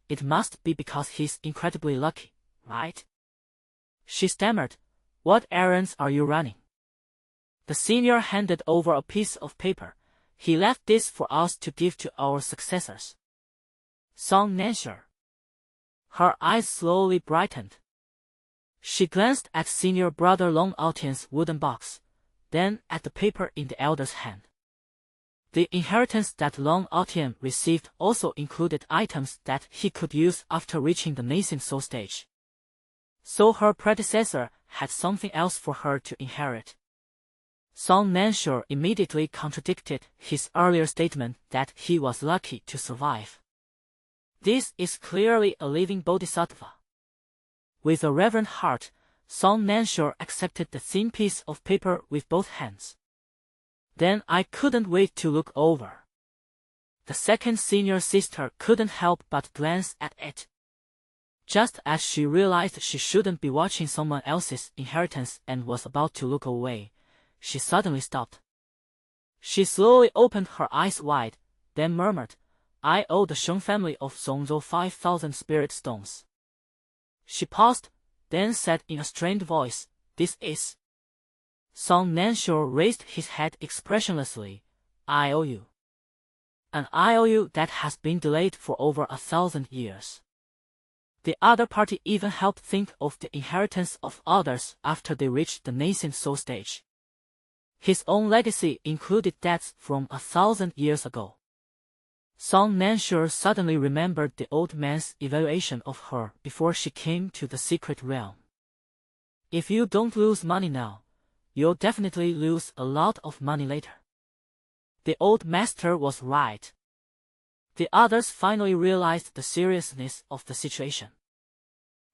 It must be because he's incredibly lucky, right? She stammered. What errands are you running? The senior handed over a piece of paper. He left this for us to give to our successors. Song Nansher. Her eyes slowly brightened. She glanced at senior brother Long Altian's wooden box, then at the paper in the elder's hand. The inheritance that Long Altian received also included items that he could use after reaching the nascent soul stage. So her predecessor had something else for her to inherit. Song Nansher immediately contradicted his earlier statement that he was lucky to survive. This is clearly a living bodhisattva. With a reverent heart, Song Nansher accepted the thin piece of paper with both hands. Then I couldn't wait to look over. The second senior sister couldn't help but glance at it. Just as she realized she shouldn't be watching someone else's inheritance and was about to look away, she suddenly stopped. She slowly opened her eyes wide, then murmured, I owe the Sheng family of Zhongzhou 5,000 spirit stones. She paused, then said in a strained voice, This is... Song Nansher raised his head expressionlessly. I owe you. An IOU that has been delayed for over 1,000 years. The other party even helped think of the inheritance of others after they reached the nascent soul stage. His own legacy included debts from 1,000 years ago. Song Nansher suddenly remembered the old man's evaluation of her before she came to the secret realm. If you don't lose money now, you'll definitely lose a lot of money later. The old master was right. The others finally realized the seriousness of the situation.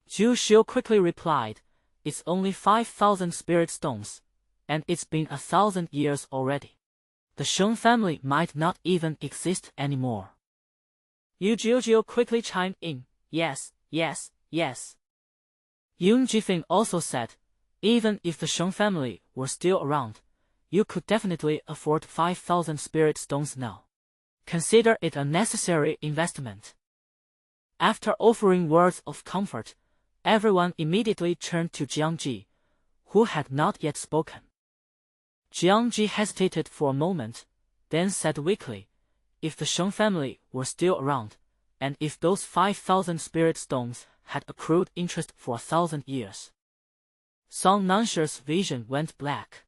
Zhu Xiu quickly replied, It's only 5,000 spirit stones, and it's been 1,000 years already. The Sheng family might not even exist anymore. Yu Jiujiu quickly chimed in, Yes, yes, yes. Yun Jifeng also said, Even if the Sheng family were still around, you could definitely afford 5,000 spirit stones now. Consider it a necessary investment. After offering words of comfort, everyone immediately turned to Jiangji, who had not yet spoken. Jiangji hesitated for a moment, then said weakly, If the Sheng family were still around, and if those 5,000 spirit stones had accrued interest for 1,000 years. Song Nansher's vision went black.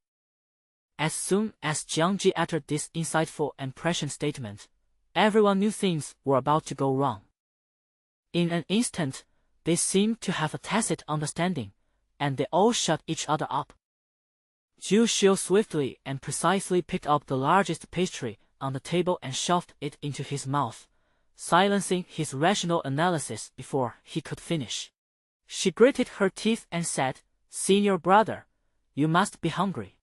As soon as Jiangji uttered this insightful and prescient statement, everyone knew things were about to go wrong. In an instant, they seemed to have a tacit understanding, and they all shut each other up. Zhu Xiu swiftly and precisely picked up the largest pastry on the table and shoved it into his mouth, silencing his rational analysis before he could finish. She gritted her teeth and said, Senior brother, you must be hungry.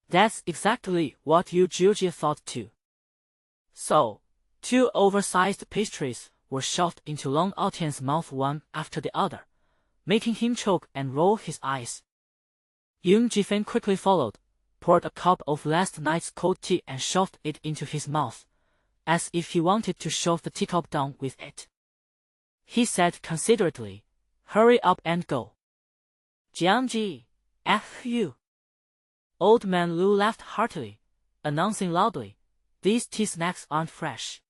That's exactly what Yu Jiujie thought too. So, 2 oversized pastries were shoved into Long Altian's mouth one after the other, making him choke and roll his eyes. Yun Jifeng quickly followed, poured a cup of last night's cold tea and shoved it into his mouth, as if he wanted to shove the teacup down with it. He said considerately, Hurry up and go. Jiangji, F you. Old man Lu laughed heartily, announcing loudly, These tea snacks aren't fresh.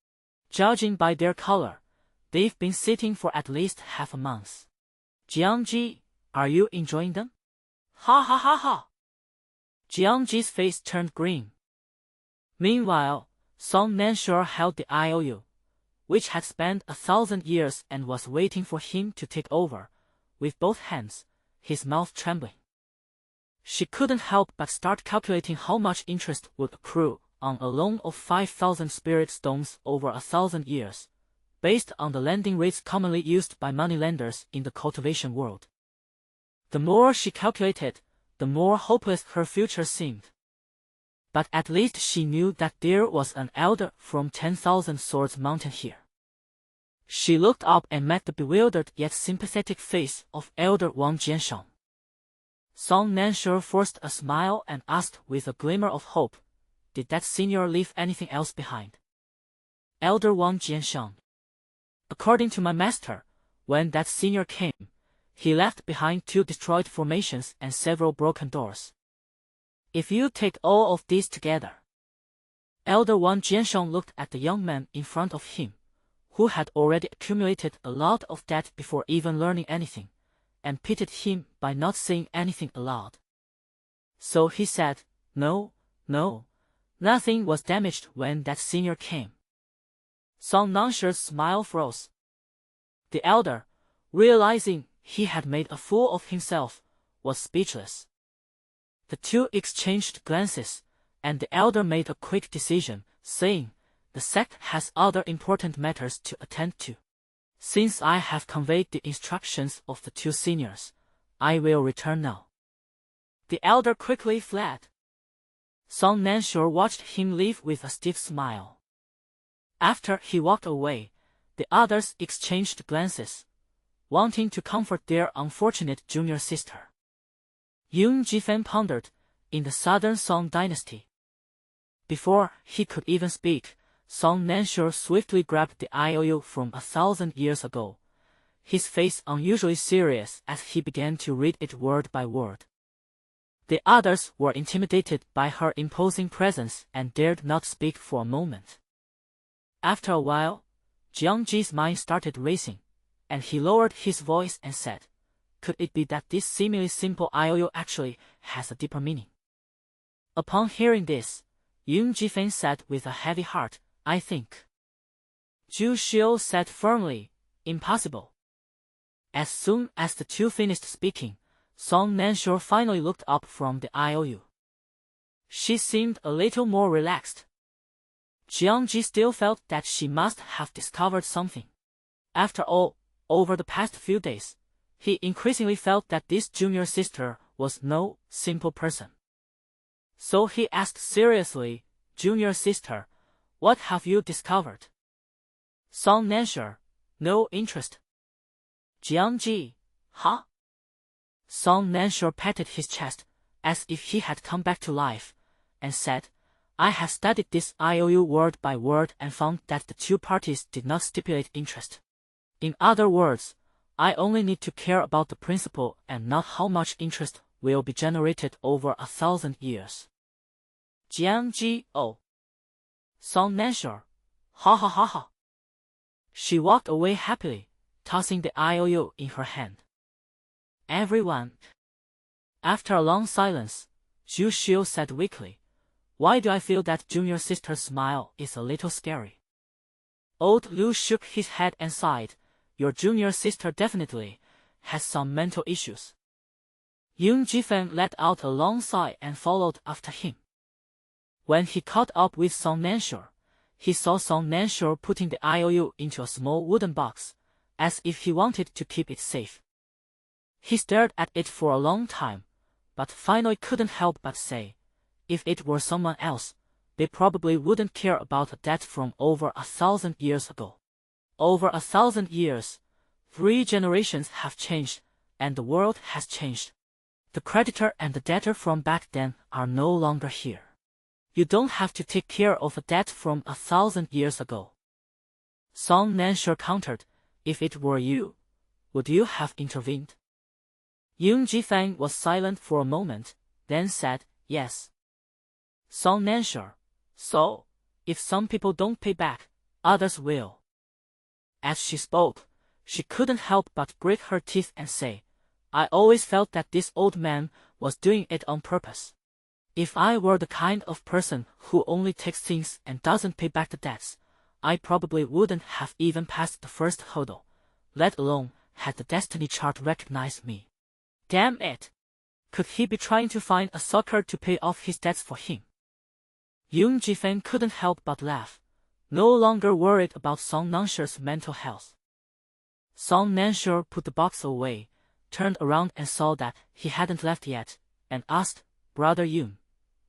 Judging by their color, they've been sitting for at least half a month. Jiangji, are you enjoying them? Ha ha ha ha. Jiangji's face turned green. Meanwhile, Song Nansher held the IOU, which had spent 1,000 years and was waiting for him to take over, with both hands, his mouth trembling. She couldn't help but start calculating how much interest would accrue on a loan of 5,000 spirit stones over 1,000 years, based on the lending rates commonly used by moneylenders in the cultivation world. The more she calculated, the more hopeless her future seemed. But at least she knew that there was an elder from 10,000 Swords Mountain here. She looked up and met the bewildered yet sympathetic face of Elder Wang Jiansheng. Song Nanshe forced a smile and asked with a glimmer of hope, "Did that senior leave anything else behind?" Elder Wang Jiansheng. "According to my master, when that senior came, he left behind 2 destroyed formations and several broken doors. If you take all of these together." Elder Wang Jiansheng looked at the young man in front of him, who had already accumulated a lot of debt before even learning anything, and pitied him by not saying anything aloud. So he said, No, nothing was damaged when that senior came." Song Nanshe's smile froze. The elder, realizing he had made a fool of himself, was speechless. The 2 exchanged glances, and the elder made a quick decision, saying, "The sect has other important matters to attend to. Since I have conveyed the instructions of the 2 seniors, I will return now." The elder quickly fled. Song Nanshe watched him leave with a stiff smile. After he walked away, the others exchanged glances, wanting to comfort their unfortunate junior sister. Yun Jifan pondered, in the Southern Song dynasty. Before he could even speak, Song Nanshe swiftly grabbed the IOU from 1,000 years ago, his face unusually serious as he began to read it word by word. The others were intimidated by her imposing presence and dared not speak for a moment. After a while, Jiangji's mind started racing, and he lowered his voice and said, "Could it be that this seemingly simple IOU actually has a deeper meaning?" Upon hearing this, Yun Jifan said with a heavy heart, "I think." Zhu Xiu said firmly, "Impossible." As soon as the 2 finished speaking, Song Nanshe finally looked up from the IOU. She seemed a little more relaxed. Jiangji still felt that she must have discovered something. After all, over the past few days, he increasingly felt that this junior sister was no simple person. So he asked seriously, "Junior sister, what have you discovered?" Song Nanshe, "No interest." Jiangji, "Huh?" Song Nanshe patted his chest, as if he had come back to life, and said, "I have studied this IOU word by word and found that the 2 parties did not stipulate interest. In other words, I only need to care about the principle and not how much interest will be generated over 1,000 years. Jiangji, "Oh." Song Nanshe, "Ha ha ha ha." She walked away happily, tossing the IOU in her hand. Everyone. After a long silence, Zhu Xiu said weakly, "Why do I feel that junior sister's smile is a little scary?" Old Liu shook his head and sighed, "Your junior sister definitely has some mental issues." Yun Jifan let out a long sigh and followed after him. When he caught up with Song Nanshe, he saw Song Nanshe putting the IOU into a small wooden box, as if he wanted to keep it safe. He stared at it for a long time, but finally couldn't help but say, if it were someone else, they probably wouldn't care about a debt from over 1,000 years ago. Over 1,000 years, 3 generations have changed, and the world has changed. The creditor and the debtor from back then are no longer here. You don't have to take care of a debt from 1,000 years ago. Song Nanshe countered, "If it were you, would you have intervened?" Yun Jifan was silent for a moment, then said, "Yes." Song Nanshe, "So, if some people don't pay back, others will." As she spoke, she couldn't help but grit her teeth and say, "I always felt that this old man was doing it on purpose. If I were the kind of person who only takes things and doesn't pay back the debts, I probably wouldn't have even passed the first hurdle, let alone had the destiny chart recognized me. Damn it! Could he be trying to find a sucker to pay off his debts for him?" Yun Jifan couldn't help but laugh, no longer worried about Song Nanshe's mental health. Song Nanshe put the box away, turned around and saw that he hadn't left yet, and asked, "Brother Yun,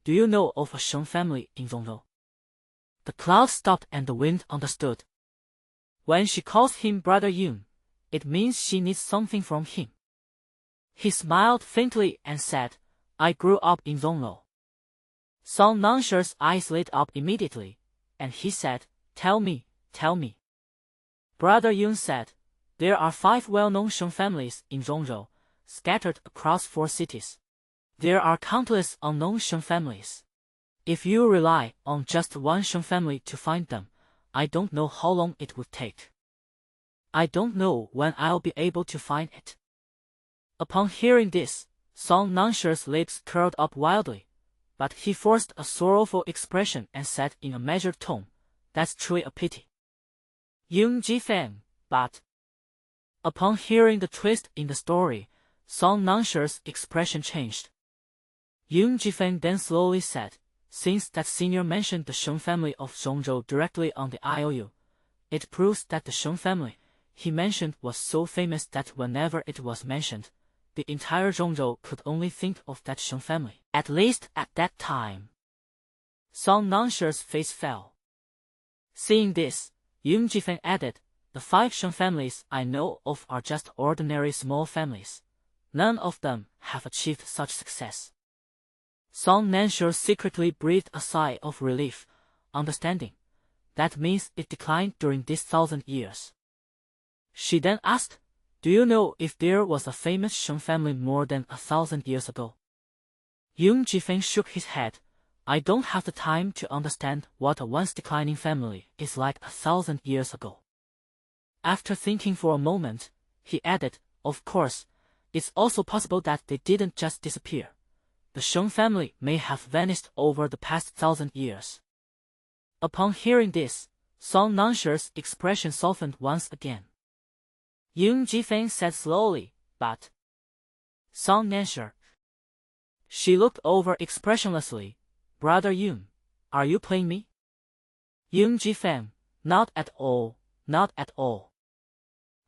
do you know of a Sheng family in Zhongzhou?" The cloud stopped and the wind understood. When she calls him Brother Yun, it means she needs something from him. He smiled faintly and said, "I grew up in Zhongzhou." Song Nanshi's eyes lit up immediately, and he said, Tell me. Brother Yun said, "There are 5 well-known Sheng families in Zhongzhou, scattered across 4 cities. There are countless unknown Sheng families. If you rely on just one Sheng family to find them, I don't know how long it would take. I don't know when I'll be able to find it." Upon hearing this, Song Nanshi's lips curled up wildly, but he forced a sorrowful expression and said in a measured tone, "That's truly a pity. Yun Jifeng, but..." Upon hearing the twist in the story, Song Nanshi's expression changed. Yun Jifeng then slowly said, "Since that senior mentioned the Sheng family of Zhongzhou directly on the IOU, it proves that the Sheng family he mentioned was so famous that whenever it was mentioned, the entire Zhongzhou could only think of that Sheng family, at least at that time." Song Nanshi's face fell. Seeing this, Yun Jifeng added, "The 5 Sheng families I know of are just ordinary small families. None of them have achieved such success." Song Nanshi secretly breathed a sigh of relief, understanding. That means it declined during these 1,000 years. She then asked, "Do you know if there was a famous Sheng family more than 1,000 years ago?" Yun Jifeng shook his head. "I don't have the time to understand what a once declining family is like 1,000 years ago." After thinking for a moment, he added, "Of course, it's also possible that they didn't just disappear. The Sheng family may have vanished over the past 1,000 years." Upon hearing this, Song Nanshi's expression softened once again. Yun Jifeng said slowly, "But..." Song Nanshi. She looked over expressionlessly. "Brother Yun, are you playing me?" Yun Jifeng, "Not at all, not at all."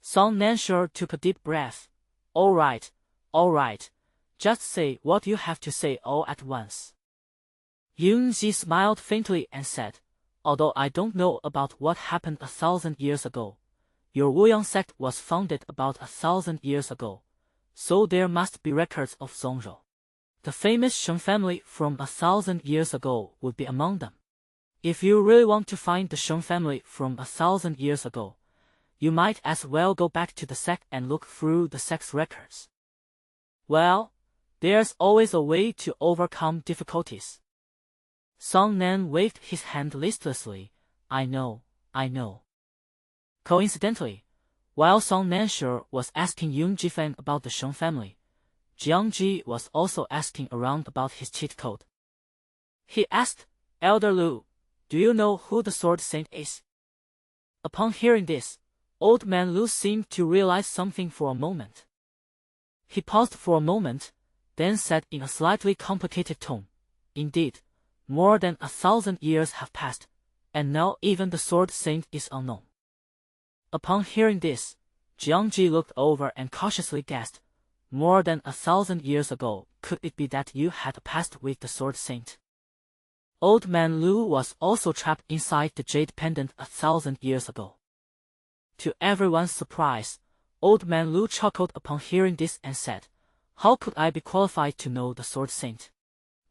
Song Nanshi took a deep breath. All right. Just say what you have to say all at once." Yun Ji smiled faintly and said, "Although I don't know about what happened 1,000 years ago, your Wuyang sect was founded about 1,000 years ago, so there must be records of Zhongzhou. The famous Sheng family from 1,000 years ago would be among them. If you really want to find the Sheng family from 1,000 years ago, you might as well go back to the sect and look through the sect's records. Well, there's always a way to overcome difficulties." Song Nan waved his hand listlessly. I know. Coincidentally, while Song Nanshi was asking Yun Jifeng about the Sheng family, Jiangji was also asking around about his cheat code. He asked, "Elder Lu, do you know who the Sword Saint is?" Upon hearing this, Old Man Lu seemed to realize something for a moment. He paused for a moment, then said in a slightly complicated tone, "Indeed, more than 1,000 years have passed, and now even the Sword Saint is unknown." Upon hearing this, Jiangji looked over and cautiously guessed, "More than 1,000 years ago, could it be that you had a past with the Sword Saint?" Old Man Lu was also trapped inside the jade pendant 1,000 years ago. To everyone's surprise, Old Man Lu chuckled upon hearing this and said, "How could I be qualified to know the Sword Saint?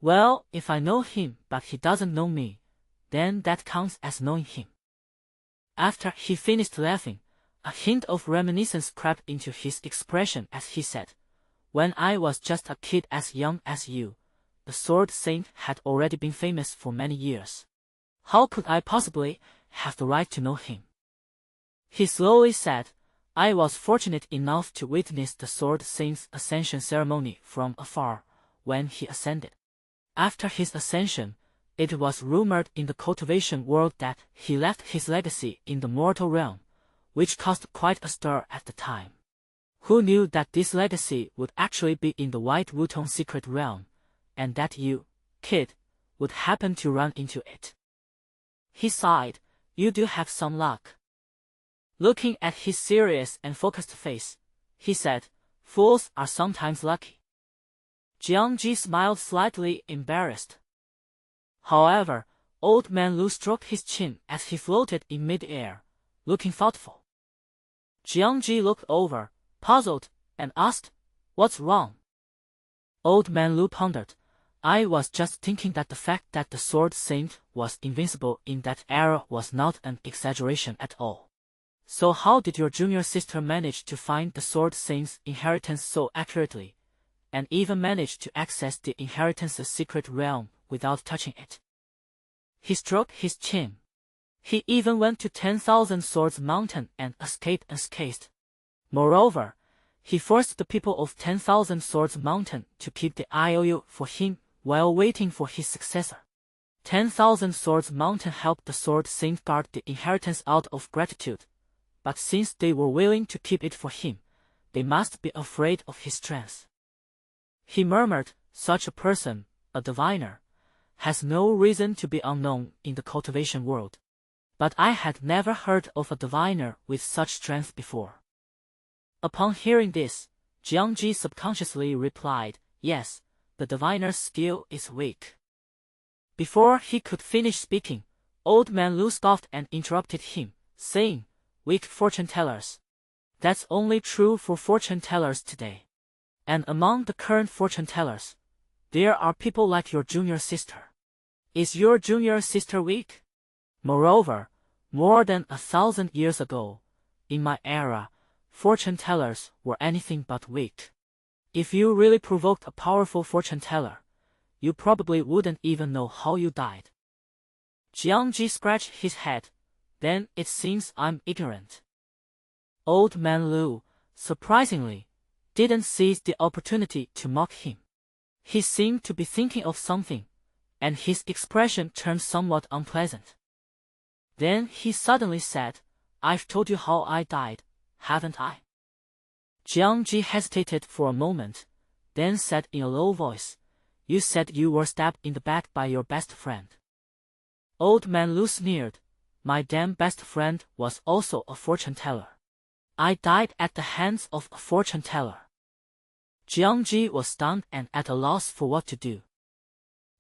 Well, if I know him but he doesn't know me, then that counts as knowing him." After he finished laughing, a hint of reminiscence crept into his expression as he said, "When I was just a kid as young as you, the Sword Saint had already been famous for many years. How could I possibly have the right to know him?" He slowly said, "I was fortunate enough to witness the Sword Saint's ascension ceremony from afar when he ascended. After his ascension, it was rumored in the cultivation world that he left his legacy in the mortal realm, which caused quite a stir at the time. Who knew that this legacy would actually be in the White Wutong secret realm, and that you, kid, would happen to run into it?" He sighed. "You do have some luck." Looking at his serious and focused face, he said, Fools are sometimes lucky. Jiangji smiled slightly embarrassed. However, Old Man Lu stroked his chin as he floated in mid-air, looking thoughtful. Jiangji looked over, puzzled, and asked, "What's wrong?" Old Man Lu pondered. "I was just thinking that the fact that the Sword Saint was invincible in that era was not an exaggeration at all. So how did your junior sister manage to find the Sword Saint's inheritance so accurately, and even manage to access the inheritance's secret realm without touching it?" He stroked his chin. "He even went to 10,000 Swords Mountain and escaped unscathed. Moreover, he forced the people of 10,000 Swords Mountain to keep the IOU for him while waiting for his successor. 10,000 Swords Mountain helped the Sword Saint guard the inheritance out of gratitude, but since they were willing to keep it for him, they must be afraid of his strength." He murmured, "Such a person, a diviner, has no reason to be unknown in the cultivation world. But I had never heard of a diviner with such strength before." Upon hearing this, Jiangji subconsciously replied, "Yes, the diviner's skill is weak." Before he could finish speaking, Old Man Lu scoffed and interrupted him, saying, "Weak fortune-tellers. That's only true for fortune-tellers today. And among the current fortune-tellers, there are people like your junior sister. Is your junior sister weak? Moreover, more than 1,000 years ago, in my era, fortune-tellers were anything but weak. If you really provoked a powerful fortune-teller, you probably wouldn't even know how you died." Jiangji scratched his head. "Then it seems I'm ignorant." Old Man Lu, surprisingly, didn't seize the opportunity to mock him. He seemed to be thinking of something, and his expression turned somewhat unpleasant. Then he suddenly said, "I've told you how I died, haven't I?" Jiangji hesitated for a moment, then said in a low voice, "You said you were stabbed in the back by your best friend." Old Man Lu sneered, "My damn best friend was also a fortune-teller. I died at the hands of a fortune-teller." Jiangji was stunned and at a loss for what to do.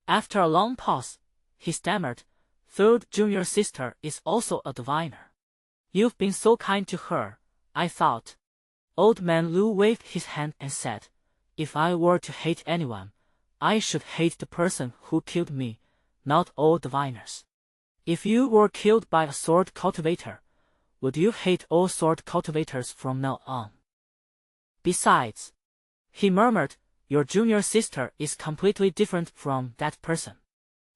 After a long pause, he stammered, "Third junior sister is also a diviner. You've been so kind to her, I thought." Old Man Lu waved his hand and said, "If I were to hate anyone, I should hate the person who killed me, not all diviners. If you were killed by a sword cultivator, would you hate all sword cultivators from now on? Besides," he murmured, "your junior sister is completely different from that person.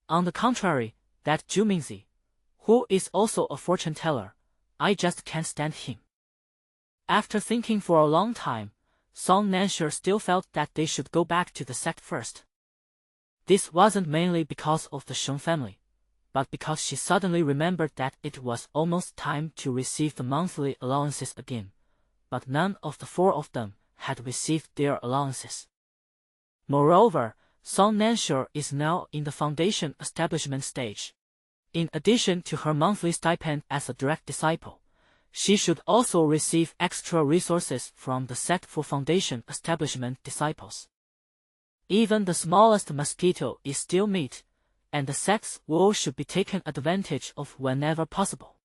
On the contrary, that Jumingzi, who is also a fortune-teller, I just can't stand him." After thinking for a long time, Song Nanshe still felt that they should go back to the sect first. This wasn't mainly because of the Sheng family, but because she suddenly remembered that it was almost time to receive the monthly allowances again, but none of the four of them had received their allowances. Moreover, Song Nanshe is now in the foundation establishment stage. In addition to her monthly stipend as a direct disciple, she should also receive extra resources from the sect for foundation establishment disciples. Even the smallest mosquito is still meat, and the sect's wool should be taken advantage of whenever possible.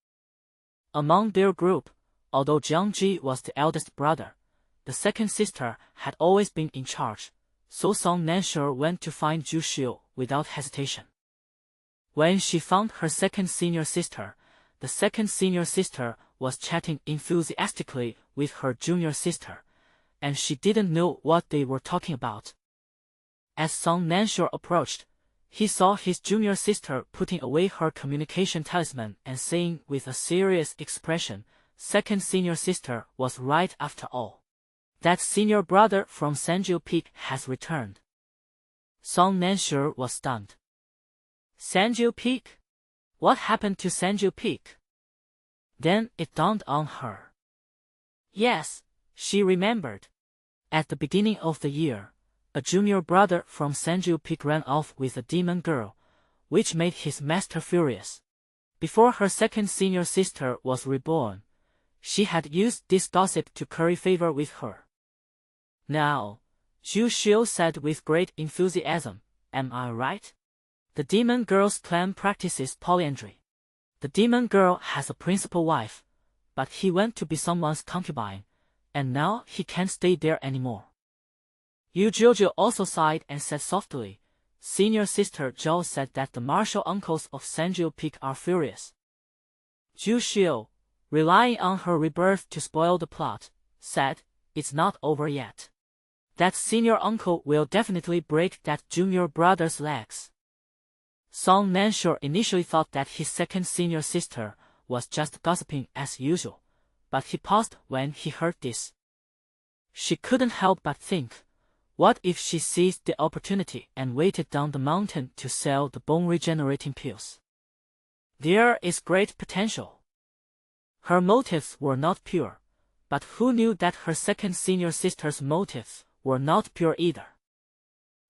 Among their group, although Jiangji was the eldest brother, the second sister had always been in charge, so Song Nanshe went to find Zhu Xiu without hesitation. When she found her second senior sister, the second senior sister was chatting enthusiastically with her junior sister, and she didn't know what they were talking about. As Song Nanshe approached, he saw his junior sister putting away her communication talisman and saying with a serious expression, "Second senior sister was right after all. That senior brother from Sanjiu Peak has returned." Song Nanshe was stunned. Sanjiu Peak? What happened to Sanjiu Peak? Then it dawned on her. Yes, she remembered. At the beginning of the year, a junior brother from Sanjiu Peak ran off with a demon girl, which made his master furious. Before her second senior sister was reborn, she had used this gossip to curry favor with her. Now, Zhu Xiu said with great enthusiasm, am I right? The demon girl's clan practices polyandry. The demon girl has a principal wife, but he went to be someone's concubine, and now he can't stay there anymore. Yu Jojo also sighed and said softly, Senior sister Zhao said that the martial uncles of Sanjiu Peak are furious. Zhu Xiu, relying on her rebirth to spoil the plot, said, it's not over yet. That senior uncle will definitely break that junior brother's legs. Song Nansure initially thought that his second senior sister was just gossiping as usual, but he paused when he heard this. She couldn't help but think, what if she seized the opportunity and waited down the mountain to sell the bone-regenerating pills? There is great potential. Her motives were not pure, but who knew that her second senior sister's motives were not pure either?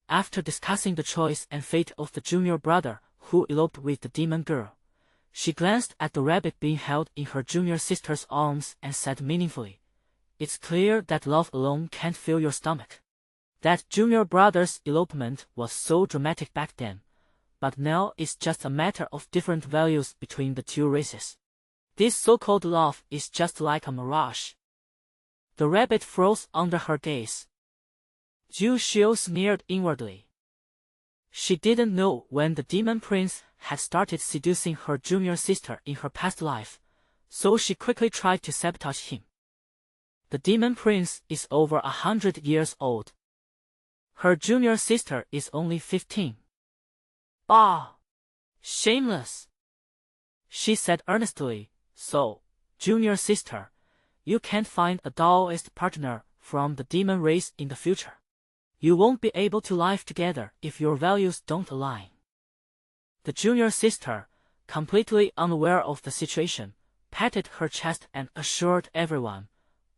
After discussing the choice and fate of the junior brother who eloped with the demon girl, she glanced at the rabbit being held in her junior sister's arms and said meaningfully, it's clear that love alone can't fill your stomach. That junior brother's elopement was so dramatic back then, but now it's just a matter of different values between the two races. This so-called love is just like a mirage. The rabbit froze under her gaze. Zhu Xiu sneered inwardly. She didn't know when the demon prince had started seducing her junior sister in her past life, so she quickly tried to sabotage him. The demon prince is over 100 years old. Her junior sister is only 15. Ah! Shameless! She said earnestly, so, junior sister, you can't find a Taoist partner from the demon race in the future. You won't be able to live together if your values don't align. The junior sister, completely unaware of the situation, patted her chest and assured everyone,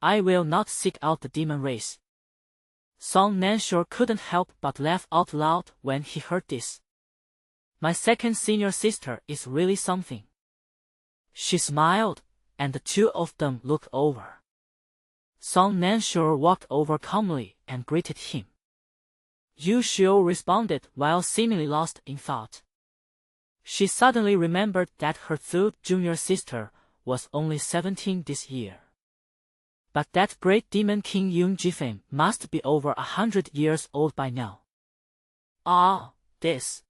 I will not seek out the demon race. Song Nansure couldn't help but laugh out loud when he heard this. My second senior sister is really something. She smiled, and the two of them looked over. Song Nansure walked over calmly and greeted him. Yu Xiu responded while seemingly lost in thought. She suddenly remembered that her third junior sister was only 17 this year. But that great demon king Yun Jifeng must be over 100 years old by now. Ah, this.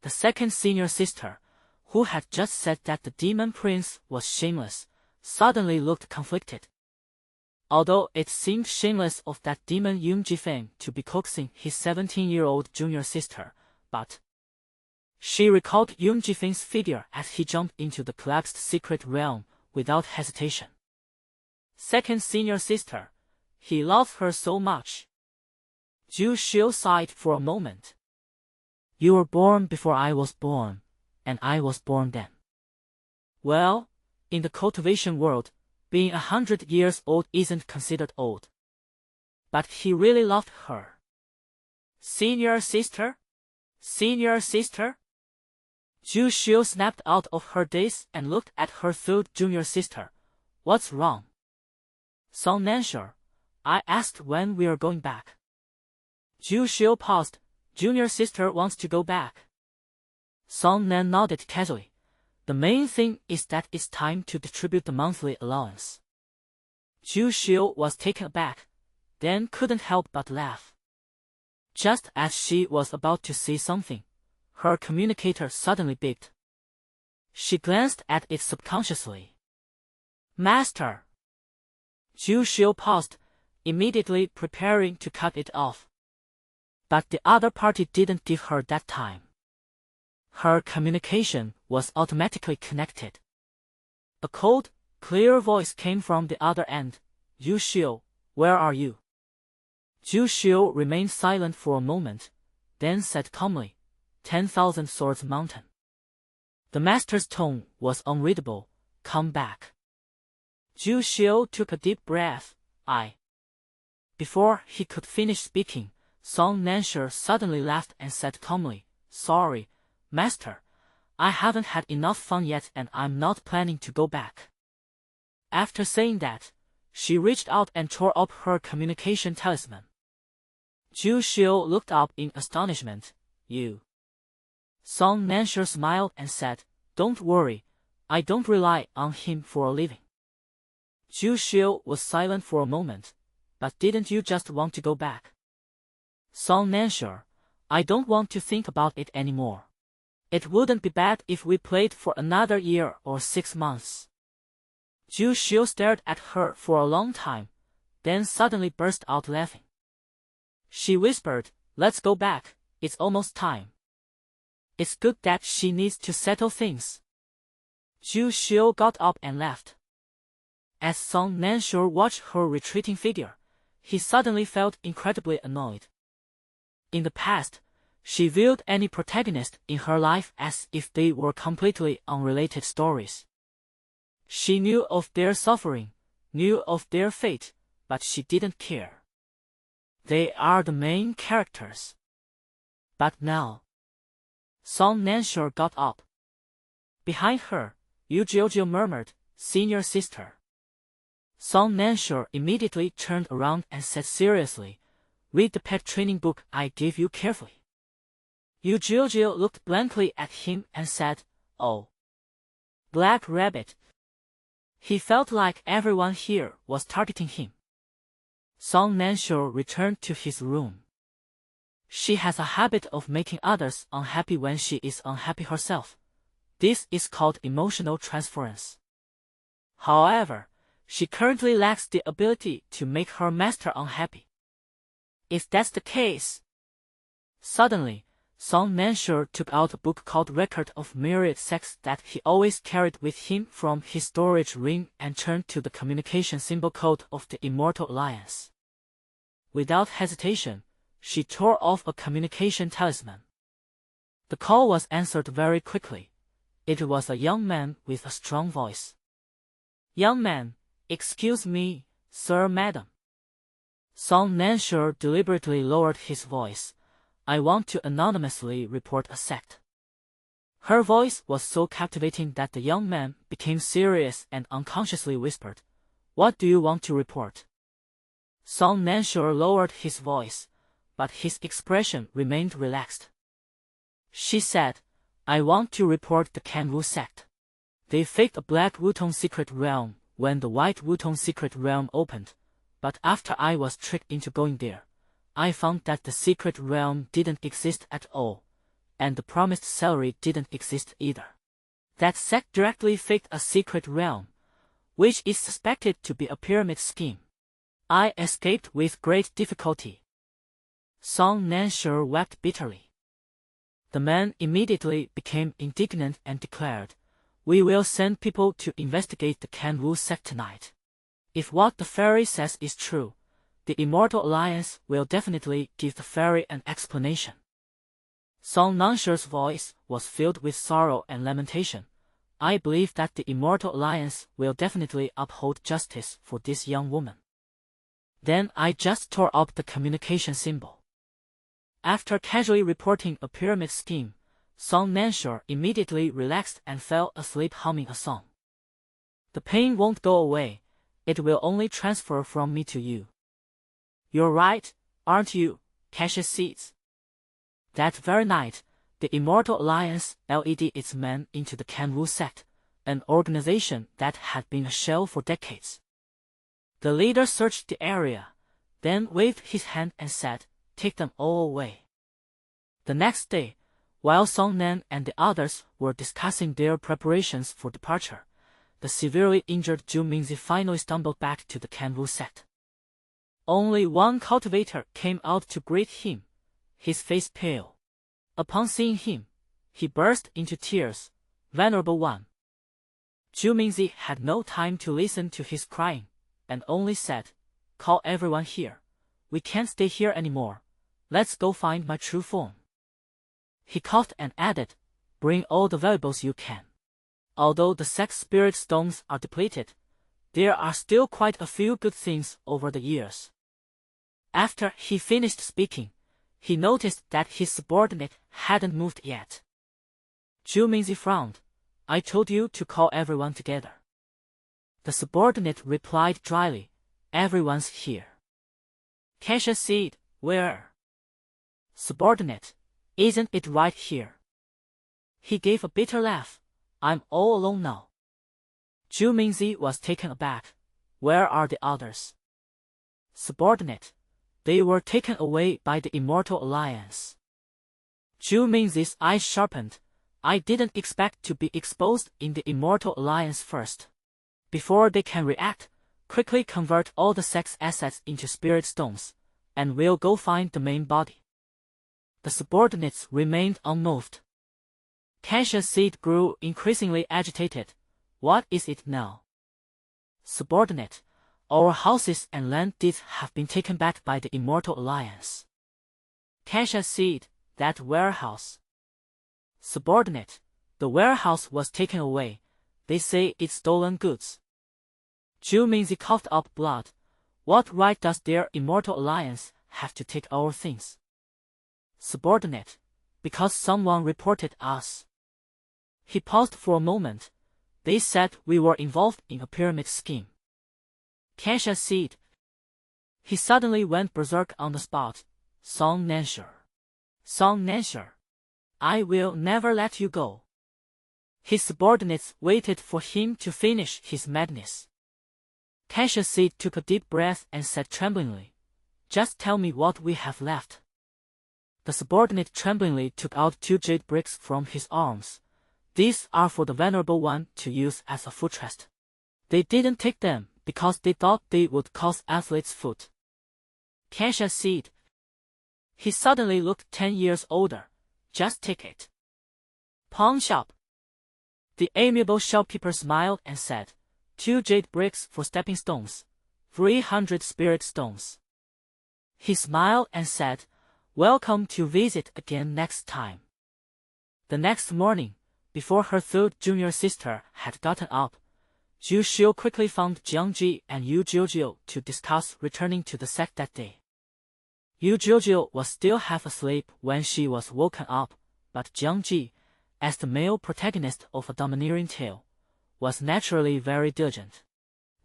The second senior sister, who had just said that the demon prince was shameless, suddenly looked conflicted. Although it seemed shameless of that demon Yun Jifeng to be coaxing his 17-year-old junior sister, but she recalled Yun Jifeng's figure as he jumped into the collapsed secret realm without hesitation. Second senior sister, he loved her so much. Zhu Xiu sighed for a moment. You were born before I was born, and I was born then. Well, in the cultivation world, being 100 years old isn't considered old. But he really loved her. Senior sister? Senior sister? Zhu Xiu snapped out of her daze and looked at her third junior sister. What's wrong? Song Nansure, I asked when we're going back. Zhu Xiu paused. Junior sister wants to go back. Song Nan nodded casually. The main thing is that it's time to distribute the monthly allowance. Zhu Xiu was taken aback, then couldn't help but laugh. Just as she was about to say something, her communicator suddenly beeped. She glanced at it subconsciously. Master! Zhu Xiu paused, immediately preparing to cut it off. But the other party didn't give her that time. Her communication was automatically connected. A cold, clear voice came from the other end. Zhu Xiu, where are you? Zhu Xiu remained silent for a moment, then said calmly, 10,000 Swords Mountain. The master's tone was unreadable. Come back. Zhu Xiu took a deep breath. Before he could finish speaking, Song Nansure suddenly laughed and said calmly, Sorry, Master, I haven't had enough fun yet and I'm not planning to go back. After saying that, She reached out and tore up her communication talisman. Zhu Xiu looked up in astonishment. You. Song Nanshe smiled and said, "Don't worry, I don't rely on him for a living." Zhu Xiu was silent for a moment. "But didn't you just want to go back?" Song Nanshe, "I don't want to think about it anymore. It wouldn't be bad if we played for another year or 6 months. Zhu Xiu stared at her for a long time, then suddenly burst out laughing. She whispered, "Let's go back, it's almost time." It's good that she needs to settle things. Zhu Xiu got up and left. As Song Nanshe watched her retreating figure, he suddenly felt incredibly annoyed. In the past, she viewed any protagonist in her life as if they were completely unrelated stories. She knew of their suffering, knew of their fate, but she didn't care. They are the main characters. But now... Song Nanshe got up. Behind her, Yu Jiujiu murmured, "Senior sister." Song Nanshe immediately turned around and said seriously, "Read the pet training book I gave you carefully." Yu Jiujiu looked blankly at him and said, "Oh. Black Rabbit." He felt like everyone here was targeting him. Song Nanshe returned to his room. She has a habit of making others unhappy when she is unhappy herself. This is called emotional transference. However, she currently lacks the ability to make her master unhappy. If that's the case... Suddenly, Song Nanshe took out a book called Record of Myriad Sects that he always carried with him from his storage ring and turned to the communication symbol code of the Immortal Alliance. Without hesitation, she tore off a communication talisman. The call was answered very quickly. It was a young man with a strong voice. "Young man, excuse me, sir, madam." Song Nanshe deliberately lowered his voice. "I want to anonymously report a sect." Her voice was so captivating that the young man became serious and unconsciously whispered, "What do you want to report?" Song Nanshe lowered his voice, but his expression remained relaxed. She said, "I want to report the Kanwu sect. They faked a Black Wutong secret realm when the White Wutong secret realm opened, but after I was tricked into going there, I found that the secret realm didn't exist at all, and the promised salary didn't exist either. That sect directly faked a secret realm, which is suspected to be a pyramid scheme. I escaped with great difficulty." Song Nanshe wept bitterly. The man immediately became indignant and declared, "We will send people to investigate the Kanwu sect tonight. If what the fairy says is true, the Immortal Alliance will definitely give the fairy an explanation." Song Nanshe's voice was filled with sorrow and lamentation. "I believe that the Immortal Alliance will definitely uphold justice for this young woman." Then I just tore up the communication symbol. After casually reporting a pyramid scheme, Song Nanshe immediately relaxed and fell asleep humming a song. "The pain won't go away, it will only transfer from me to you. You're right, aren't you, Cassius Seeds?" That very night, the Immortal Alliance led its men into the Kanwu sect, an organization that had been a shell for decades. The leader searched the area, then waved his hand and said, "Take them all away." The next day, while Song Nan and the others were discussing their preparations for departure, the severely injured Zhu Mingzi finally stumbled back to the Kanwu sect. Only one cultivator came out to greet him, his face pale. Upon seeing him, he burst into tears. "Venerable one." Zhu Mingzi had no time to listen to his crying, and only said, "Call everyone here. We can't stay here anymore. Let's go find my true form." He coughed and added, "Bring all the valuables you can. Although the sect's spirit stones are depleted, there are still quite a few good things over the years." After he finished speaking, he noticed that his subordinate hadn't moved yet. Zhu Mingzi frowned. "I told you to call everyone together." The subordinate replied dryly, everyone's here. Kasia said, where? Subordinate, isn't it right here? He gave a bitter laugh. I'm all alone now. Zhu Mingzi was taken aback. Where are the others? Subordinate, they were taken away by the Immortal Alliance. Zhu Mingzi's eyes sharpened. I didn't expect to be exposed in the Immortal Alliance first. Before they can react, quickly convert all the sect's assets into spirit stones, and we'll go find the main body. The subordinates remained unmoved. Kasia's seat grew increasingly agitated. What is it now? Subordinate, our houses and land deeds have been taken back by the Immortal Alliance. Kasia said, that warehouse. Subordinate, the warehouse was taken away. They say it's stolen goods. Zhu Mingzi coughed up blood. What right does their Immortal Alliance have to take our things? Subordinate, because someone reported us. He paused for a moment. They said we were involved in a pyramid scheme. Kasia said. He suddenly went berserk on the spot. Song Nansher. Song Nansher. I will never let you go. His subordinates waited for him to finish his madness. Kasia said took a deep breath and said tremblingly, just tell me what we have left. The subordinate tremblingly took out 2 jade bricks from his arms. These are for the venerable one to use as a footrest. They didn't take them because they thought they would cost athlete's foot. Kasia said. He suddenly looked 10 years older. Just take it. Pawn shop. The amiable shopkeeper smiled and said, 2 jade bricks for stepping stones, 300 spirit stones. He smiled and said, welcome to visit again next time. The next morning, before her 3rd junior sister had gotten up, Zhu Xiu quickly found Jiangji and Yu Jiujiu to discuss returning to the sect that day. Yu Jiujiu was still half asleep when she was woken up, but Jiangji, as the male protagonist of a domineering tale, was naturally very diligent.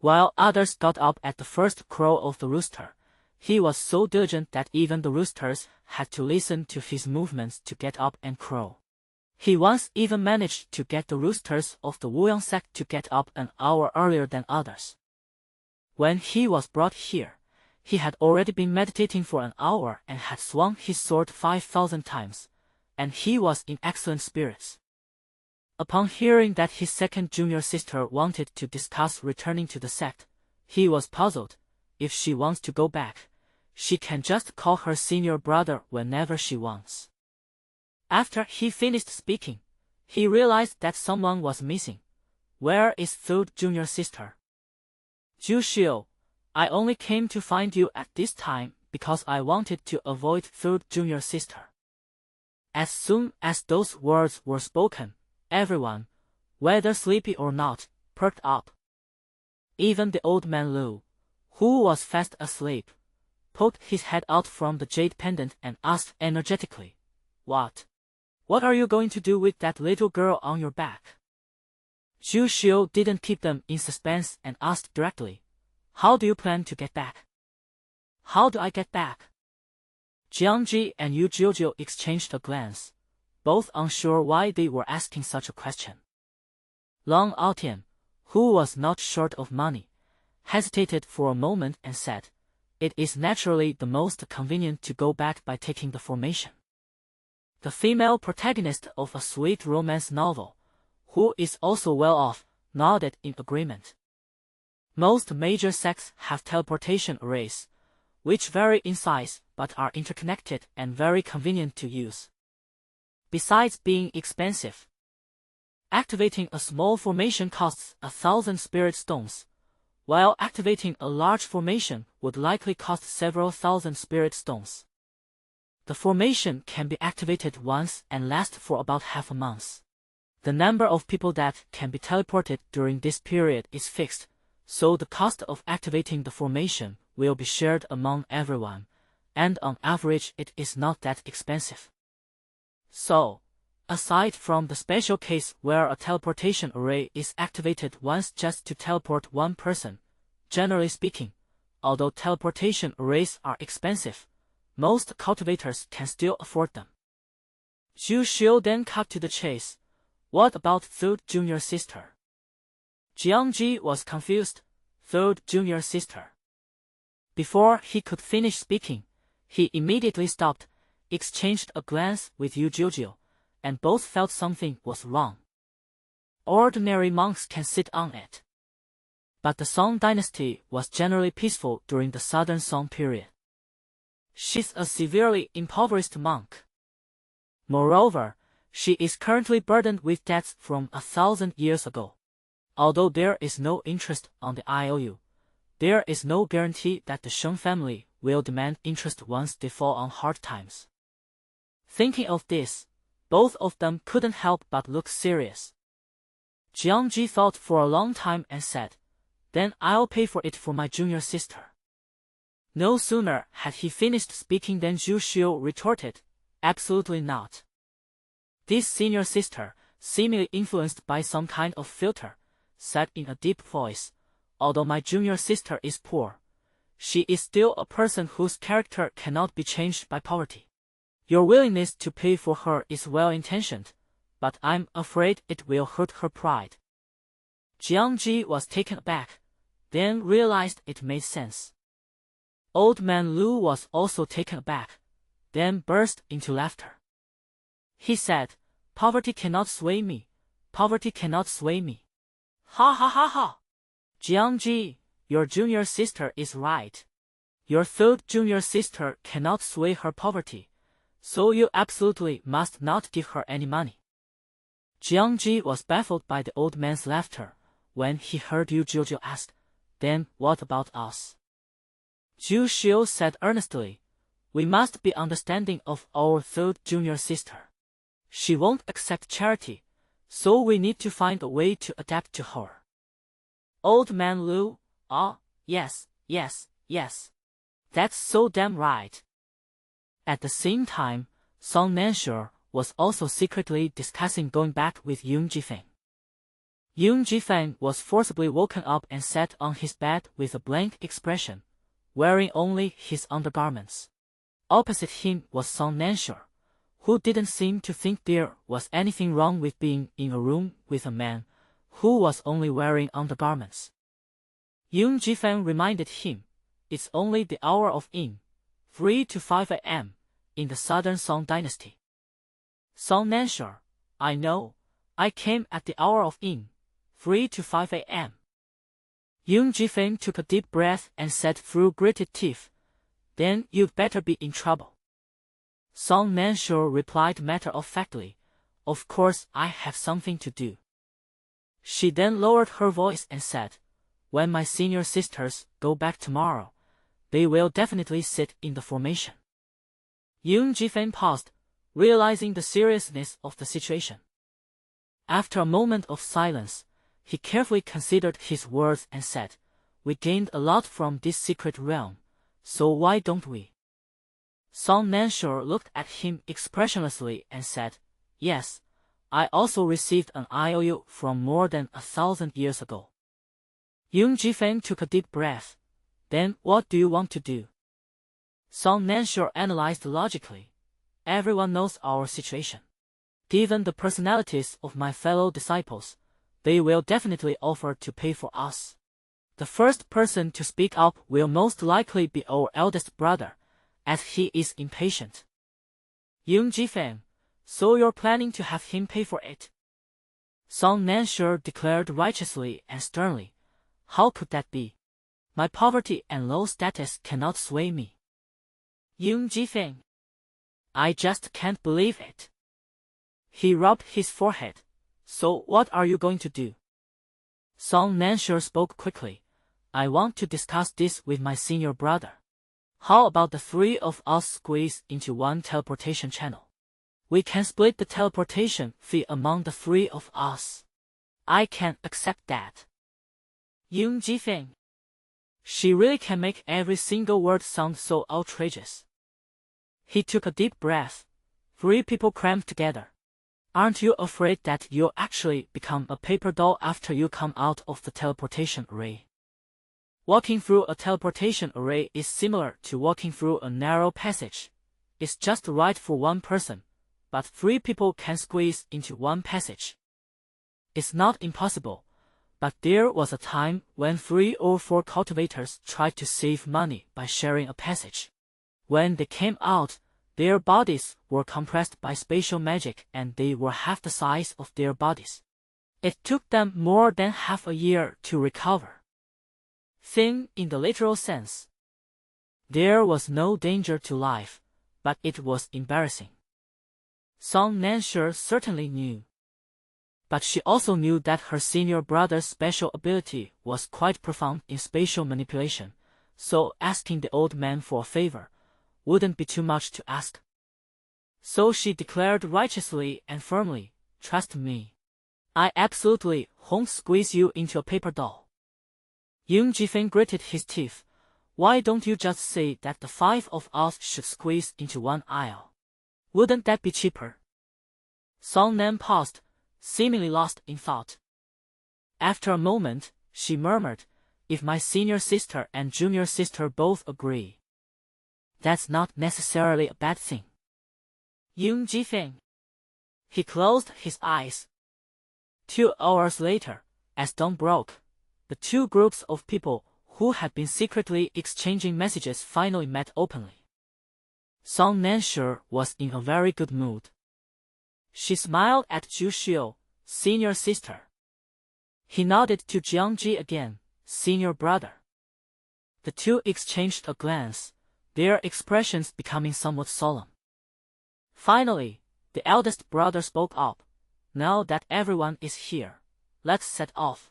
While others got up at the first crow of the rooster, he was so diligent that even the roosters had to listen to his movements to get up and crow. He once even managed to get the roosters of the Wuyang sect to get up an hour earlier than others. When he was brought here, he had already been meditating for an hour and had swung his sword 5,000 times, and he was in excellent spirits. Upon hearing that his 2nd junior sister wanted to discuss returning to the sect, he was puzzled. If she wants to go back, she can just call her senior brother whenever she wants. After he finished speaking, he realized that someone was missing. Where is 3rd junior sister? Zhu Xiu, I only came to find you at this time because I wanted to avoid 3rd junior sister. As soon as those words were spoken, everyone, whether sleepy or not, perked up. Even the old man Lu, who was fast asleep, poked his head out from the jade pendant and asked energetically, What? What are you going to do with that little girl on your back? Zhu Xiu didn't keep them in suspense and asked directly, How do you plan to get back? How do I get back? Jiangji and Yu Jiujiu exchanged a glance, both unsure why they were asking such a question. Long Aotian, who was not short of money, hesitated for a moment and said, It is naturally the most convenient to go back by taking the formation. The female protagonist of a sweet romance novel, who is also well off, nodded in agreement. Most major sects have teleportation arrays, which vary in size but are interconnected and very convenient to use. Besides being expensive, activating a small formation costs 1,000 spirit stones, while activating a large formation would likely cost several thousand spirit stones. The formation can be activated once and last for about half a month. The number of people that can be teleported during this period is fixed, so the cost of activating the formation will be shared among everyone, and on average it is not that expensive. So, aside from the special case where a teleportation array is activated once just to teleport one person, generally speaking, although teleportation arrays are expensive, most cultivators can still afford them. Zhu Xiu then cut to the chase. What about third junior sister? Jiangji was confused. Third junior sister. Before he could finish speaking, he immediately stopped, exchanged a glance with Yu Jiujiu, and both felt something was wrong. Ordinary monks can sit on it. But the Song dynasty was generally peaceful during the Southern Song period. She's a severely impoverished monk. Moreover, she is currently burdened with debts from 1,000 years ago. Although there is no interest on the IOU, there is no guarantee that the Sheng family will demand interest once they fall on hard times. Thinking of this, both of them couldn't help but look serious. Jiangji thought for a long time and said, "Then I'll pay for it for my junior sister." No sooner had he finished speaking than Zhu Xiu retorted, "Absolutely not. This senior sister, seemingly influenced by some kind of filter, said in a deep voice, 'Although my junior sister is poor, she is still a person whose character cannot be changed by poverty. Your willingness to pay for her is well-intentioned, but I'm afraid it will hurt her pride.'" Jiangji was taken aback, then realized it made sense. Old man Lu was also taken aback, then burst into laughter. He said, "Poverty cannot sway me. Poverty cannot sway me. Ha ha ha ha. Jiangji, your junior sister is right. Your third junior sister cannot sway her poverty, so you absolutely must not give her any money." Jiangji was baffled by the old man's laughter. When he heard Yu Jiujiu ask, "Then what about us?" Zhu Xiu said earnestly, "We must be understanding of our third junior sister. She won't accept charity, so we need to find a way to adapt to her." Old man Lu, yes. That's so damn right." At the same time, Song Nanshe was also secretly discussing going back with Yun Jifeng. Yun Jifeng was forcibly woken up and sat on his bed with a blank expression, wearing only his undergarments. Opposite him was Song Nanshe, who didn't seem to think there was anything wrong with being in a room with a man who was only wearing undergarments. Yun Jifeng reminded him, "It's only the hour of yin, 3 to 5 a.m., in the Southern Song dynasty." Song Nanshe, "I know, I came at the hour of yin, 3 to 5 a.m. Yun Jifeng took a deep breath and said through gritted teeth, "Then you'd better be in trouble." Song Nanshe replied matter-of-factly, "Of course I have something to do." She then lowered her voice and said, "When my senior sisters go back tomorrow, they will definitely sit in the formation." Yun Jifeng paused, realizing the seriousness of the situation. After a moment of silence, he carefully considered his words and said, "We gained a lot from this secret realm, so why don't we?" Song Nanshe looked at him expressionlessly and said, "Yes, I also received an IOU from more than 1,000 years ago." Yun Jifeng took a deep breath. "Then what do you want to do?" Song Nanshe analyzed logically. "Everyone knows our situation. Given the personalities of my fellow disciples, they will definitely offer to pay for us. The first person to speak up will most likely be our eldest brother, as he is impatient." Yun Jifeng, "So you're planning to have him pay for it?" Song Nanshe declared righteously and sternly, "How could that be? My poverty and low status cannot sway me." Yun Jifeng, "I just can't believe it." He rubbed his forehead. "So what are you going to do?" Song Nanshe spoke quickly. "I want to discuss this with my senior brother. How about the three of us squeeze into one teleportation channel? We can split the teleportation fee among the three of us. I can accept that." Yun Jifeng, "She really can make every single word sound so outrageous." He took a deep breath. "Three people crammed together. Aren't you afraid that you'll actually become a paper doll after you come out of the teleportation array?" Walking through a teleportation array is similar to walking through a narrow passage. It's just right for one person, but 3 people can squeeze into one passage. It's not impossible, but there was a time when 3 or 4 cultivators tried to save money by sharing a passage. When they came out, their bodies were compressed by spatial magic and they were half the size of their bodies. It took them more than half a year to recover. Thin in the literal sense. There was no danger to life, but it was embarrassing. Song Nansher certainly knew. But she also knew that her senior brother's special ability was quite profound in spatial manipulation, so asking the old man for a favor wouldn't be too much to ask. So she declared righteously and firmly, "Trust me. I absolutely won't squeeze you into a paper doll." Yoon Ji-fan gritted his teeth. "Why don't you just say that the 5 of us should squeeze into one aisle? Wouldn't that be cheaper?" Song Nan paused, seemingly lost in thought. After a moment, she murmured, "If my senior sister and junior sister both agree, that's not necessarily a bad thing." Yoon Ji-fan. He closed his eyes. 2 hours later, as dawn broke, the 2 groups of people who had been secretly exchanging messages finally met openly. Song Nansher was in a very good mood. She smiled at Ju Xiu, senior sister. He nodded to Jiangji again, senior brother. The 2 exchanged a glance, their expressions becoming somewhat solemn. Finally, the eldest brother spoke up. "Now that everyone is here, let's set off."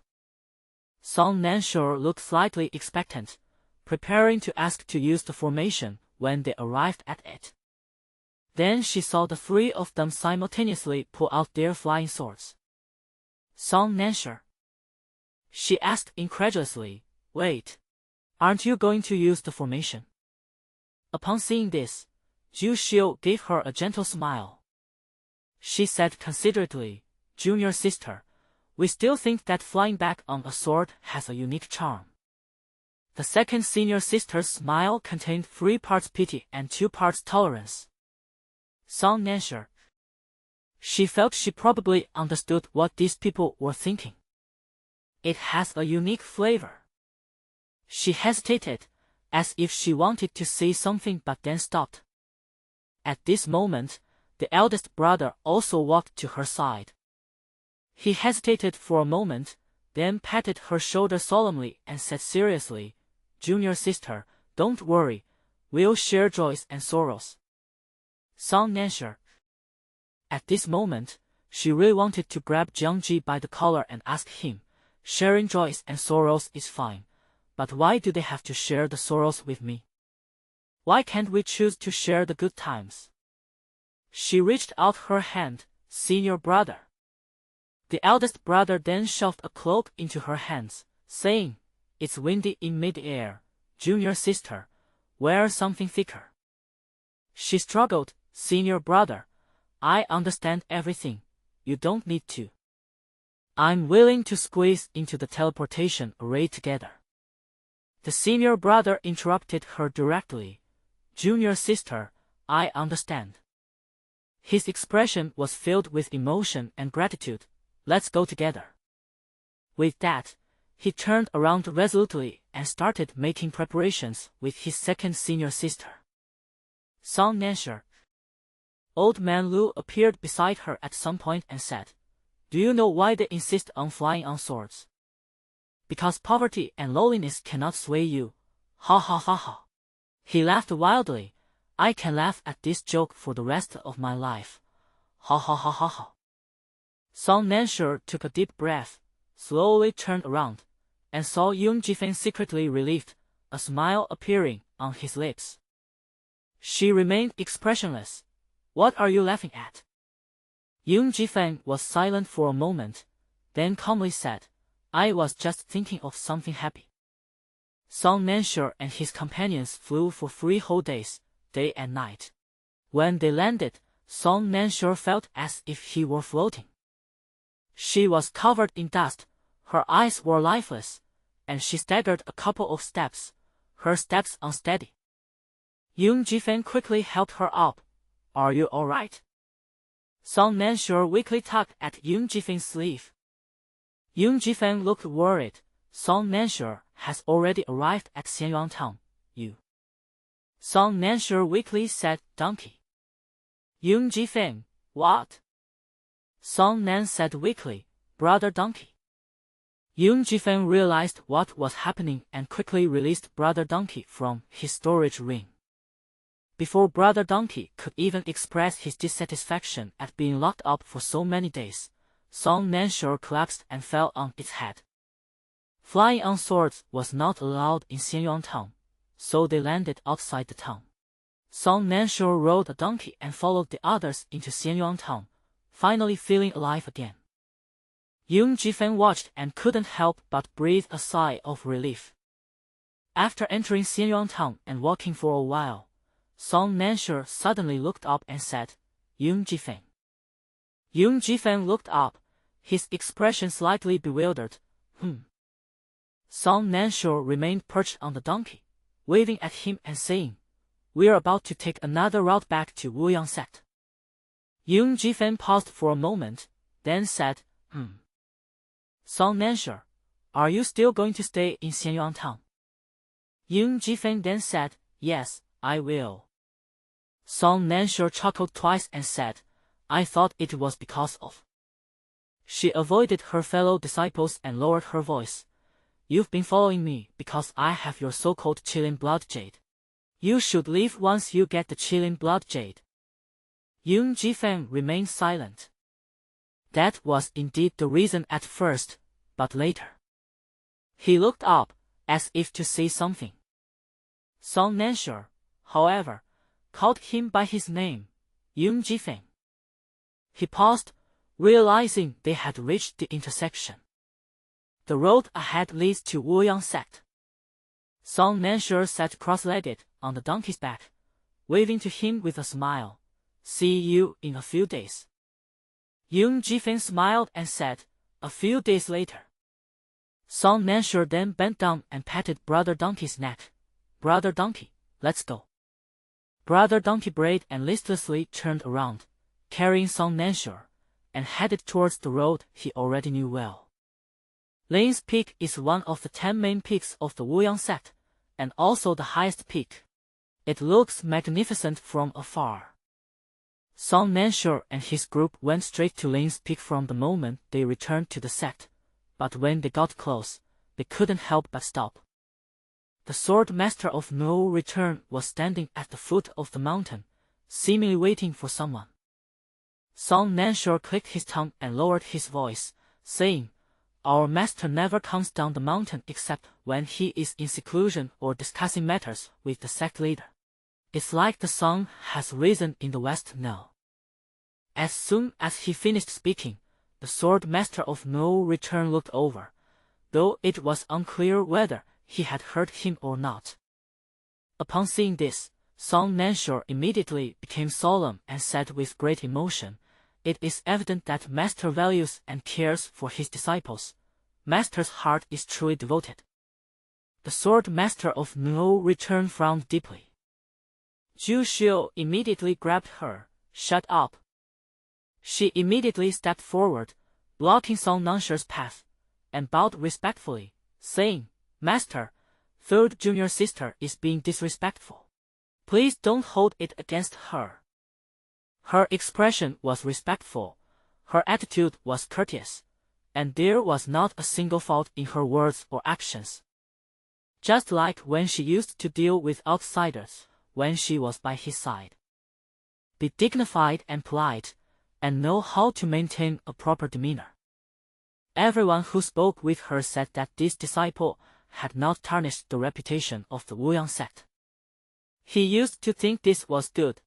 Song Nansher looked slightly expectant, preparing to ask to use the formation when they arrived at it. Then she saw the 3 of them simultaneously pull out their flying swords. "Song Nansher?" she asked incredulously. "Wait. Aren't you going to use the formation?" Upon seeing this, Ju Xiu gave her a gentle smile. She said considerately, "Junior sister, we still think that flying back on a sword has a unique charm." The second senior sister's smile contained 3 parts pity and 2 parts tolerance. Song Nansher. She felt she probably understood what these people were thinking. "It has a unique flavor." She hesitated, as if she wanted to say something but then stopped. At this moment, the eldest brother also walked to her side. He hesitated for a moment, then patted her shoulder solemnly and said seriously, "Junior sister, don't worry, we'll share joys and sorrows." Song Nansher. At this moment, she really wanted to grab Jiangji by the collar and ask him, "Sharing joys and sorrows is fine, but why do they have to share the sorrows with me? Why can't we choose to share the good times?" She reached out her hand, "Senior brother." The eldest brother then shoved a cloak into her hands, saying, "It's windy in mid-air, junior sister, wear something thicker." She struggled, "Senior brother, I understand everything, you don't need to. I'm willing to squeeze into the teleportation array together." The senior brother interrupted her directly, "Junior sister, I understand." His expression was filled with emotion and gratitude. "Let's go together." With that, he turned around resolutely and started making preparations with his second senior sister. Song Nansher. Old man Lu appeared beside her at some point and said, "Do you know why they insist on flying on swords? Because poverty and lowliness cannot sway you. Ha ha ha ha." He laughed wildly. "I can laugh at this joke for the rest of my life. Ha ha ha ha ha." Song Nansher took a deep breath, slowly turned around, and saw Yoon Ji-fan secretly relieved, a smile appearing on his lips. She remained expressionless. "What are you laughing at?" Yoon Ji-fan was silent for a moment, then calmly said, "I was just thinking of something happy." Song Nansher and his companions flew for 3 whole days, day and night. When they landed, Song Nansher felt as if he were floating. She was covered in dust, her eyes were lifeless, and she staggered a couple of steps, her steps unsteady. Yoon Ji-fan quickly helped her up. Are you alright? Song Nansure weakly tugged at Yoon Ji-fan's sleeve. Yoon Ji-fan looked worried. Song Nansure has already arrived at Xianyuan town. You. Song Nansure weakly said, donkey. Yoon Ji-fan, what? Song Nan said weakly, brother donkey. Yoon Ji-fan realized what was happening and quickly released brother donkey from his storage ring. Before brother donkey could even express his dissatisfaction at being locked up for so many days, Song Nansure collapsed and fell on its head. Flying on swords was not allowed in Xianyuan town, so they landed outside the town. Song Nansure rode a donkey and followed the others into Xianyuan town, finally feeling alive again. Yoon Ji-fan watched and couldn't help but breathe a sigh of relief. After entering Xianyuan town and walking for a while, Song Nansure suddenly looked up and said, Yoon Ji-fan. Yoon Ji-fan looked up, his expression slightly bewildered. Song Nansure remained perched on the donkey, waving at him and saying, we're about to take another route back to Wuyang sect. Yoon Ji-fan paused for a moment, then said, Song Nansure, are you still going to stay in Xianyuan town? Yoon Ji-fan then said, yes, I will. Song Nansure chuckled twice and said, I thought it was because of. She avoided her fellow disciples and lowered her voice. You've been following me because I have your so-called Qilin blood jade. You should leave once you get the Qilin blood jade. Yoon Ji-fan remained silent. That was indeed the reason at first, but later. He looked up, as if to say something. Song Nansure, however, called him by his name, Yoon Ji-fan. He paused, realizing they had reached the intersection. The road ahead leads to Wuyang sect. Song Nansure sat cross-legged on the donkey's back, waving to him with a smile. See you in a few days. Yoon Ji-fan smiled and said, a few days later. Song Nansure then bent down and patted Brother Donkey's neck. Brother Donkey, let's go. Brother Donkey brayed and listlessly turned around, carrying Song Nansure, and headed towards the road he already knew well. Lin's Peak is one of the 10 main peaks of the Wuyang sect, and also the highest peak. It looks magnificent from afar. Song Nansure and his group went straight to Lin's Peak from the moment they returned to the sect, but when they got close, they couldn't help but stop. The Sword Master of No Return was standing at the foot of the mountain, seemingly waiting for someone. Song Nansure clicked his tongue and lowered his voice, saying, our master never comes down the mountain except when he is in seclusion or discussing matters with the sect leader. It's like the sun has risen in the west now. As soon as he finished speaking, the Sword Master of No Return looked over, though it was unclear whether he had heard him or not. Upon seeing this, Song Nansure immediately became solemn and said with great emotion, it is evident that Master values and cares for his disciples. Master's heart is truly devoted. The Sword Master of No Return frowned deeply. Zhu Xiu immediately grabbed her. Shut up. She immediately stepped forward, blocking Song Nansure's path, and bowed respectfully, saying, Master, third junior sister is being disrespectful. Please don't hold it against her. Her expression was respectful, her attitude was courteous, and there was not a single fault in her words or actions. Just like when she used to deal with outsiders when she was by his side. Be dignified and polite, and know how to maintain a proper demeanor. Everyone who spoke with her said that this disciple had not tarnished the reputation of the Wuyang sect. He used to think this was good.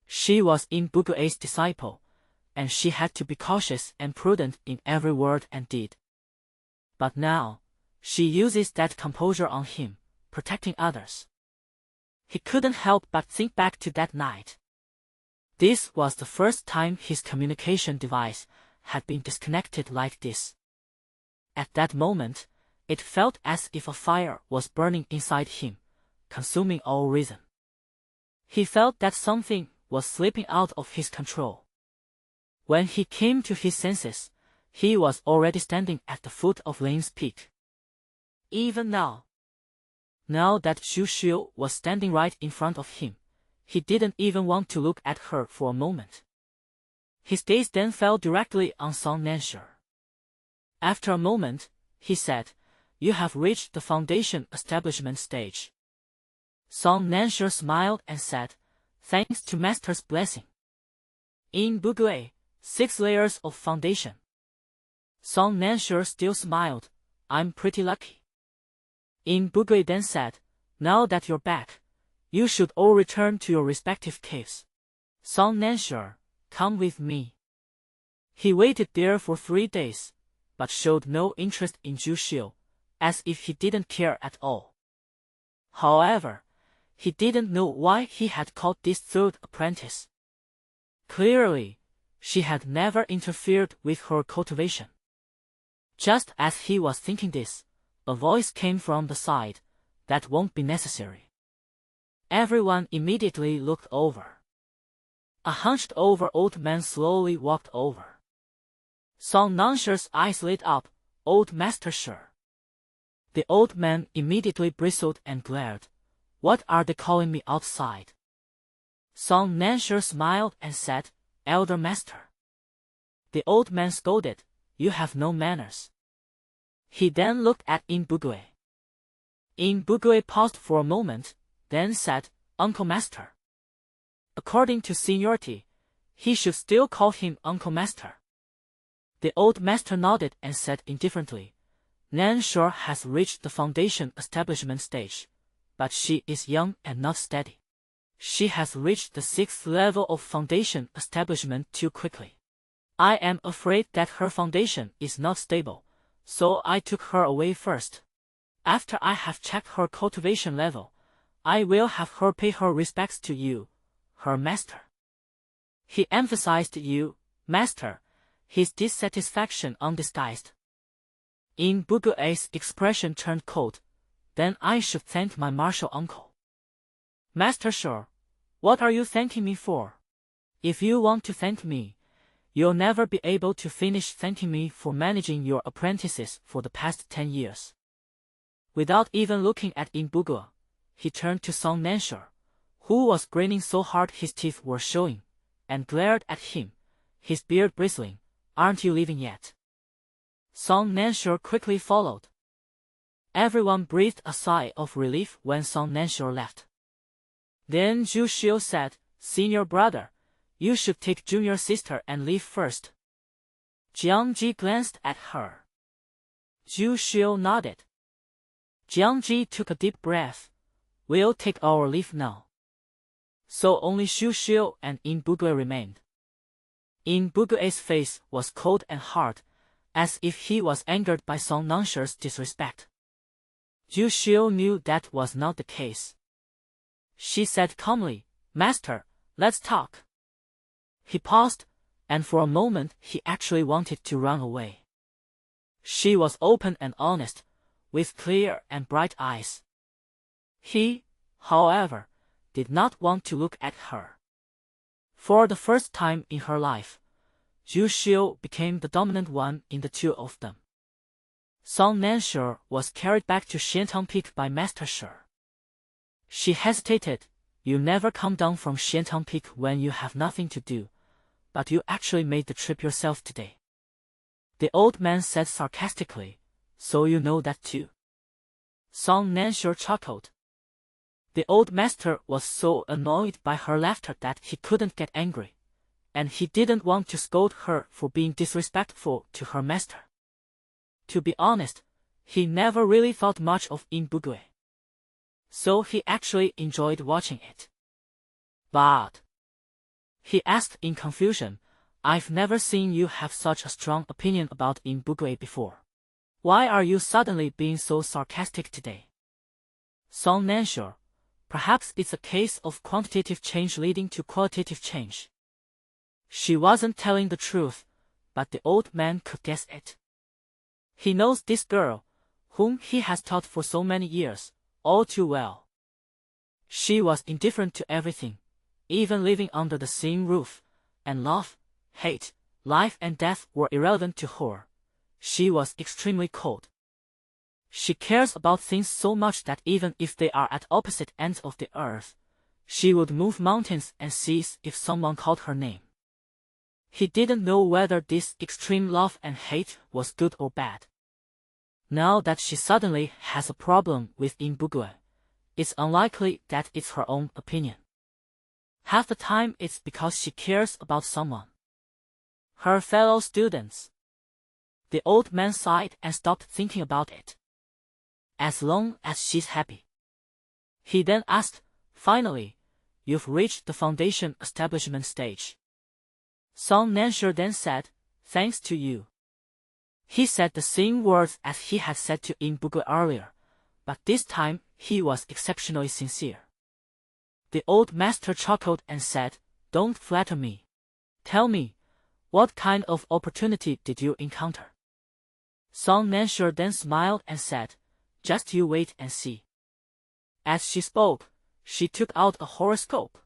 She was Yin Bugui's disciple, and she had to be cautious and prudent in every word and deed. But now, she uses that composure on him, protecting others. He couldn't help but think back to that night. This was the first time his communication device had been disconnected like this. At that moment, It felt as if a fire was burning inside him, consuming all reason. He felt that something was slipping out of his control. When he came to his senses, he was already standing at the foot of Lane's peak. Even now that Zhu Xiu was standing right in front of him, he didn't even want to look at her for a moment. His gaze then fell directly on Song Nanshe. After a moment, he said, "You have reached the foundation establishment stage." Song Nanshe smiled and said, "Thanks to Master's blessing." In Bugui, 6 layers of foundation. Song Nanshe still smiled, "I'm pretty lucky." In Bugui then said, "Now that you're back, you should all return to your respective caves. Song Nanshe, come with me." He waited there for 3 days, but showed no interest in Zhu Xiu, as if he didn't care at all. However, he didn't know why he had caught this third apprentice. Clearly, she had never interfered with her cultivation. Just as he was thinking this, a voice came from the side, "That won't be necessary." Everyone immediately looked over. A hunched-over old man slowly walked over. Song Nanshe's eyes lit up. "Old Master Shi." The old man immediately bristled and glared. "What are they calling me outside?" Song Nanshe smiled and said, "Elder Master." The old man scolded, "You have no manners." He then looked at In Bugui. In Bugui paused for a moment, then said, "Uncle Master." According to seniority, he should still call him Uncle Master. The old master nodded and said indifferently, "Nanshe has reached the foundation establishment stage, but she is young and not steady. She has reached the 6th level of foundation establishment too quickly. I am afraid that her foundation is not stable, so I took her away first. After I have checked her cultivation level, I will have her pay her respects to you, her master." He emphasized "you, master," his dissatisfaction undisguised. In Bugui's expression turned cold. "Then I should thank my martial uncle." "Master Shi, what are you thanking me for? If you want to thank me, you'll never be able to finish thanking me for managing your apprentices for the past 10 years. Without even looking at In Bugui, he turned to Song Nanshe, who was grinning so hard his teeth were showing, and glared at him, his beard bristling. "Aren't you leaving yet?" Song Nanshe quickly followed. Everyone breathed a sigh of relief when Song Nanshe left. Then Zhu Xiu said, "Senior brother, you should take junior sister and leave first." Jiangji glanced at her. Zhu Xiu nodded. Jiangji took a deep breath. "We'll take our leave now." So only Zhu Xiu and In Bugui remained. In Bugui's face was cold and hard, as if he was angered by Song Nanshe's disrespect. Zhu Xiu knew that was not the case. She said calmly, "Master, let's talk." He paused, and for a moment he actually wanted to run away. She was open and honest, with clear and bright eyes. He, however, did not want to look at her. For the first time in her life, Zhu Xiu became the dominant one in the two of them. Song Nanshe was carried back to Xiantang Peak by Master Shi. She hesitated. "You never come down from Xiantang Peak when you have nothing to do, but you actually made the trip yourself today." The old man said sarcastically, "So you know that too?" Song Nanshe chuckled. The old master was so annoyed by her laughter that he couldn't get angry, and he didn't want to scold her for being disrespectful to her master. To be honest, he never really thought much of In Bugui, so he actually enjoyed watching it. "But," he asked in confusion, "I've never seen you have such a strong opinion about In Bugui before. Why are you suddenly being so sarcastic today?" Song Nanshe, "Perhaps it's a case of quantitative change leading to qualitative change." She wasn't telling the truth, but the old man could guess it. He knows this girl, whom he has taught for so many years, all too well. She was indifferent to everything, even living under the same roof, and love, hate, life and death were irrelevant to her. She was extremely cold. She cares about things so much that even if they are at opposite ends of the earth, she would move mountains and seas if someone called her name. He didn't know whether this extreme love and hate was good or bad. Now that she suddenly has a problem with Inbugue, it's unlikely that it's her own opinion. Half the time it's because she cares about someone. Her fellow students. The old man sighed and stopped thinking about it. As long as she's happy. He then asked, finally, you've reached the foundation establishment stage. Song Nansher then said, thanks to you. He said the same words as he had said to Inbugue earlier, but this time he was exceptionally sincere. The old master chuckled and said, don't flatter me. Tell me, what kind of opportunity did you encounter? Song Nansher then smiled and said, just you wait and see. As she spoke, she took out a horoscope.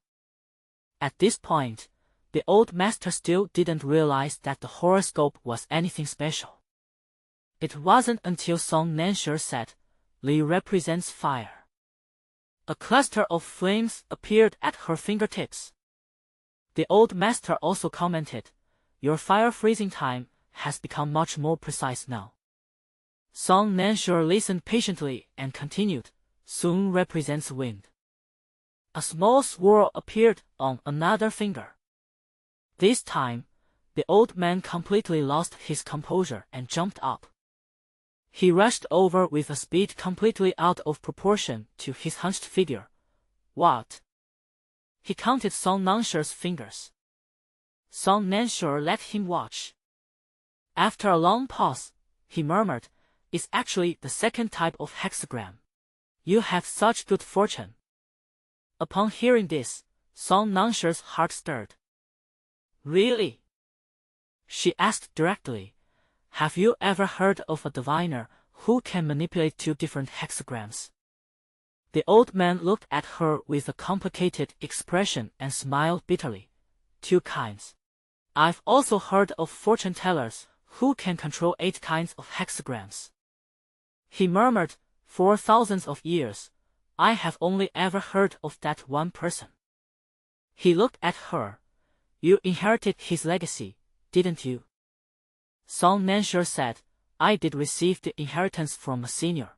At this point, the old master still didn't realize that the horoscope was anything special. It wasn't until Song Nansher said, Li represents fire. A cluster of flames appeared at her fingertips. The old master also commented, your fire freezing time has become much more precise now. Song Nansher listened patiently and continued, Sun represents wind. A small swirl appeared on another finger. This time, the old man completely lost his composure and jumped up. He rushed over with a speed completely out of proportion to his hunched figure. What? He counted Song Nansher's fingers. Song Nansher let him watch. After a long pause, he murmured, it's actually the second type of hexagram. You have such good fortune. Upon hearing this, Song Nansher's heart stirred. Really? She asked directly, have you ever heard of a diviner who can manipulate two different hexagrams? The old man looked at her with a complicated expression and smiled bitterly. Two kinds. I've also heard of fortune tellers who can control 8 kinds of hexagrams. He murmured, for thousands of years, I have only ever heard of that one person. He looked at her. You inherited his legacy, didn't you? Song Nansher said, I did receive the inheritance from a senior,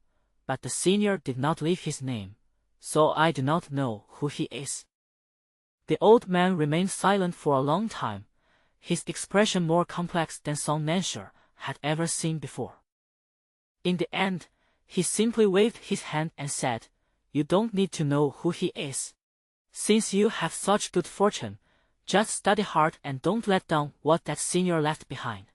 but the senior did not leave his name, so I do not know who he is. The old man remained silent for a long time, his expression more complex than Song Nansher had ever seen before. In the end, he simply waved his hand and said, you don't need to know who he is. Since you have such good fortune, just study hard and don't let down what that senior left behind.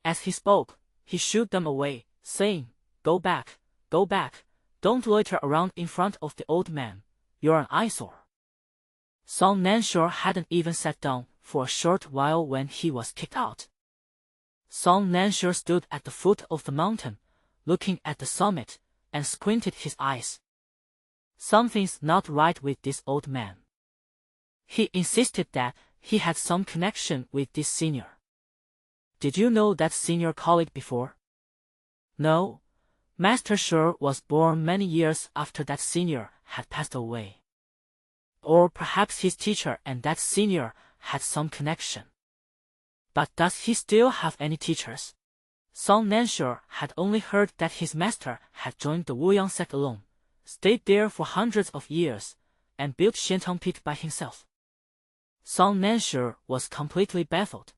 As he spoke, he shooed them away, saying, go back, don't loiter around in front of the old man, you're an eyesore. Song Nansher hadn't even sat down for a short while when he was kicked out. Song Nansher stood at the foot of the mountain, looking at the summit, and squinted his eyes. Something's not right with this old man. He insisted that he had some connection with this senior. Did you know that senior colleague before? No. Master Shi was born many years after that senior had passed away. Or perhaps his teacher and that senior had some connection. But does he still have any teachers? Song Nansher had only heard that his master had joined the Wuyang sect alone, stayed there for hundreds of years, and built Xiantang Peak by himself. Song Nansher was completely baffled.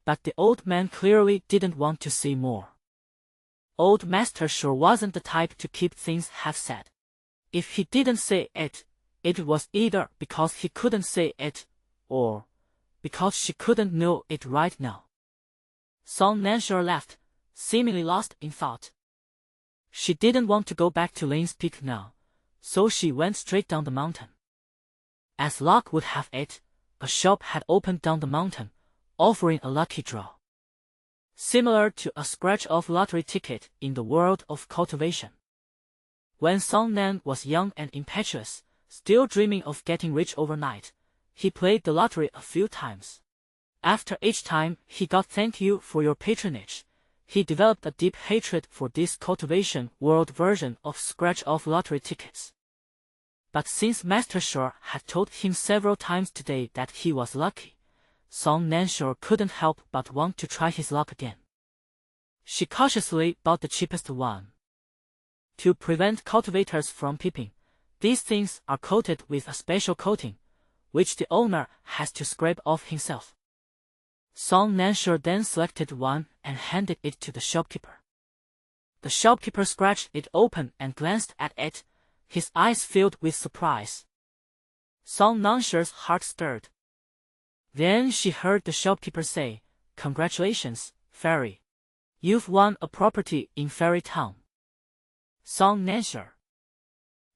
But the old man clearly didn't want to see more. Old Master Shi wasn't the type to keep things half-said. If he didn't say it, it was either because he couldn't say it, or because she couldn't know it right now. Song Nansher left, seemingly lost in thought. She didn't want to go back to Lin's Peak now, so she went straight down the mountain. As luck would have it, a shop had opened down the mountain, offering a lucky draw. similar to a scratch-off lottery ticket in the world of cultivation. When Song Nan was young and impetuous, still dreaming of getting rich overnight, he played the lottery a few times. After each time he got "thank you for your patronage," he developed a deep hatred for this cultivation world version of scratch-off lottery tickets. But since Master Shore had told him several times today that he was lucky, Song Nansure couldn't help but want to try his luck again. She cautiously bought the cheapest one. To prevent cultivators from peeping, these things are coated with a special coating, which the owner has to scrape off himself. Song Nansure then selected one and handed it to the shopkeeper. The shopkeeper scratched it open and glanced at it, his eyes filled with surprise. Song Nanshure's heart stirred. Then she heard the shopkeeper say, "Congratulations, Fairy. You've won a property in Fairy Town." Song Nansure.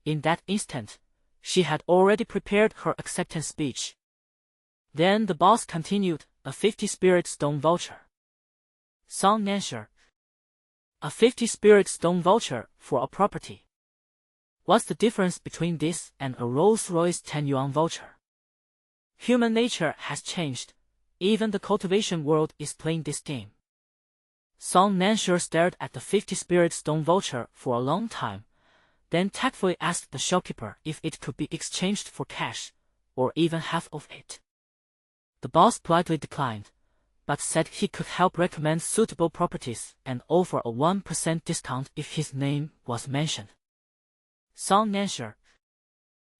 In that instant, she had already prepared her acceptance speech. Then the boss continued, "A 50 spirit stone voucher." Song Nansure. A 50 spirit stone voucher for a property. What's the difference between this and a Rolls-Royce 10-yuan voucher? Human nature has changed. Even the cultivation world is playing this game. Song Nansure stared at the 50 spirit stone voucher for a long time, then tactfully asked the shopkeeper if it could be exchanged for cash, or even half of it. The boss politely declined, but said he could help recommend suitable properties and offer a 1% discount if his name was mentioned. Song Nansure.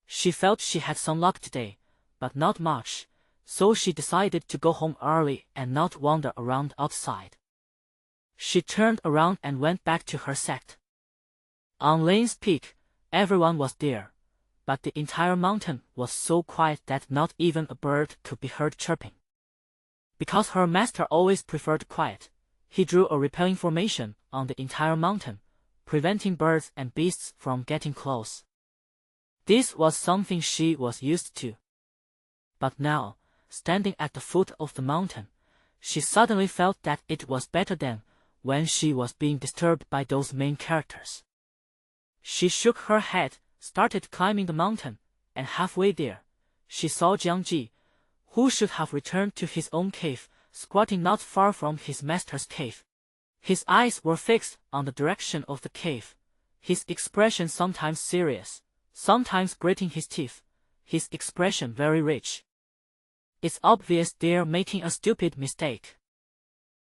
She felt she had some luck today, but not much, so she decided to go home early and not wander around outside. She turned around and went back to her sect. On Lane's Peak, everyone was there, but the entire mountain was so quiet that not even a bird could be heard chirping. Because her master always preferred quiet, he drew a repelling formation on the entire mountain, preventing birds and beasts from getting close. This was something she was used to. But now, standing at the foot of the mountain, she suddenly felt that it was better than when she was being disturbed by those main characters. She shook her head, started climbing the mountain, and halfway there, she saw Jiangji, who should have returned to his own cave, squatting not far from his master's cave. His eyes were fixed on the direction of the cave, his expression sometimes serious, sometimes gritting his teeth, his expression very rich. It's obvious they're making a stupid mistake.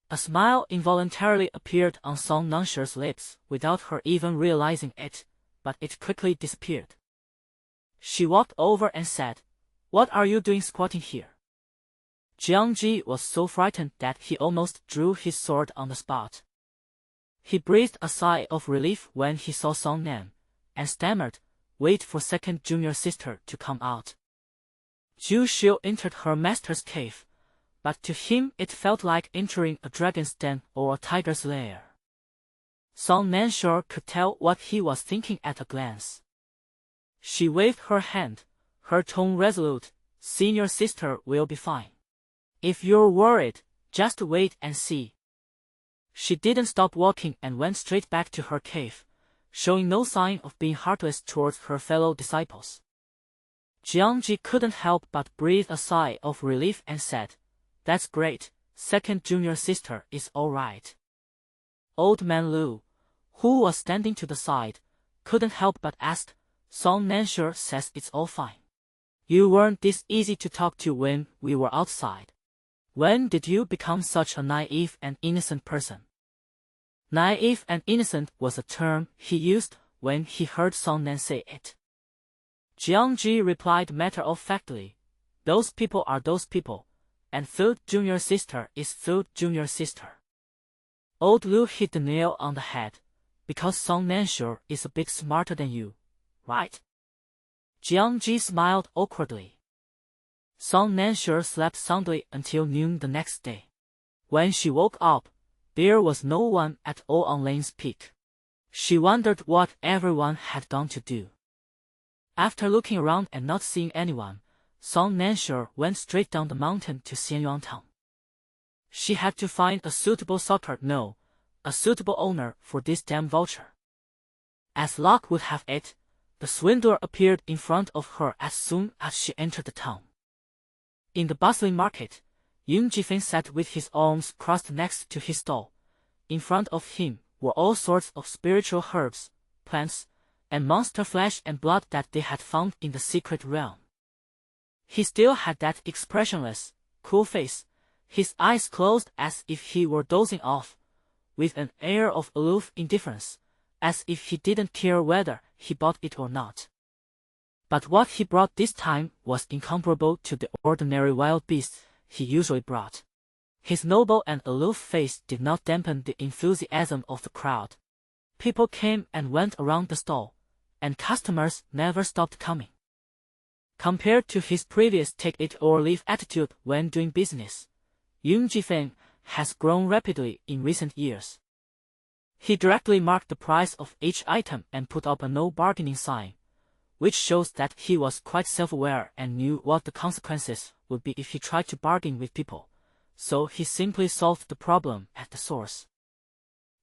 A smile involuntarily appeared on Song Nanshure's lips without her even realizing it, but it quickly disappeared. She walked over and said, "What are you doing squatting here?" Jiangji was so frightened that he almost drew his sword on the spot. He breathed a sigh of relief when he saw Song Nan, and stammered, "Wait for second junior sister to come out." Zhu Xiu entered her master's cave, but to him it felt like entering a dragon's den or a tiger's lair. Song Nansure could tell what he was thinking at a glance. She waved her hand, her tone resolute, "Senior sister will be fine. If you're worried, just wait and see." She didn't stop walking and went straight back to her cave, showing no sign of being heartless towards her fellow disciples. Jiangji couldn't help but breathe a sigh of relief and said, "That's great, second junior sister is all right." Old man Lu, who was standing to the side, couldn't help but ask, "Song Nansure says it's all fine. You weren't this easy to talk to when we were outside. When did you become such a naive and innocent person?" Naive and innocent was a term he used when he heard Song Nan say it. Jiangji replied matter-of-factly, "Those people are those people, and third junior sister is third junior sister." Old Lu hit the nail on the head, because Song Nansure is a bit smarter than you, right? Jiangji smiled awkwardly. Song Nansure slept soundly until noon the next day. When she woke up, there was no one at all on Lane's Peak. She wondered what everyone had gone to do. After looking around and not seeing anyone, Song Nansure went straight down the mountain to Xianyuan Town. She had to find a suitable owner for this damn vulture. As luck would have it, the swindler appeared in front of her as soon as she entered the town. In the bustling market, Yoon Ji-fin sat with his arms crossed next to his stall. In front of him were all sorts of spiritual herbs, plants, and monster flesh and blood that they had found in the secret realm. He still had that expressionless, cool face, his eyes closed as if he were dozing off, with an air of aloof indifference, as if he didn't care whether he bought it or not. But what he brought this time was incomparable to the ordinary wild beasts he usually brought. His noble and aloof face did not dampen the enthusiasm of the crowd. People came and went around the stall, and customers never stopped coming. Compared to his previous take-it-or-leave attitude when doing business, Yoon Ji-fin has grown rapidly in recent years. He directly marked the price of each item and put up a no bargaining sign, which shows that he was quite self-aware and knew what the consequences would be if he tried to bargain with people, so he simply solved the problem at the source.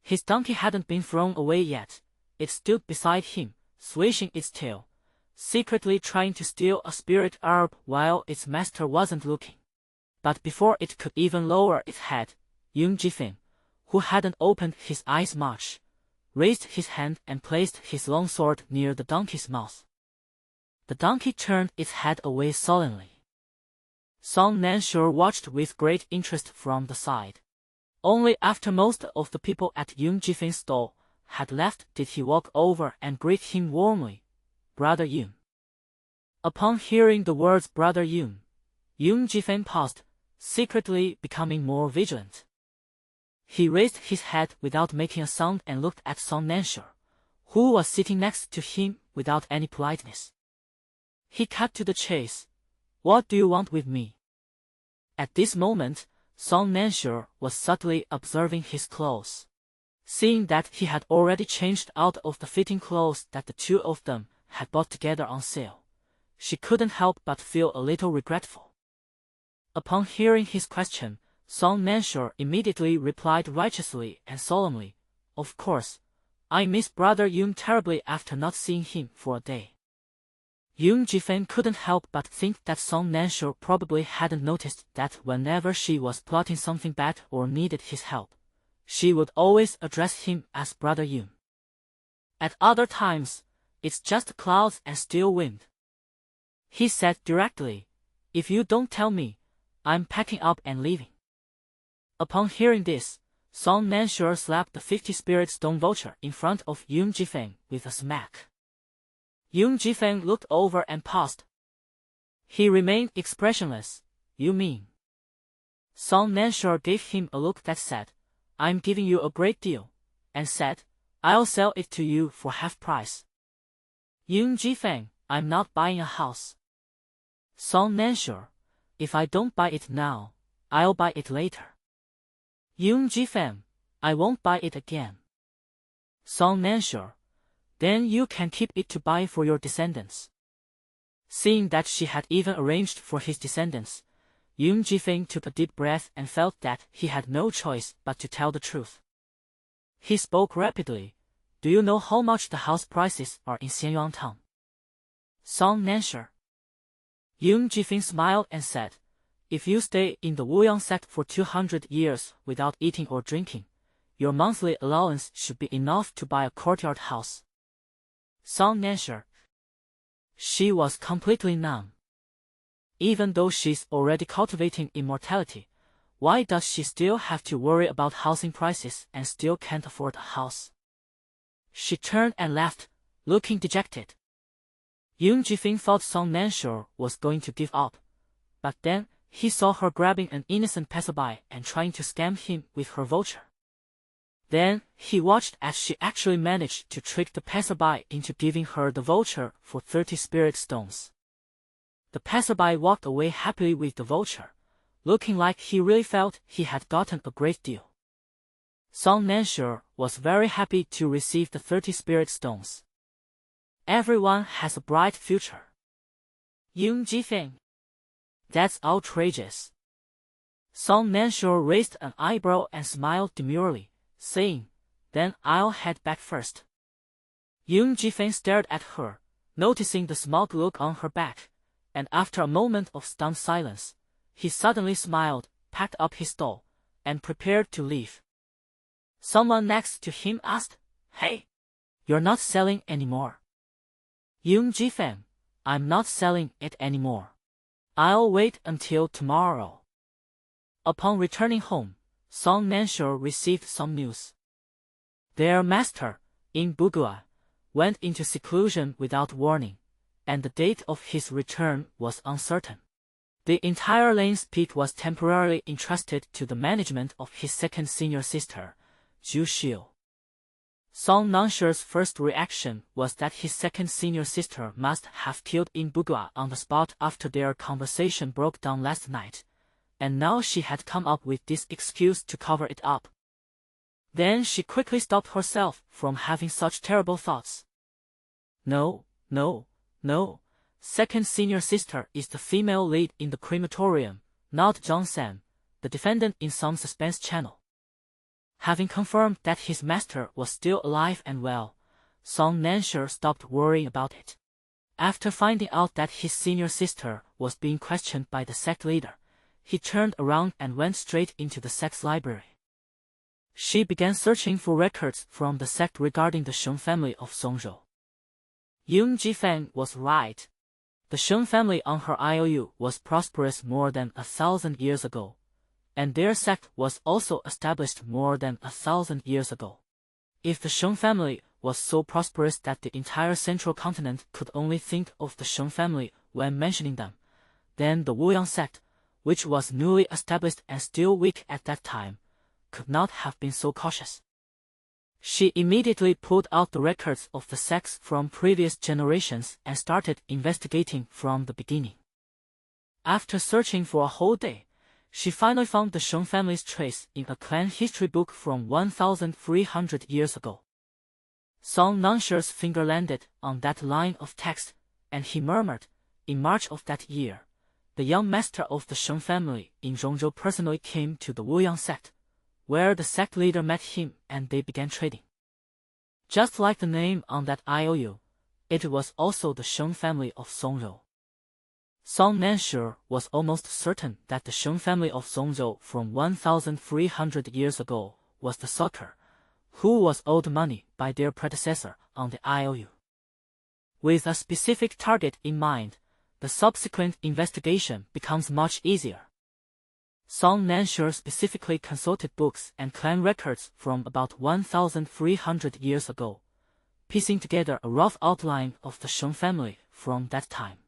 His donkey hadn't been thrown away yet. It stood beside him, swishing its tail, secretly trying to steal a spirit herb while its master wasn't looking. But before it could even lower its head, Yoon Ji-fin, who hadn't opened his eyes much, raised his hand and placed his long sword near the donkey's mouth. The donkey turned its head away sullenly. Song Nansure watched with great interest from the side. Only after most of the people at Yoon Ji-fin's stall had left did he walk over and greet him warmly, "Brother Yoon." Upon hearing the words "Brother Yoon," Yoon Ji-fin paused, secretly becoming more vigilant. He raised his head without making a sound and looked at Song Nansure, who was sitting next to him without any politeness. He cut to the chase. "What do you want with me?" At this moment, Song Nansure was subtly observing his clothes. Seeing that he had already changed out of the fitting clothes that the two of them had bought together on sale, she couldn't help but feel a little regretful. Upon hearing his question, Song Nansure immediately replied righteously and solemnly, "Of course, I miss Brother Yoon terribly after not seeing him for a day." Yoon Ji-fin couldn't help but think that Song Nansure probably hadn't noticed that whenever she was plotting something bad or needed his help, she would always address him as Brother Yoon. At other times, "It's just clouds and still wind," he said directly. "If you don't tell me, I'm packing up and leaving." Upon hearing this, Song Nansure slapped the 50 spirit stone vulture in front of Yoon Ji-fin with a smack. Yoon Ji-fin looked over and paused. He remained expressionless. "You mean?" Song Nansure gave him a look that said, "I'm giving you a great deal," and said, "I'll sell it to you for half price." Yoon Ji-fin, "I'm not buying a house." Song Nansure, "If I don't buy it now, I'll buy it later." Yoon Ji-fin, "I won't buy it again." Song Nansure, "Then you can keep it to buy for your descendants." Seeing that she had even arranged for his descendants, Yoon Ji-fin took a deep breath and felt that he had no choice but to tell the truth. He spoke rapidly. "Do you know how much the house prices are in Xianyuan town?" Song Nansure. Yoon Ji-fin smiled and said, "If you stay in the Wuyang sect for 200 years without eating or drinking, your monthly allowance should be enough to buy a courtyard house." Song Nansure. She was completely numb. Even though she's already cultivating immortality, why does she still have to worry about housing prices and still can't afford a house? She turned and left, looking dejected. Yoon Ji-fin thought Song Nansure was going to give up, but then he saw her grabbing an innocent passerby and trying to scam him with her vulture. Then he watched as she actually managed to trick the passerby into giving her the vulture for 30 spirit stones. The passerby walked away happily with the vulture, looking like he really felt he had gotten a great deal. Song Nansure was very happy to receive the 30 spirit stones. Everyone has a bright future. Yoon Ji-fin. That's outrageous. Song Nansure raised an eyebrow and smiled demurely, saying, "Then I'll head back first." Yoon Ji-fan stared at her, noticing the smug look on her back, and after a moment of stunned silence, he suddenly smiled, packed up his doll, and prepared to leave. Someone next to him asked, "Hey, you're not selling anymore?" "Yoon Ji-fan, I'm not selling it anymore. I'll wait until tomorrow." Upon returning home, Song Nansure received some news. Their master, In Bugua, went into seclusion without warning, and the date of his return was uncertain. The entire Lane's Peak was temporarily entrusted to the management of his second senior sister, Ju Shio. Song Nanshure's first reaction was that his second senior sister must have killed In Bugua on the spot after their conversation broke down last night, and now she had come up with this excuse to cover it up. Then she quickly stopped herself from having such terrible thoughts. No. Second senior sister is the female lead in the crematorium, not Jong-san, the defendant in some suspense channel. Having confirmed that his master was still alive and well, Song Nansure stopped worrying about it. After finding out that his senior sister was being questioned by the sect leader, he turned around and went straight into the sect's library. She began searching for records from the sect regarding the Shun family of Songzhou. Yoon Ji-fan was right. The Shun family on her IOU was prosperous more than 1,000 years ago, and their sect was also established more than 1,000 years ago. If the Shun family was so prosperous that the entire central continent could only think of the Shun family when mentioning them, then the Wuyang sect, which was newly established and still weak at that time, could not have been so cautious. She immediately pulled out the records of the sects from previous generations and started investigating from the beginning. After searching for a whole day, she finally found the Shun family's trace in a clan history book from 1,300 years ago. Song Nanshure's finger landed on that line of text, and he murmured, "In March of that year, the young master of the Shun family in Zhongzhou personally came to the Wuyang sect, where the sect leader met him and they began trading." Just like the name on that IOU, it was also the Shun family of Songzhou. Song Nansure was almost certain that the Shun family of Songzhou from 1,300 years ago was the sucker, who was owed money by their predecessor on the IOU. With a specific target in mind, the subsequent investigation becomes much easier. Song Nansure specifically consulted books and clan records from about 1,300 years ago, piecing together a rough outline of the Shun family from that time.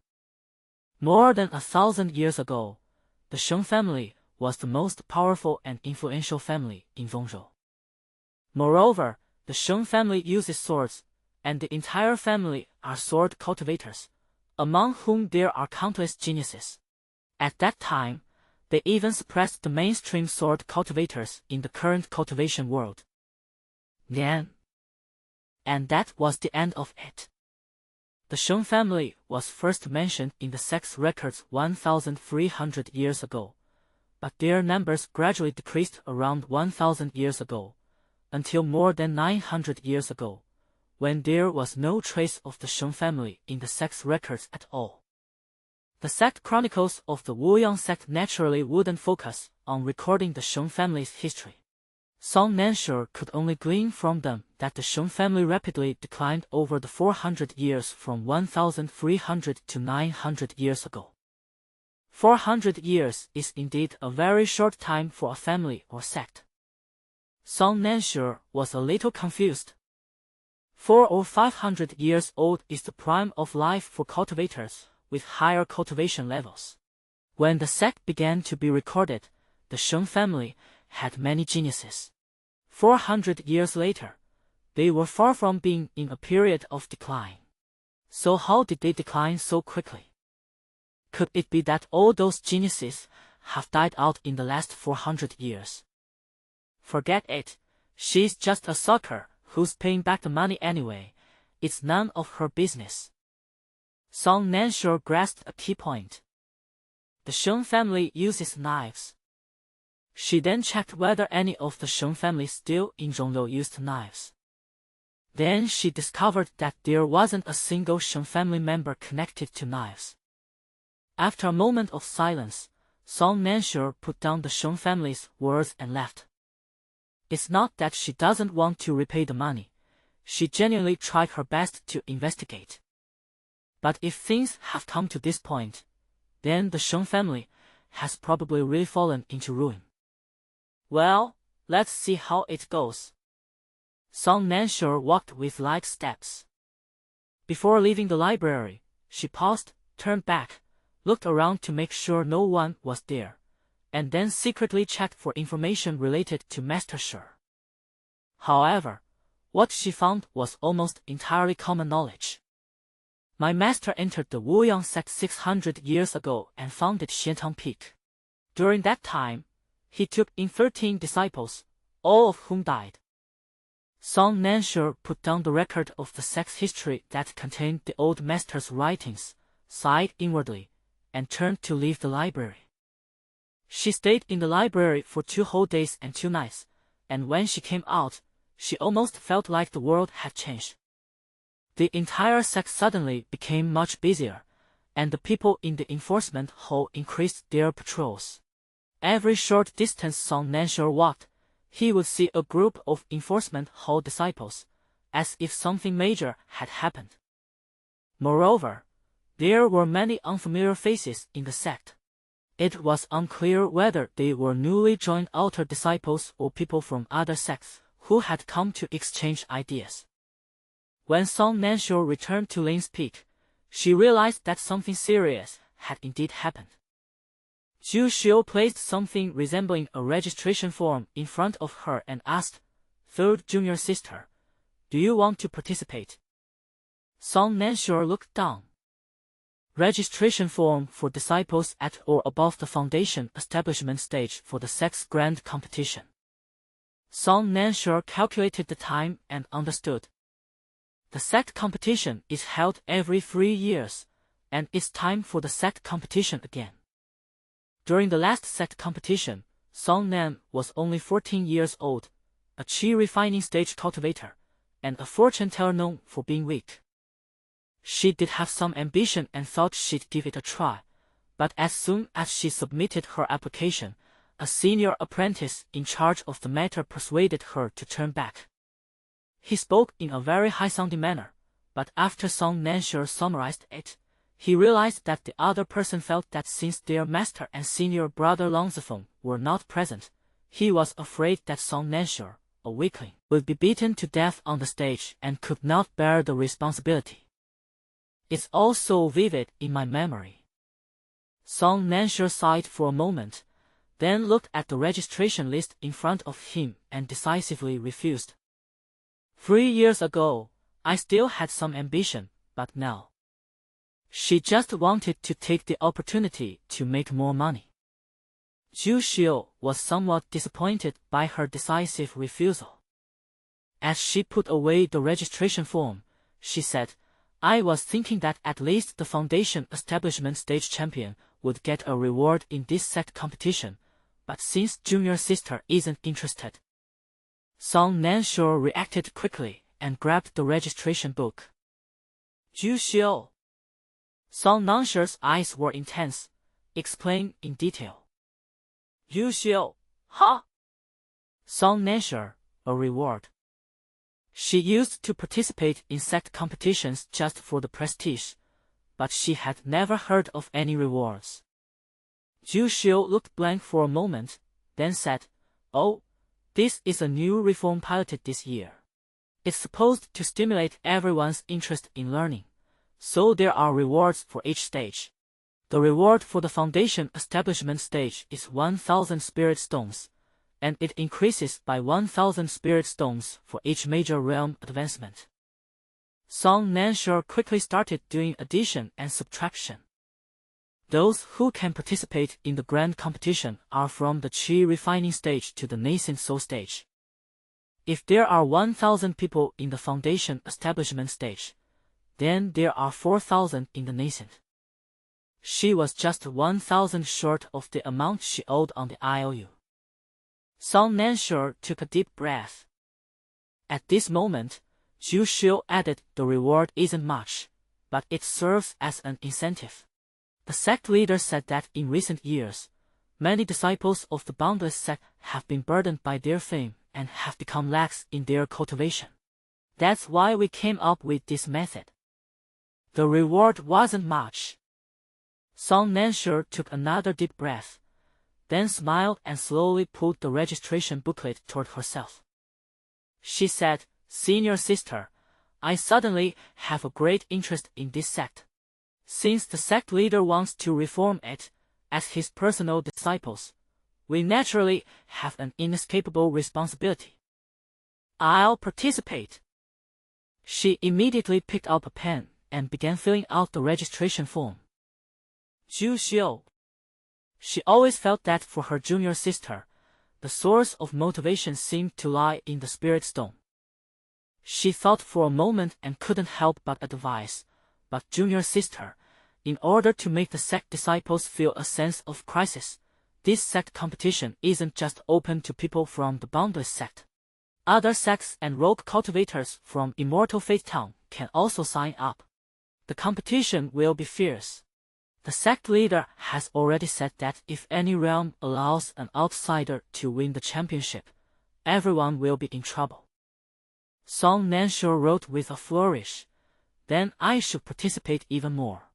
More than 1,000 years ago, the Shun family was the most powerful and influential family in Zhongzhou. Moreover, the Shun family uses swords, and the entire family are sword cultivators, among whom there are countless geniuses. At that time, they even suppressed the mainstream sword cultivators in the current cultivation world. And that was the end of it. The Shun family was first mentioned in the sect's records 1,300 years ago, but their numbers gradually decreased around 1,000 years ago, until more than 900 years ago, when there was no trace of the Shun family in the sect's records at all. The sect chronicles of the Wuyang sect naturally wouldn't focus on recording the Shun family's history. Song Nansure could only glean from them that the Shun family rapidly declined over the 400 years from 1,300 to 900 years ago. 400 years is indeed a very short time for a family or sect. Song Nansure was a little confused. 400 or 500 years old is the prime of life for cultivators with higher cultivation levels. When the sect began to be recorded, the Shun family had many geniuses. 400 years later, they were far from being in a period of decline. So how did they decline so quickly? Could it be that all those geniuses have died out in the last 400 years? Forget it. She's just a sucker who's paying back the money anyway. It's none of her business. Song Nansure grasped a key point. The Shun family uses knives. She then checked whether any of the Sheng family still in Zhongliu used knives. Then she discovered that there wasn't a single Sheng family member connected to knives. After a moment of silence, Song Nanshe put down the Sheng family's words and left. It's not that she doesn't want to repay the money. She genuinely tried her best to investigate. But if things have come to this point, then the Sheng family has probably really fallen into ruin. Well, let's see how it goes. Song Nanshe walked with light steps. Before leaving the library, she paused, turned back, looked around to make sure no one was there, and then secretly checked for information related to Master Shi. However, what she found was almost entirely common knowledge. My master entered the Wuyang sect 600 years ago and founded Xiantang Peak. During that time, he took in 13 disciples, all of whom died. Song Nanshe put down the record of the sect's history that contained the old master's writings, sighed inwardly, and turned to leave the library. She stayed in the library for 2 whole days and 2 nights, and when she came out, she almost felt like the world had changed. The entire sect suddenly became much busier, and the people in the enforcement hall increased their patrols. Every short distance Song Nanshe walked, he would see a group of enforcement hall disciples, as if something major had happened. Moreover, there were many unfamiliar faces in the sect. It was unclear whether they were newly joined outer disciples or people from other sects who had come to exchange ideas. When Song Nanshe returned to Lin's Peak, she realized that something serious had indeed happened. Zhu Xiu placed something resembling a registration form in front of her and asked, "Third junior sister, do you want to participate?" Song Nanshe looked down. Registration form for disciples at or above the foundation establishment stage for the sect's grand competition. Song Nanshe calculated the time and understood. The sect competition is held every 3 years, and it's time for the sect competition again. During the last sect competition, Song Nan was only 14 years old, a qi refining stage cultivator, and a fortune teller known for being weak. She did have some ambition and thought she'd give it a try, but as soon as she submitted her application, a senior apprentice in charge of the matter persuaded her to turn back. He spoke in a very high-sounding manner, but after Song Nanshe summarized it, he realized that the other person felt that since their master and senior brother Long Zifeng were not present, he was afraid that Song Nanshe, a weakling, would be beaten to death on the stage and could not bear the responsibility. It's all so vivid in my memory. Song Nanshe sighed for a moment, then looked at the registration list in front of him and decisively refused. 3 years ago, I still had some ambition, but now. She just wanted to take the opportunity to make more money. Zhu Xiu was somewhat disappointed by her decisive refusal. As she put away the registration form, she said, "I was thinking that at least the foundation establishment stage champion would get a reward in this sect competition, but since junior sister isn't interested." Song Nanshe reacted quickly and grabbed the registration book. "Zhu Xiu." Song Nanshe's eyes were intense, explained in detail. "Zhu Xiu, huh?" Song Nanshe, a reward. She used to participate in sect competitions just for the prestige, but she had never heard of any rewards. Zhu Xiu looked blank for a moment, then said, "Oh, this is a new reform piloted this year. It's supposed to stimulate everyone's interest in learning, so there are rewards for each stage. The reward for the foundation establishment stage is 1,000 spirit stones, and it increases by 1,000 spirit stones for each major realm advancement." Song Nanshe quickly started doing addition and subtraction. Those who can participate in the grand competition are from the qi refining stage to the nascent soul stage. If there are 1,000 people in the foundation establishment stage, then there are 4,000 in the nascent. She was just 1,000 short of the amount she owed on the IOU. Song Nansure took a deep breath. At this moment, Zhu Xiu added the reward isn't much, but it serves as an incentive. The sect leader said that in recent years, many disciples of the Boundless sect have been burdened by their fame and have become lax in their cultivation. That's why we came up with this method. The reward wasn't much. Song Nansure took another deep breath, then smiled and slowly pulled the registration booklet toward herself. She said, "Senior sister, I suddenly have a great interest in this sect. Since the sect leader wants to reform it, as his personal disciples, we naturally have an inescapable responsibility. I'll participate." She immediately picked up a pen and began filling out the registration form. Zhu Xiu. She always felt that for her junior sister, the source of motivation seemed to lie in the spirit stone. She thought for a moment and couldn't help but advise, "But junior sister, in order to make the sect disciples feel a sense of crisis, this sect competition isn't just open to people from the Boundless sect. Other sects and rogue cultivators from Immortal Fate Town can also sign up. The competition will be fierce. The sect leader has already said that if any realm allows an outsider to win the championship, everyone will be in trouble." Song Nansure wrote with a flourish, "Then I should participate even more."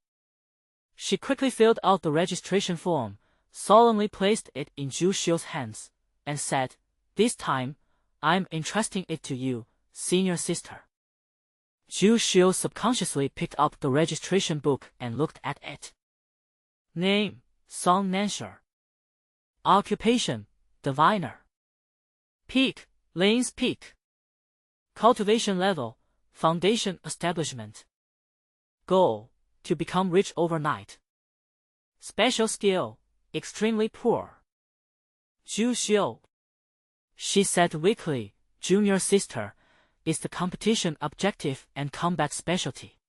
She quickly filled out the registration form, solemnly placed it in Zhu Xiu's hands, and said, "This time, I'm entrusting it to you, senior sister." Zhu Xiu subconsciously picked up the registration book and looked at it. Name, Song Nansure. Occupation, diviner. Peak, Lane's Peak. Cultivation level, foundation establishment. Goal, to become rich overnight. Special skill, extremely poor. Zhu Xiu. She said weakly, "Junior sister, is the competition objective and combat specialty?"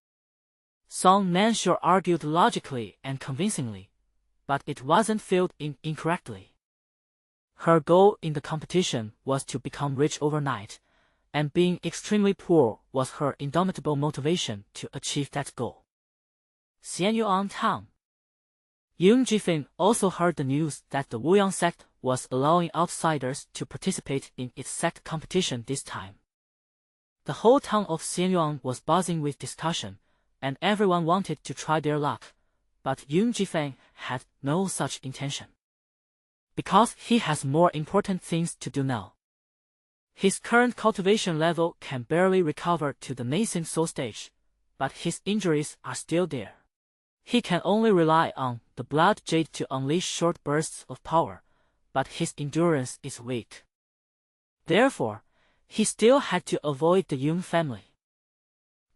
Song Nansure argued logically and convincingly, but it wasn't filled in incorrectly. Her goal in the competition was to become rich overnight, and being extremely poor was her indomitable motivation to achieve that goal. Xianyuan Town. Yung Jifeng also heard the news that the Wuyang sect was allowing outsiders to participate in its sect competition this time. The whole town of Xianyuan was buzzing with discussion, and everyone wanted to try their luck, but Yung Jifeng had no such intention. Because he has more important things to do now. His current cultivation level can barely recover to the nascent soul stage, but his injuries are still there. He can only rely on the blood jade to unleash short bursts of power, but his endurance is weak. Therefore, he still had to avoid the Yung family.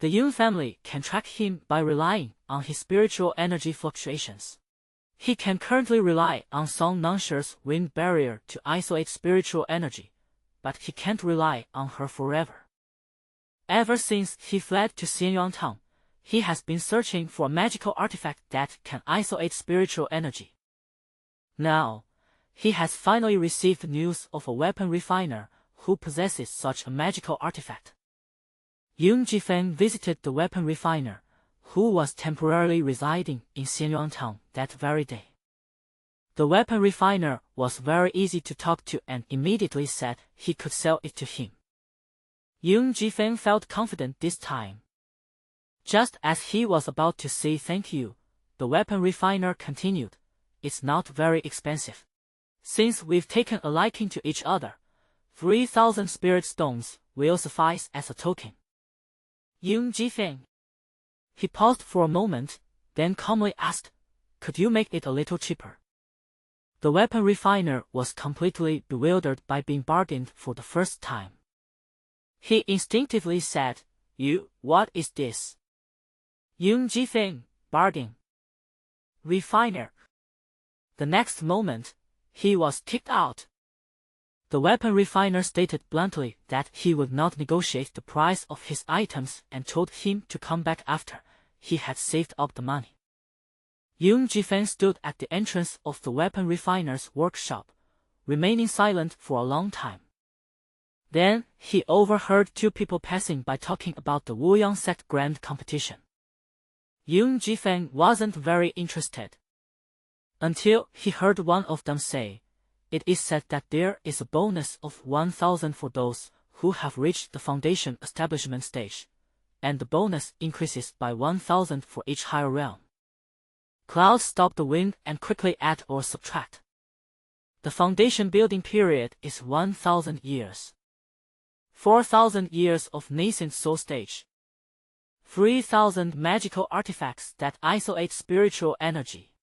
The Yung family can track him by relying on his spiritual energy fluctuations. He can currently rely on Song Nansure's wind barrier to isolate spiritual energy, but he can't rely on her forever. Ever since he fled to Xianyuan Town, he has been searching for a magical artifact that can isolate spiritual energy. Now, he has finally received news of a weapon refiner who possesses such a magical artifact. Yung Jifeng visited the weapon refiner, who was temporarily residing in Xianyuan Town that very day. The weapon refiner was very easy to talk to and immediately said he could sell it to him. Yung Jifeng felt confident this time. Just as he was about to say thank you, the weapon refiner continued, "It's not very expensive. Since we've taken a liking to each other, 3,000 spirit stones will suffice as a token." Yung Jifeng. He paused for a moment, then calmly asked, "Could you make it a little cheaper?" The weapon refiner was completely bewildered by being bargained for the first time. He instinctively said, What is this?" Yung Jifeng, bargain. Refiner. The next moment, he was kicked out. The weapon refiner stated bluntly that he would not negotiate the price of his items and told him to come back after he had saved up the money. Yung Jifeng stood at the entrance of the weapon refiner's workshop, remaining silent for a long time. Then he overheard two people passing by talking about the Wuyang Sect Grand Competition. Yoon Jifeng wasn't very interested, until he heard one of them say, "It is said that there is a bonus of 1,000 for those who have reached the foundation establishment stage, and the bonus increases by 1,000 for each higher realm." Clouds stop the wind and quickly add or subtract. The foundation building period is 1,000 years. 4,000 years of nascent soul stage. 3,000 magical artifacts that isolate spiritual energy.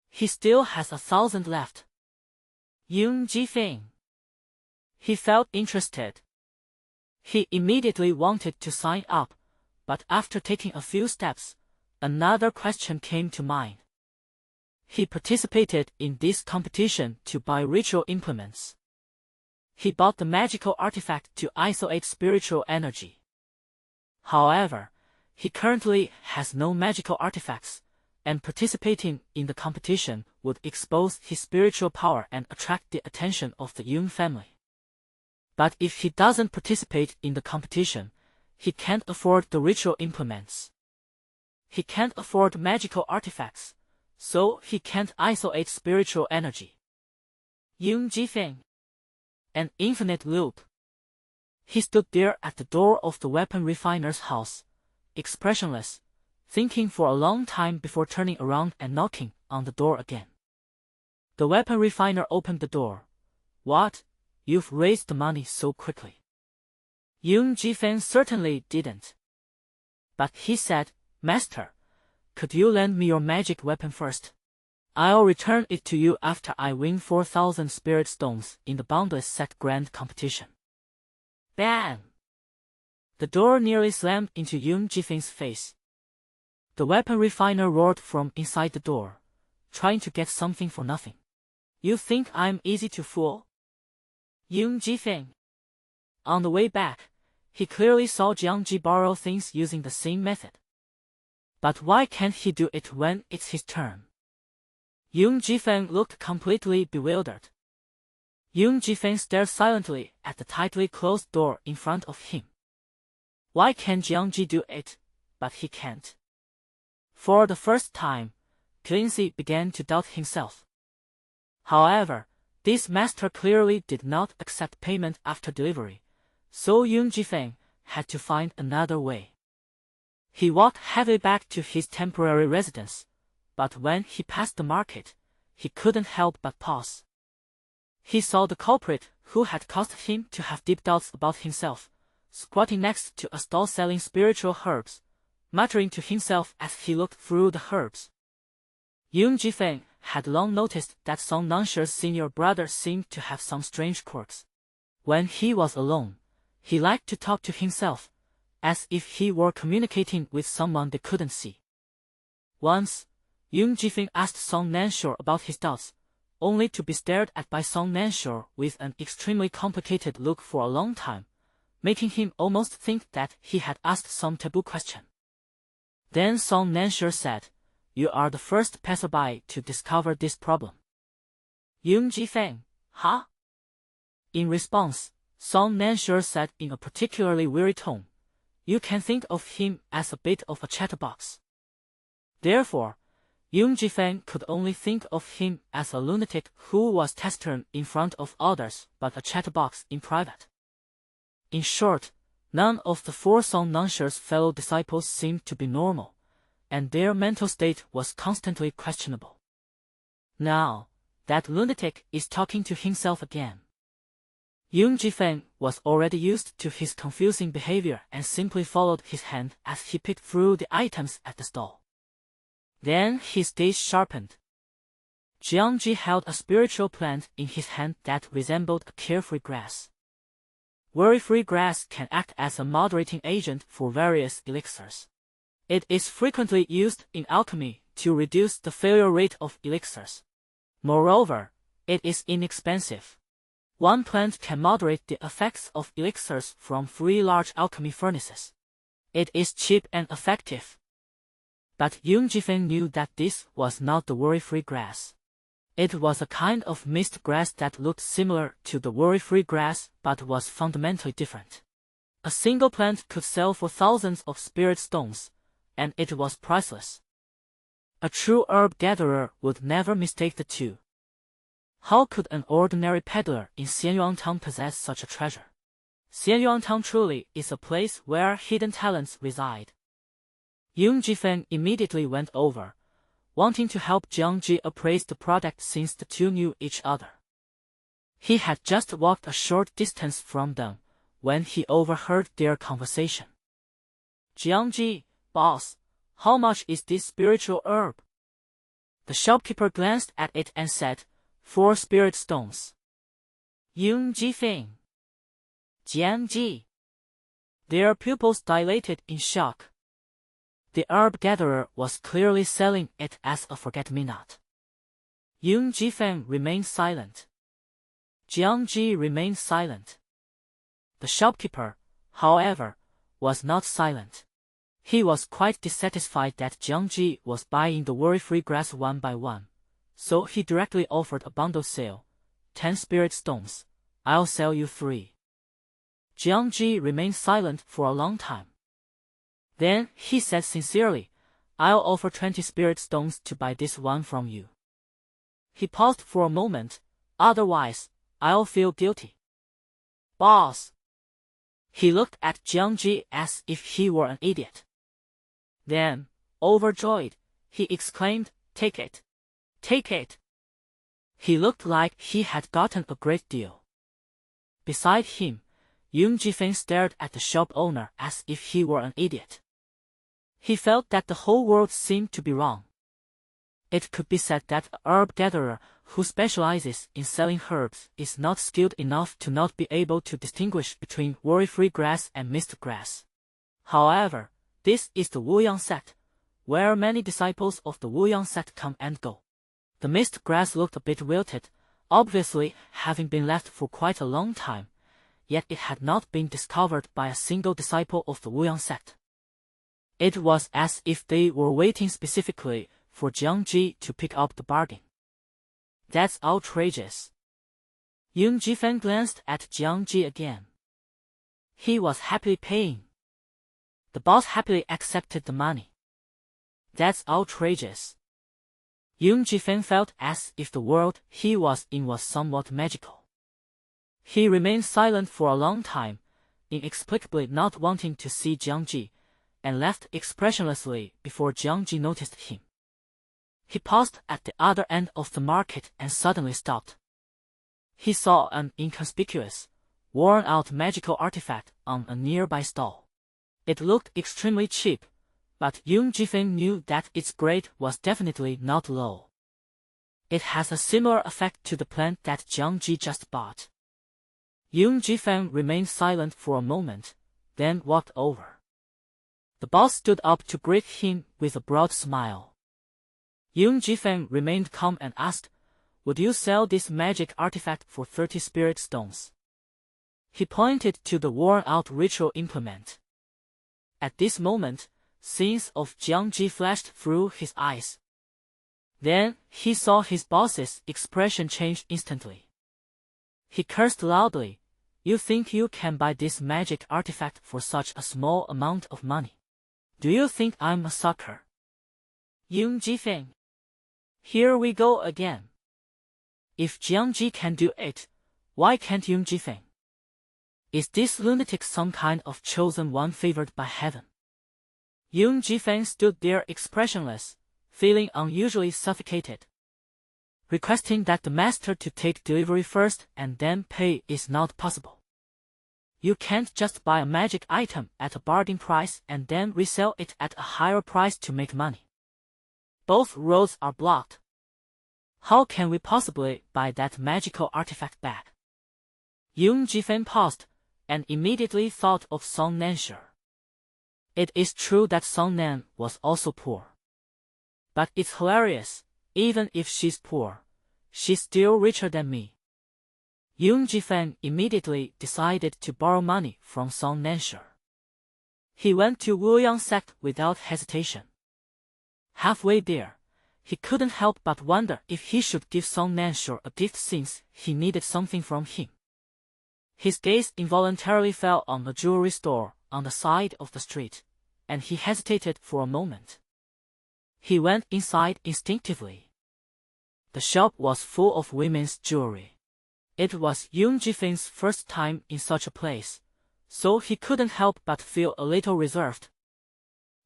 He still has 1,000 left. Yoon Jifeng. He felt interested. He immediately wanted to sign up, but after taking a few steps, another question came to mind. He participated in this competition to buy ritual implements. He bought the magical artifact to isolate spiritual energy. However, he currently has no magical artifacts, and participating in the competition would expose his spiritual power and attract the attention of the Yoon family. But if he doesn't participate in the competition, he can't afford the ritual implements. He can't afford magical artifacts, so he can't isolate spiritual energy. Yoon Jifeng. An infinite loop. He stood there at the door of the weapon refiner's house, expressionless, thinking for a long time before turning around and knocking on the door again. The weapon refiner opened the door. "What? You've raised the money so quickly." Yoon Jifeng certainly didn't. But he said, "Master, could you lend me your magic weapon first? I'll return it to you after I win 4,000 spirit stones in the Boundless Sect Grand Competition." Bam! The door nearly slammed into Yoon Jifeng's face. The weapon refiner roared from inside the door, trying to get something for nothing. "You think I'm easy to fool?" Yoon Jifeng. On the way back, he clearly saw Jiangji borrow things using the same method. But why can't he do it when it's his turn? Yoon Jifeng looked completely bewildered. Yoon Jifeng stared silently at the tightly closed door in front of him. Why can Jiangji do it, but he can't? For the first time, Clancy began to doubt himself. However, this master clearly did not accept payment after delivery, so Yoon Jifeng had to find another way. He walked heavily back to his temporary residence, but when he passed the market, he couldn't help but pause. He saw the culprit who had caused him to have deep doubts about himself, squatting next to a stall selling spiritual herbs, muttering to himself as he looked through the herbs. Yoon Jifeng had long noticed that Song Nanshi's senior brother seemed to have some strange quirks. When he was alone, he liked to talk to himself, as if he were communicating with someone they couldn't see. Once, Yoon Jifeng asked Song Nansho about his doubts, only to be stared at by Song Nansho with an extremely complicated look for a long time, making him almost think that he had asked some taboo question. Then Song Nansho said, "You are the first passerby to discover this problem." Yoon Jifeng, "Huh?" In response, Song Nansho said in a particularly weary tone, "You can think of him as a bit of a chatterbox." Therefore, Yoon Jifeng could only think of him as a lunatic who was taciturn in front of others but a chatterbox in private. In short, none of the four Song Nanshi's fellow disciples seemed to be normal, and their mental state was constantly questionable. Now, that lunatic is talking to himself again. Yoon Jifeng was already used to his confusing behavior and simply followed his hand as he picked through the items at the stall. Then his gaze sharpened. Jiangji held a spiritual plant in his hand that resembled a carefree grass. Worry-free grass can act as a moderating agent for various elixirs. It is frequently used in alchemy to reduce the failure rate of elixirs. Moreover, it is inexpensive. One plant can moderate the effects of elixirs from 3 large alchemy furnaces. It is cheap and effective. But Yoon Jifeng knew that this was not the worry-free grass. It was a kind of mist grass that looked similar to the worry-free grass but was fundamentally different. A single plant could sell for thousands of spirit stones, and it was priceless. A true herb gatherer would never mistake the two. How could an ordinary peddler in Xianyuan Town possess such a treasure? Xianyuan Town truly is a place where hidden talents reside. Yung Jifeng immediately went over, wanting to help Jiangji appraise the product since the two knew each other. He had just walked a short distance from them when he overheard their conversation. Jiangji, boss, how much is this spiritual herb? The shopkeeper glanced at it and said, 4 spirit stones. Yung Jifeng. Jiangji. Their pupils dilated in shock. The herb gatherer was clearly selling it as a forget-me-not. Yung Jifeng remained silent. Jiangji remained silent. The shopkeeper, however, was not silent. He was quite dissatisfied that Jiangji was buying the worry-free grass one by one, so he directly offered a bundle sale, 10 spirit stones. I'll sell you 3. Jiangji remained silent for a long time. Then he said sincerely, I'll offer 20 spirit stones to buy this one from you. He paused for a moment, otherwise, I'll feel guilty. Boss. He looked at Jiangji as if he were an idiot. Then, overjoyed, he exclaimed, Take it. Take it. He looked like he had gotten a great deal. Beside him, Yung Jifeng stared at the shop owner as if he were an idiot. He felt that the whole world seemed to be wrong. It could be said that a herb gatherer who specializes in selling herbs is not skilled enough to not be able to distinguish between worry-free grass and mist grass. However, this is the Wuyang sect, where many disciples of the Wuyang sect come and go. The mist grass looked a bit wilted, obviously having been left for quite a long time, yet it had not been discovered by a single disciple of the Wuyang sect. It was as if they were waiting specifically for Jiangji to pick up the bargain. That's outrageous. Yung Jifeng glanced at Jiangji again. He was happily paying. The boss happily accepted the money. That's outrageous. Yung Jifeng felt as if the world he was in was somewhat magical. He remained silent for a long time, inexplicably not wanting to see Jiangji, and left expressionlessly before Jiangji noticed him. He paused at the other end of the market and suddenly stopped. He saw an inconspicuous, worn-out magical artifact on a nearby stall. It looked extremely cheap, but Yung Jifeng knew that its grade was definitely not low. It has a similar effect to the plant that Jiangji just bought. Yung Jifeng remained silent for a moment, then walked over. The boss stood up to greet him with a broad smile. Yung Jifeng remained calm and asked, Would you sell this magic artifact for 30 spirit stones? He pointed to the worn-out ritual implement. At this moment, scenes of Jiangji flashed through his eyes. Then, he saw his boss's expression change instantly. He cursed loudly, You think you can buy this magic artifact for such a small amount of money? Do you think I'm a sucker? Yung Jifeng. Here we go again. If Jiangji can do it, why can't Yung Jifeng? Is this lunatic some kind of chosen one favored by heaven? Yung Jifeng stood there expressionless, feeling unusually suffocated. Requesting that the master to take delivery first and then pay is not possible. You can't just buy a magic item at a bargain price and then resell it at a higher price to make money. Both roads are blocked. How can we possibly buy that magical artifact back? Yung Jifeng paused, and immediately thought of Song Nanshe. It is true that Song Nan was also poor. But it's hilarious, even if she's poor, she's still richer than me. Yung Jifeng immediately decided to borrow money from Song Nanshe. He went to Wuyang sect without hesitation. Halfway there, he couldn't help but wonder if he should give Song Nansure a gift since he needed something from him. His gaze involuntarily fell on a jewelry store on the side of the street, and he hesitated for a moment. He went inside instinctively. The shop was full of women's jewelry. It was Yoon Ji-fin's first time in such a place, so he couldn't help but feel a little reserved.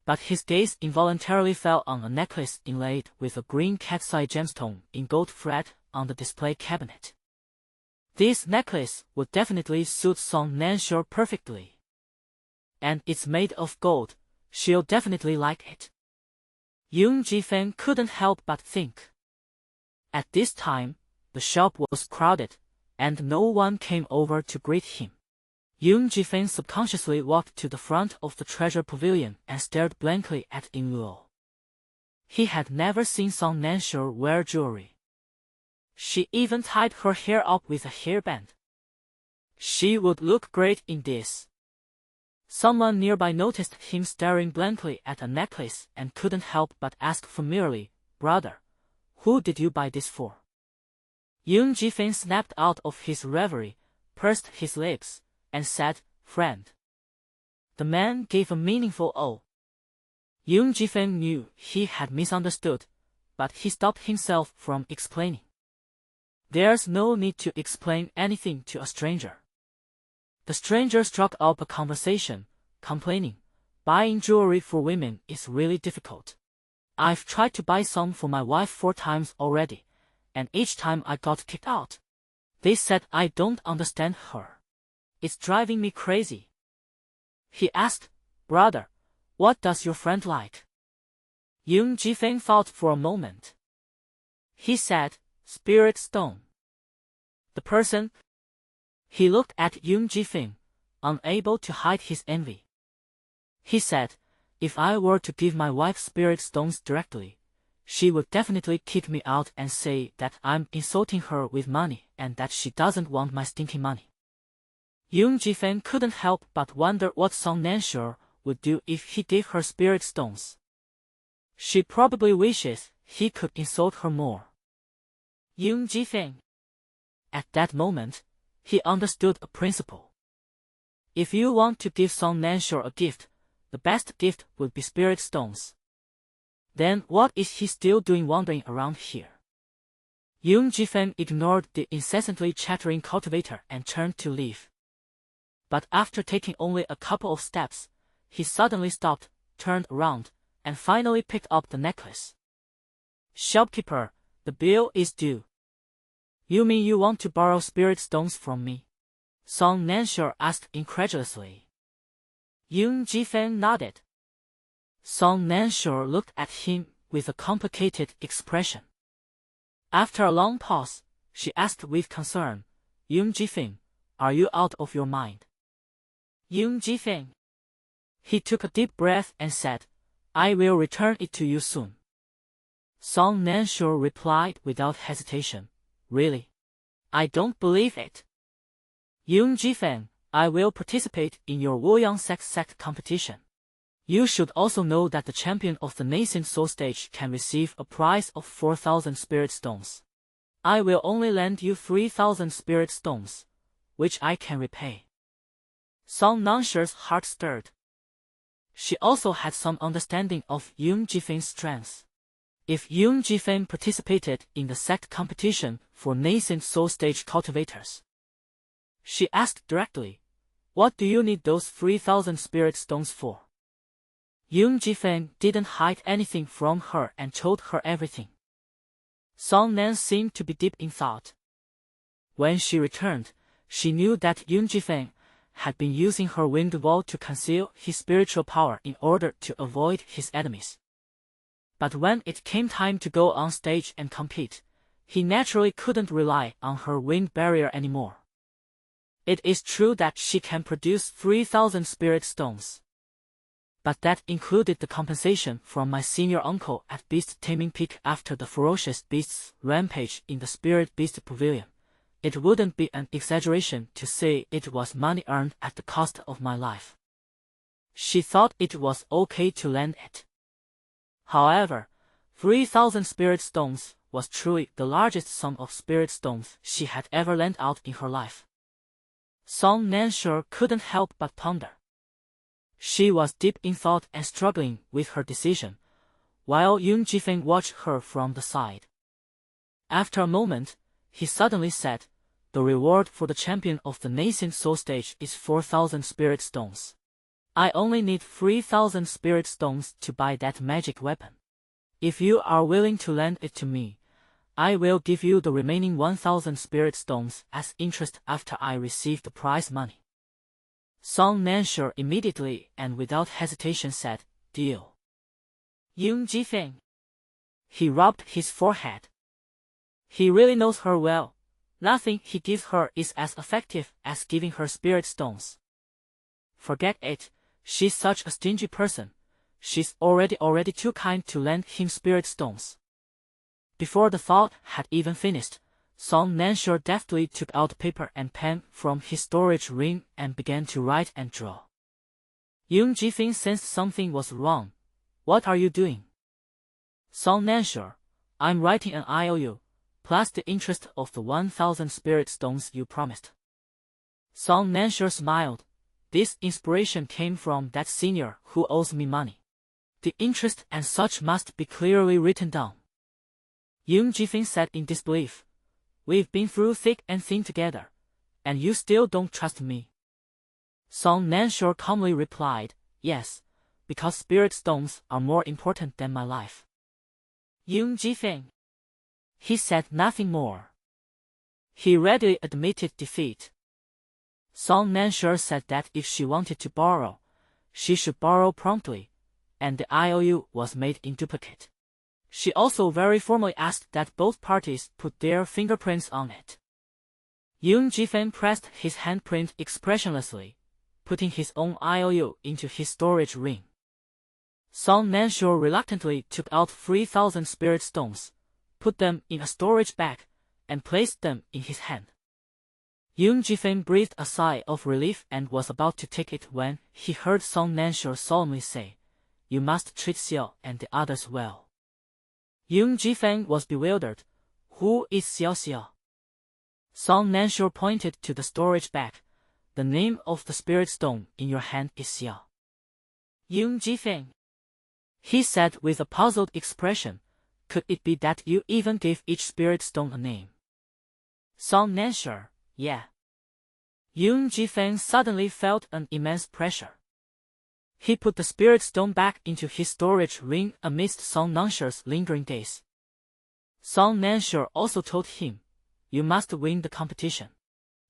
But his gaze involuntarily fell on a necklace inlaid with a green cat's eye gemstone in gold thread on the display cabinet. This necklace would definitely suit Song Nansure perfectly. And it's made of gold, she'll definitely like it. Yoon Ji-fin couldn't help but think. At this time, the shop was crowded, and no one came over to greet him. Yoon Ji-fin subconsciously walked to the front of the treasure pavilion and stared blankly at In-luo. He had never seen Song Nansure wear jewelry. She even tied her hair up with a hairband. She would look great in this. Someone nearby noticed him staring blankly at a necklace and couldn't help but ask familiarly, "Brother, who did you buy this for?" Yoon Ji-fin snapped out of his reverie, pursed his lips, and said, "Friend." The man gave a meaningful "oh." Yoon Ji-fin knew he had misunderstood, but he stopped himself from explaining. There's no need to explain anything to a stranger. The stranger struck up a conversation, complaining, "Buying jewelry for women is really difficult. I've tried to buy some for my wife 4 times already, and each time I got kicked out. They said I don't understand her. It's driving me crazy." He asked, "Brother, what does your friend like?" Yoon Ji-fin thought for a moment. He said, "Spirit stone." The person. He looked at Yoon Ji-fin, unable to hide his envy. He said, "If I were to give my wife spirit stones directly, she would definitely kick me out and say that I'm insulting her with money and that she doesn't want my stinking money." Yoon Ji-fin couldn't help but wonder what Song Nansure would do if he gave her spirit stones. She probably wishes he could insult her more. Yoon Ji-fin. At that moment, he understood a principle. If you want to give Song Nansure a gift, the best gift would be spirit stones. Then what is he still doing wandering around here? Yoon Ji-fin ignored the incessantly chattering cultivator and turned to leave. But after taking only a couple of steps, he suddenly stopped, turned around, and finally picked up the necklace. "Shopkeeper, the bill is due." "You mean you want to borrow spirit stones from me?" Song Nansure asked incredulously. Yoon Ji-fin nodded. Song Nansure looked at him with a complicated expression. After a long pause, she asked with concern, "Yoon Ji-fin, are you out of your mind?" Yoon Ji-fin. He took a deep breath and said, "I will return it to you soon." Song Nansure replied without hesitation, "Really? I don't believe it." Yoon Ji-fin, I will participate in your Woyang Sex Sect competition. You should also know that the champion of the nascent soul stage can receive a prize of 4,000 spirit stones. I will only lend you 3,000 spirit stones, which I can repay. Song Nanshure's heart stirred. She also had some understanding of Yoon Ji-fin's strengths. If Yoon Ji-fin participated in the sect competition for nascent soul stage cultivators, she asked directly, "What do you need those 3,000 spirit stones for?" Yoon Ji-fin didn't hide anything from her and told her everything. Song Nan seemed to be deep in thought. When she returned, she knew that Yoon Ji-fin had been using her winged wall to conceal his spiritual power in order to avoid his enemies. But when it came time to go on stage and compete, he naturally couldn't rely on her winged barrier anymore. It is true that she can produce 3,000 spirit stones. But that included the compensation from my senior uncle at Beast Taming Peak after the ferocious beasts rampage in the Spirit Beast Pavilion. It wouldn't be an exaggeration to say it was money earned at the cost of my life. She thought it was okay to lend it. However, 3,000 spirit stones was truly the largest sum of spirit stones she had ever lent out in her life. Song Nansure couldn't help but ponder. She was deep in thought and struggling with her decision, while Yoon Jifeng watched her from the side. After a moment, he suddenly said, "The reward for the champion of the nascent soul stage is 4,000 spirit stones. I only need 3,000 spirit stones to buy that magic weapon. If you are willing to lend it to me, I will give you the remaining 1,000 spirit stones as interest after I receive the prize money." Song Nansure immediately and without hesitation said, "Deal." Yoon Jifeng. He rubbed his forehead. He really knows her well. Nothing he gives her is as effective as giving her spirit stones. Forget it, she's such a stingy person. She's already too kind to lend him spirit stones. Before the thought had even finished, Song Nansure deftly took out paper and pen from his storage ring and began to write and draw. Yoon Jifeng sensed something was wrong. "What are you doing?" "Song Nansure, I'm writing an IOU, plus the interest of the 1,000 spirit stones you promised." Song Nansure smiled. "This inspiration came from that senior who owes me money. The interest and such must be clearly written down." Yoon Jifeng said in disbelief, "We've been through thick and thin together, and you still don't trust me?" Song Nansure calmly replied, "Yes, because spirit stones are more important than my life." Yoon Jifeng. He said nothing more. He readily admitted defeat. Song Nansure said that if she wanted to borrow, she should borrow promptly, and the IOU was made in duplicate. She also very formally asked that both parties put their fingerprints on it. Yoon Jifeng pressed his handprint expressionlessly, putting his own IOU into his storage ring. Song Nansure reluctantly took out 3,000 spirit stones, put them in a storage bag, and placed them in his hand. Yoon Jifeng breathed a sigh of relief and was about to take it when he heard Song Nansure solemnly say, "You must treat Xiao and the others well." Yoon Jifeng was bewildered. "Who is Xiao Xiao?" Song Nansure pointed to the storage bag. "The name of the spirit stone in your hand is Xiao." Yoon Jifeng. He said with a puzzled expression, "Could it be that you even gave each spirit stone a name?" Song Nansure, "Yeah." Yoon Jifeng suddenly felt an immense pressure. He put the spirit stone back into his storage ring amidst Song Nansure's lingering gaze. Song Nansure also told him, "You must win the competition.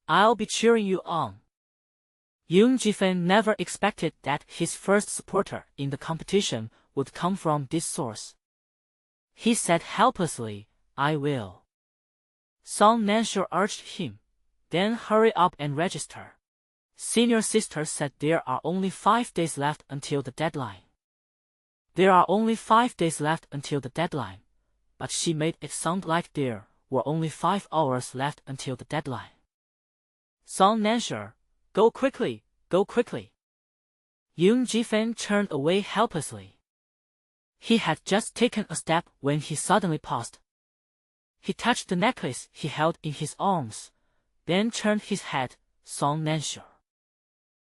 I'll be cheering you on." Yoon Jifeng never expected that his first supporter in the competition would come from this source. He said helplessly, "I will." Song Nansure urged him, "Then hurry up and register." Senior sister said there are only 5 days left until the deadline. There are only 5 days left until the deadline, but she made it sound like there were only 5 hours left until the deadline. Song Nansure, go quickly, go quickly." Yoon Jifeng turned away helplessly. He had just taken a step when he suddenly paused. He touched the necklace he held in his arms, then turned his head. "Song Nansure."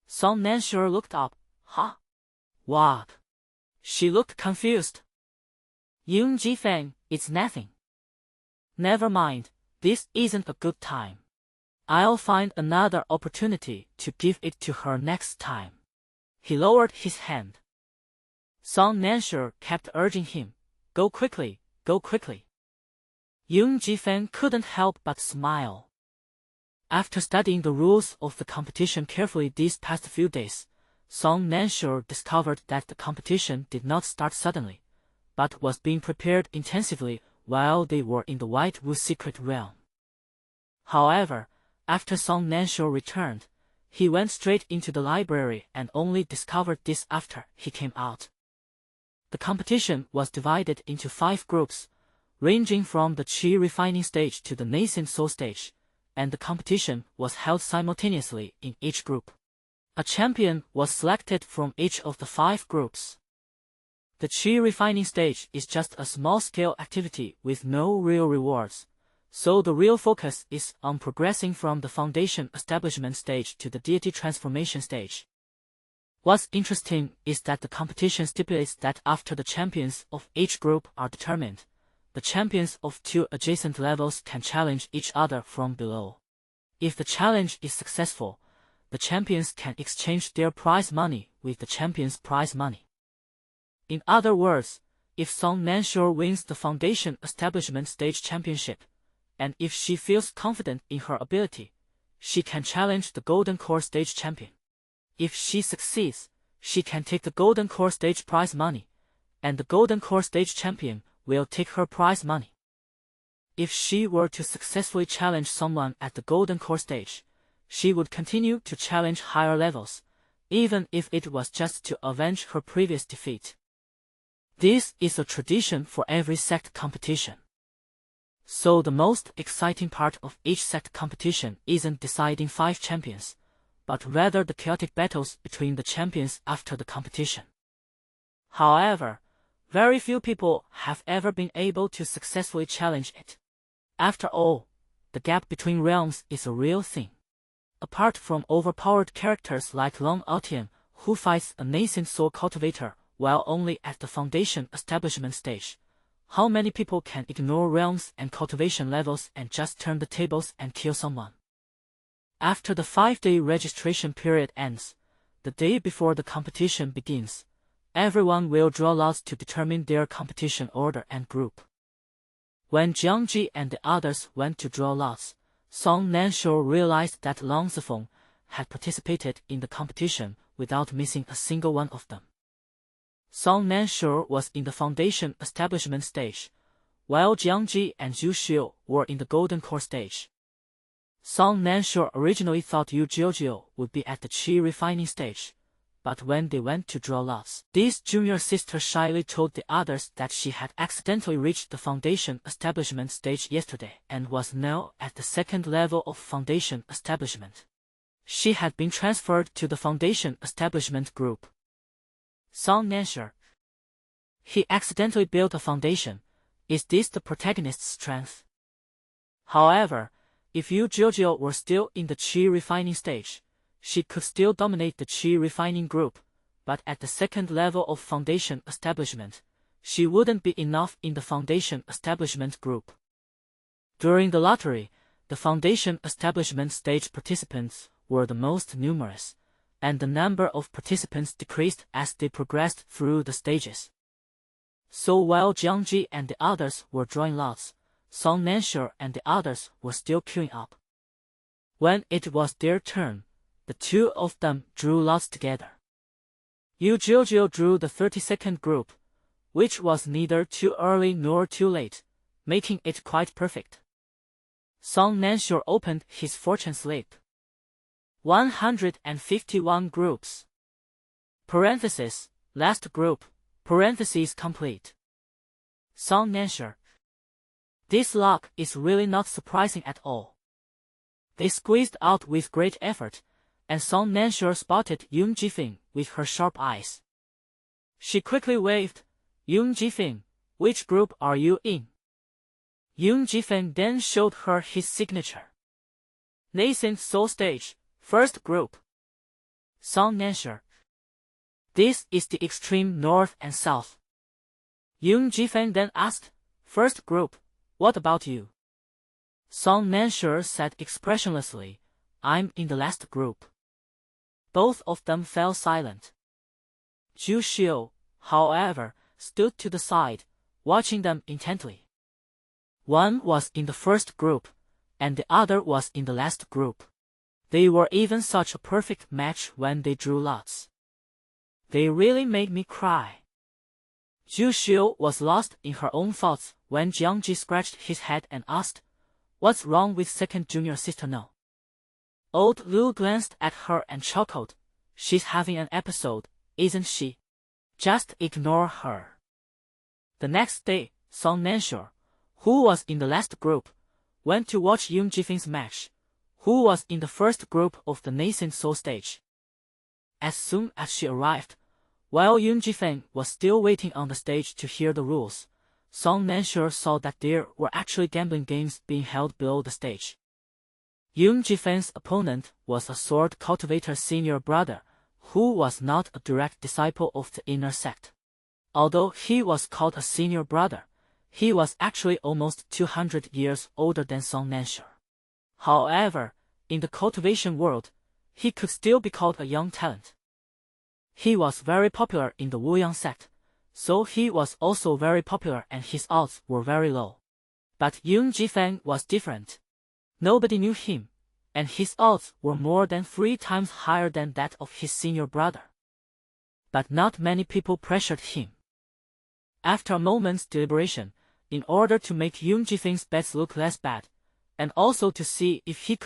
Song Nansure looked up. "Huh? What?" She looked confused. "Yoon Jifeng, it's nothing." "Never mind, this isn't a good time. I'll find another opportunity to give it to her next time." He lowered his hand. Song Nansure kept urging him, "Go quickly, go quickly." Yoon Jifeng couldn't help but smile. After studying the rules of the competition carefully these past few days, Song Nansure discovered that the competition did not start suddenly, but was being prepared intensively while they were in the White Wu secret realm. However, after Song Nansure returned, he went straight into the library and only discovered this after he came out. The competition was divided into 5 groups, ranging from the Qi refining stage to the nascent soul stage, and the competition was held simultaneously in each group. A champion was selected from each of the 5 groups. The chi refining stage is just a small-scale activity with no real rewards, so the real focus is on progressing from the foundation establishment stage to the deity transformation stage. What's interesting is that the competition stipulates that after the champions of each group are determined, the champions of two adjacent levels can challenge each other from below. If the challenge is successful, the champions can exchange their prize money with the champion's prize money. In other words, if Song Nansure wins the Foundation Establishment Stage Championship, and if she feels confident in her ability, she can challenge the Golden Core Stage Champion. If she succeeds, she can take the Golden Core Stage prize money, and the Golden Core Stage Champion will take her prize money. If she were to successfully challenge someone at the Golden Core Stage, she would continue to challenge higher levels, even if it was just to avenge her previous defeat. This is a tradition for every sect competition. So the most exciting part of each sect competition isn't deciding 5 champions, but rather the chaotic battles between the champions after the competition. However, very few people have ever been able to successfully challenge it. After all, the gap between realms is a real thing. Apart from overpowered characters like Long Altian, who fights a nascent soul cultivator while only at the foundation establishment stage, how many people can ignore realms and cultivation levels and just turn the tables and kill someone? After the 5-day registration period ends, the day before the competition begins, everyone will draw lots to determine their competition order and group. When Jiangji and the others went to draw lots, Song Nansure realized that Long Zifeng had participated in the competition without missing a single one of them. Song Nansure was in the foundation establishment stage, while Jiangji and Zhu Xiu were in the Golden Core stage. Song Nansure originally thought Yu Jiujiu would be at the Qi refining stage, but when they went to draw lots, this junior sister shyly told the others that she had accidentally reached the foundation establishment stage yesterday and was now at the 2nd level of foundation establishment. She had been transferred to the foundation establishment group. Song Nansure. He accidentally built a foundation. Is this the protagonist's strength? However, if Yu Jiujiu were still in the Qi refining stage, she could still dominate the Qi refining group, but at the 2nd level of foundation establishment, she wouldn't be enough in the foundation establishment group. During the lottery, the foundation establishment stage participants were the most numerous, and the number of participants decreased as they progressed through the stages. So while Jiangji and the others were drawing lots, Song Nansure and the others were still queuing up. When it was their turn, the two of them drew lots together. Yu Jiujiu drew the 32nd group, which was neither too early nor too late, making it quite perfect. Song Nansure opened his fortune slip. 151 groups. Parenthesis, last group, parenthesis complete. Song Nansure. This luck is really not surprising at all. They squeezed out with great effort, and Song Nansure spotted Yun Jifeng with her sharp eyes. She quickly waved, "Yun Jifeng, which group are you in?" Yun Jifeng then showed her his signature. Nascent Soul Stage, 1st group. Song Nansure. This is the extreme north and south. Yun Jifeng then asked, "1st group, what about you?" Song Nansure said expressionlessly, "I'm in the last group." Both of them fell silent. Zhu Xiu, however, stood to the side, watching them intently. One was in the 1st group, and the other was in the last group. They were even such a perfect match when they drew lots. They really made me cry. Zhu Xiu was lost in her own thoughts when Jiangji scratched his head and asked, "What's wrong with 2nd junior sister now?" Old Lu glanced at her and chuckled. "She's having an episode, isn't she? Just ignore her." The next day, Song Nansure, who was in the last group, went to watch Yun Jifeng's match, who was in the 1st group of the nascent soul stage. As soon as she arrived, While Yoon Ji-fan was still waiting on the stage to hear the rules, Song Nansure saw that there were actually gambling games being held below the stage. Yoon Ji-fan's opponent was a sword cultivator senior brother, who was not a direct disciple of the inner sect. Although he was called a senior brother, he was actually almost 200 years older than Song Nansure. However, in the cultivation world, he could still be called a young talent. He was very popular in the Wuyang sect, so he was also very popular and his odds were very low. But Yoon Ji-fan was different. Nobody knew him, and his odds were more than 3 times higher than that of his senior brother. But not many people pressured him. After a moment's deliberation, in order to make Yoon Ji-fan's bets look less bad, and also to see if he could